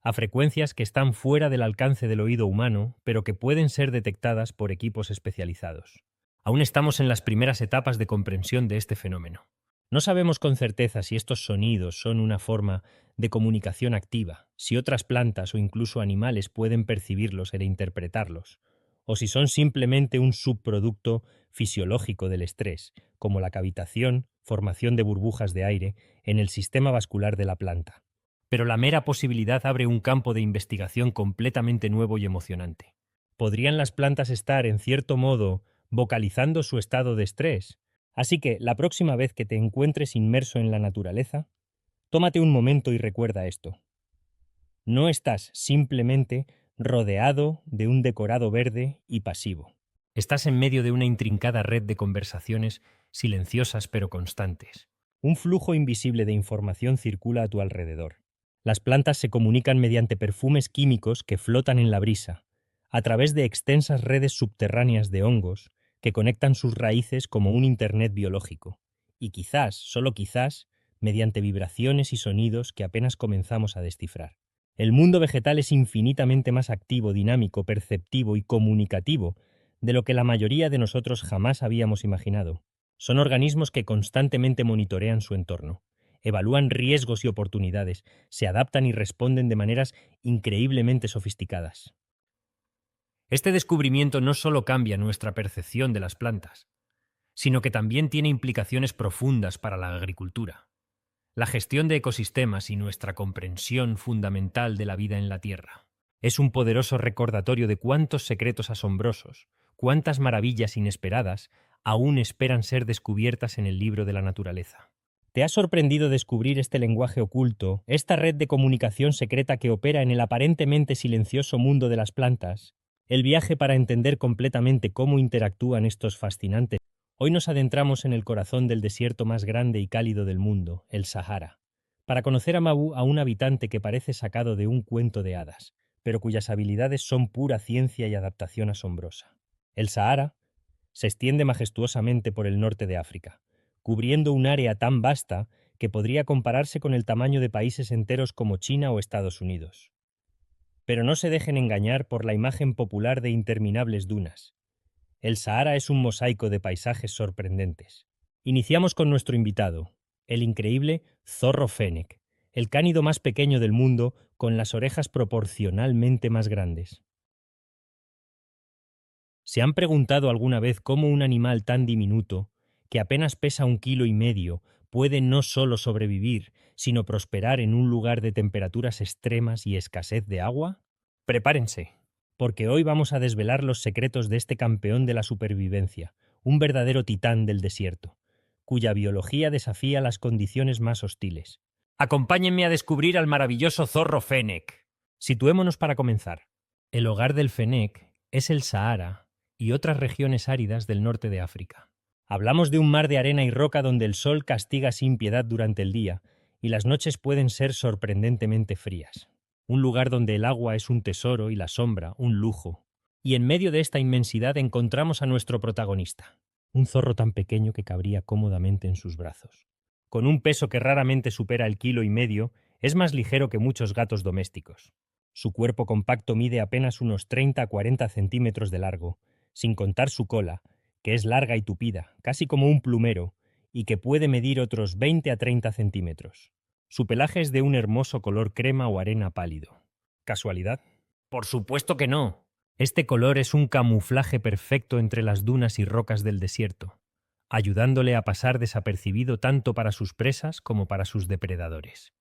a frecuencias que están fuera del alcance del oído humano, pero que pueden ser detectadas por equipos especializados. Aún estamos en las primeras etapas de comprensión de este fenómeno. No sabemos con certeza si estos sonidos son una forma de comunicación activa, si otras plantas o incluso animales pueden percibirlos e interpretarlos, o si son simplemente un subproducto fisiológico del estrés, como la cavitación, formación de burbujas de aire en el sistema vascular de la planta. Pero la mera posibilidad abre un campo de investigación completamente nuevo y emocionante. ¿Podrían las plantas estar, en cierto modo, vocalizando su estado de estrés? Así que, la próxima vez que te encuentres inmerso en la naturaleza, tómate un momento y recuerda esto. No estás simplemente rodeado de un decorado verde y pasivo. Estás en medio de una intrincada red de conversaciones silenciosas pero constantes. Un flujo invisible de información circula a tu alrededor. Las plantas se comunican mediante perfumes químicos que flotan en la brisa, a través de extensas redes subterráneas de hongos que conectan sus raíces como un Internet biológico, y quizás, solo quizás, mediante vibraciones y sonidos que apenas comenzamos a descifrar. El mundo vegetal es infinitamente más activo, dinámico, perceptivo y comunicativo de lo que la mayoría de nosotros jamás habíamos imaginado. Son organismos que constantemente monitorean su entorno, evalúan riesgos y oportunidades, se adaptan y responden de maneras increíblemente sofisticadas. Este descubrimiento no solo cambia nuestra percepción de las plantas, sino que también tiene implicaciones profundas para la agricultura, la gestión de ecosistemas y nuestra comprensión fundamental de la vida en la Tierra. Es un poderoso recordatorio de cuántos secretos asombrosos, cuántas maravillas inesperadas aún esperan ser descubiertas en el libro de la naturaleza. ¿Te ha sorprendido descubrir este lenguaje oculto, esta red de comunicación secreta que opera en el aparentemente silencioso mundo de las plantas? El viaje para entender completamente cómo interactúan estos fascinantes. Hoy nos adentramos en el corazón del desierto más grande y cálido del mundo, el Sahara, para conocer a Mabu, a un habitante que parece sacado de un cuento de hadas, pero cuyas habilidades son pura ciencia y adaptación asombrosa. El Sahara se extiende majestuosamente por el norte de África, cubriendo un área tan vasta que podría compararse con el tamaño de países enteros como China o Estados Unidos. Pero no se dejen engañar por la imagen popular de interminables dunas. El Sahara es un mosaico de paisajes sorprendentes. Iniciamos con nuestro invitado, el increíble zorro fennec, el cánido más pequeño del mundo con las orejas proporcionalmente más grandes. ¿Se han preguntado alguna vez cómo un animal tan diminuto, que apenas pesa 1,5 kilos, puede no solo sobrevivir, sino prosperar en un lugar de temperaturas extremas y escasez de agua? Prepárense, porque hoy vamos a desvelar los secretos de este campeón de la supervivencia, un verdadero titán del desierto, cuya biología desafía las condiciones más hostiles. Acompáñenme a descubrir al maravilloso zorro fennec. Situémonos para comenzar. El hogar del fennec es el Sahara y otras regiones áridas del norte de África. Hablamos de un mar de arena y roca donde el sol castiga sin piedad durante el día y las noches pueden ser sorprendentemente frías. Un lugar donde el agua es un tesoro y la sombra un lujo. Y en medio de esta inmensidad encontramos a nuestro protagonista, un zorro tan pequeño que cabría cómodamente en sus brazos. Con un peso que raramente supera el 1,5 kilos, es más ligero que muchos gatos domésticos. Su cuerpo compacto mide apenas unos 30 a 40 centímetros de largo, sin contar su cola, que es larga y tupida, casi como un plumero, y que puede medir otros 20 a 30 centímetros. Su pelaje es de un hermoso color crema o arena pálido. ¿Casualidad? Por supuesto que no. Este color es un camuflaje perfecto entre las dunas y rocas del desierto, ayudándole a pasar desapercibido tanto para sus presas como para sus depredadores.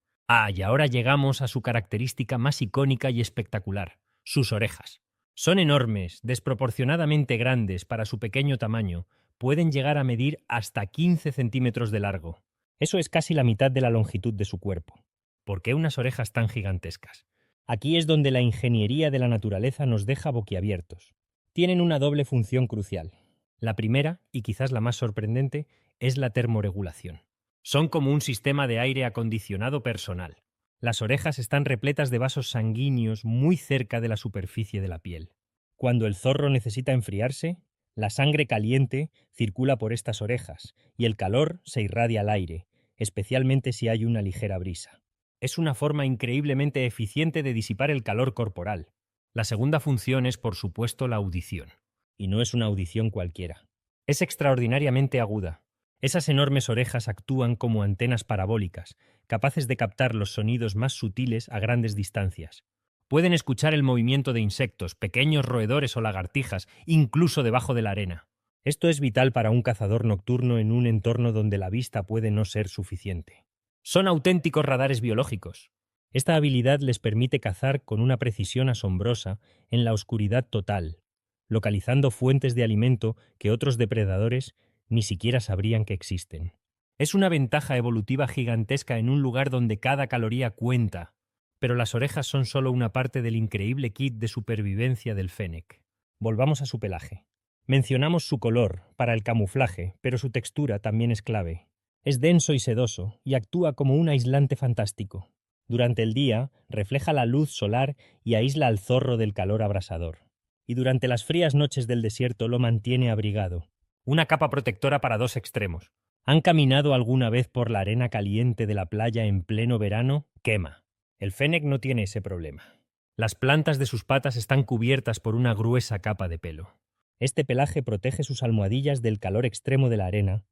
Y ahora llegamos a su característica más icónica y espectacular, sus orejas. Son enormes, desproporcionadamente grandes para su pequeño tamaño, pueden llegar a medir hasta 15 centímetros de largo. Eso es casi la mitad de la longitud de su cuerpo. ¿Por qué unas orejas tan gigantescas? Aquí es donde la ingeniería de la naturaleza nos deja boquiabiertos. Tienen una doble función crucial. La primera, y quizás la más sorprendente, es la termorregulación. Son como un sistema de aire acondicionado personal. Las orejas están repletas de vasos sanguíneos muy cerca de la superficie de la piel. Cuando el zorro necesita enfriarse, la sangre caliente circula por estas orejas y el calor se irradia al aire, especialmente si hay una ligera brisa. Es una forma increíblemente eficiente de disipar el calor corporal. La segunda función es, por supuesto, la audición. Y no es una audición cualquiera. Es extraordinariamente aguda. Esas enormes orejas actúan como antenas parabólicas, capaces de captar los sonidos más sutiles a grandes distancias. Pueden escuchar el movimiento de insectos, pequeños roedores o lagartijas, incluso debajo de la arena. Esto es vital para un cazador nocturno en un entorno donde la vista puede no ser suficiente. Son auténticos radares biológicos. Esta habilidad les permite cazar con una precisión asombrosa en la oscuridad total, localizando fuentes de alimento que otros depredadores ni siquiera sabrían que existen. Es una ventaja evolutiva gigantesca en un lugar donde cada caloría cuenta, pero las orejas son solo una parte del increíble kit de supervivencia del fennec. Volvamos a su pelaje. Mencionamos su color, para el camuflaje, pero su textura también es clave. Es denso y sedoso, y actúa como un aislante fantástico. Durante el día, refleja la luz solar y aísla al zorro del calor abrasador. Y durante las frías noches del desierto lo mantiene abrigado. Una capa protectora para dos extremos. ¿Han caminado alguna vez por la arena caliente de la playa en pleno verano? Quema. El fennec no tiene ese problema. Las plantas de sus patas están cubiertas por una gruesa capa de pelo. Este pelaje protege sus almohadillas del calor extremo de la arena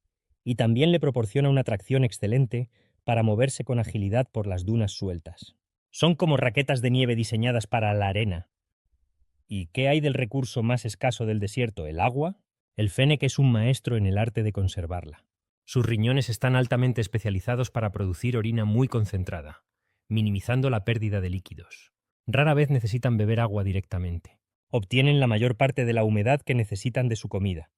y también le proporciona una tracción excelente para moverse con agilidad por las dunas sueltas. Son como raquetas de nieve diseñadas para la arena. ¿Y qué hay del recurso más escaso del desierto, el agua? El fennec es un maestro en el arte de conservarla. Sus riñones están altamente especializados para producir orina muy concentrada, minimizando la pérdida de líquidos. Rara vez necesitan beber agua directamente. Obtienen la mayor parte de la humedad que necesitan de su comida.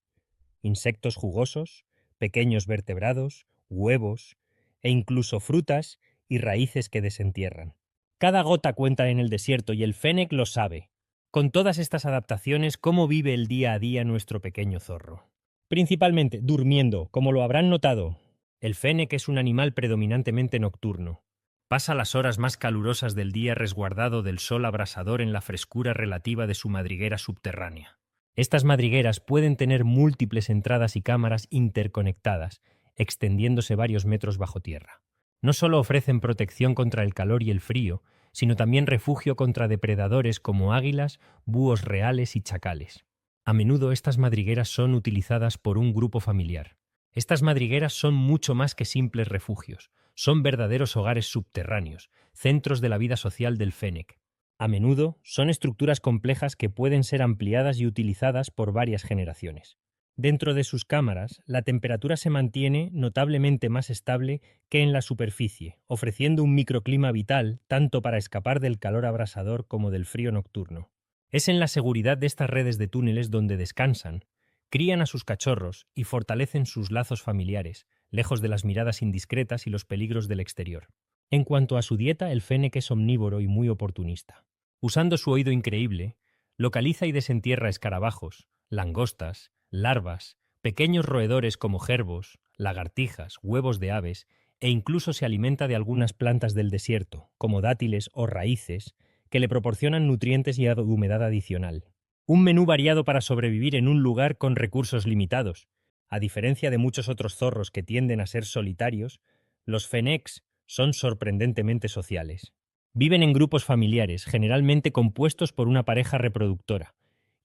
Insectos jugosos, pequeños vertebrados, huevos e incluso frutas y raíces que desentierran. Cada gota cuenta en el desierto y el fennec lo sabe. Con todas estas adaptaciones, ¿cómo vive el día a día nuestro pequeño zorro? Principalmente durmiendo, como lo habrán notado. El fennec es un animal predominantemente nocturno. Pasa las horas más calurosas del día resguardado del sol abrasador en la frescura relativa de su madriguera subterránea. Estas madrigueras pueden tener múltiples entradas y cámaras interconectadas, extendiéndose varios metros bajo tierra. No solo ofrecen protección contra el calor y el frío, sino también refugio contra depredadores como águilas, búhos reales y chacales. A menudo estas madrigueras son utilizadas por un grupo familiar. Estas madrigueras son mucho más que simples refugios, son verdaderos hogares subterráneos, centros de la vida social del fennec. A menudo son estructuras complejas que pueden ser ampliadas y utilizadas por varias generaciones. Dentro de sus cámaras, la temperatura se mantiene notablemente más estable que en la superficie, ofreciendo un microclima vital tanto para escapar del calor abrasador como del frío nocturno. Es en la seguridad de estas redes de túneles donde descansan, crían a sus cachorros y fortalecen sus lazos familiares, lejos de las miradas indiscretas y los peligros del exterior. En cuanto a su dieta, el fennec es omnívoro y muy oportunista. Usando su oído increíble, localiza y desentierra escarabajos, langostas, larvas, pequeños roedores como jerbos, lagartijas, huevos de aves, e incluso se alimenta de algunas plantas del desierto, como dátiles o raíces, que le proporcionan nutrientes y humedad adicional. Un menú variado para sobrevivir en un lugar con recursos limitados. A diferencia de muchos otros zorros que tienden a ser solitarios, los fennecs son sorprendentemente sociales. Viven en grupos familiares, generalmente compuestos por una pareja reproductora,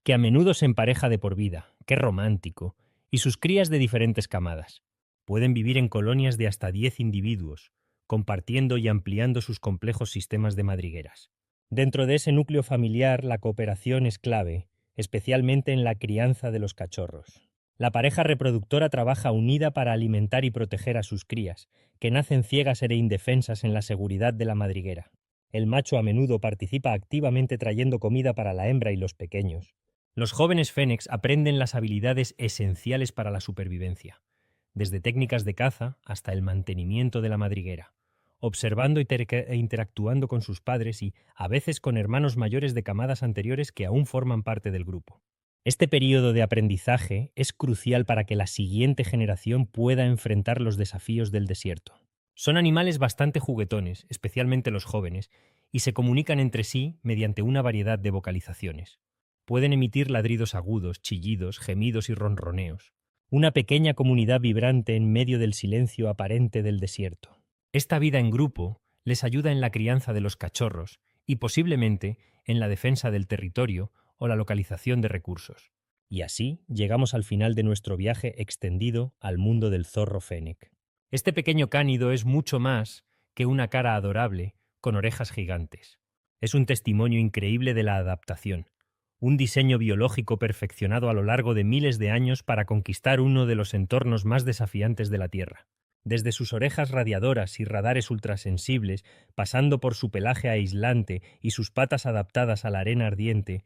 que a menudo se empareja de por vida, qué romántico, y sus crías de diferentes camadas. Pueden vivir en colonias de hasta 10 individuos, compartiendo y ampliando sus complejos sistemas de madrigueras. Dentro de ese núcleo familiar, la cooperación es clave, especialmente en la crianza de los cachorros. La pareja reproductora trabaja unida para alimentar y proteger a sus crías, que nacen ciegas e indefensas en la seguridad de la madriguera. El macho a menudo participa activamente trayendo comida para la hembra y los pequeños. Los jóvenes fennecs aprenden las habilidades esenciales para la supervivencia, desde técnicas de caza hasta el mantenimiento de la madriguera, observando e interactuando con sus padres y, a veces, con hermanos mayores de camadas anteriores que aún forman parte del grupo. Este período de aprendizaje es crucial para que la siguiente generación pueda enfrentar los desafíos del desierto. Son animales bastante juguetones, especialmente los jóvenes, y se comunican entre sí mediante una variedad de vocalizaciones. Pueden emitir ladridos agudos, chillidos, gemidos y ronroneos. Una pequeña comunidad vibrante en medio del silencio aparente del desierto. Esta vida en grupo les ayuda en la crianza de los cachorros y posiblemente en la defensa del territorio o la localización de recursos. Y así llegamos al final de nuestro viaje extendido al mundo del zorro fennec. Este pequeño cánido es mucho más que una cara adorable con orejas gigantes. Es un testimonio increíble de la adaptación, un diseño biológico perfeccionado a lo largo de miles de años para conquistar uno de los entornos más desafiantes de la Tierra. Desde sus orejas radiadoras y radares ultrasensibles, pasando por su pelaje aislante y sus patas adaptadas a la arena ardiente,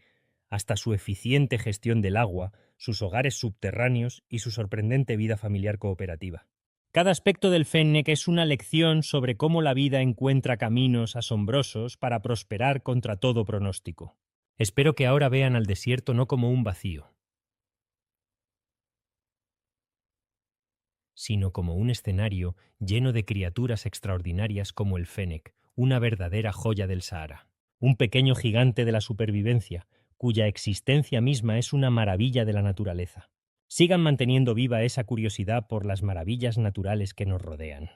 hasta su eficiente gestión del agua, sus hogares subterráneos y su sorprendente vida familiar cooperativa. Cada aspecto del fennec es una lección sobre cómo la vida encuentra caminos asombrosos para prosperar contra todo pronóstico. Espero que ahora vean al desierto no como un vacío, sino como un escenario lleno de criaturas extraordinarias como el fennec, una verdadera joya del Sahara. Un pequeño gigante de la supervivencia, cuya existencia misma es una maravilla de la naturaleza. Sigan manteniendo viva esa curiosidad por las maravillas naturales que nos rodean.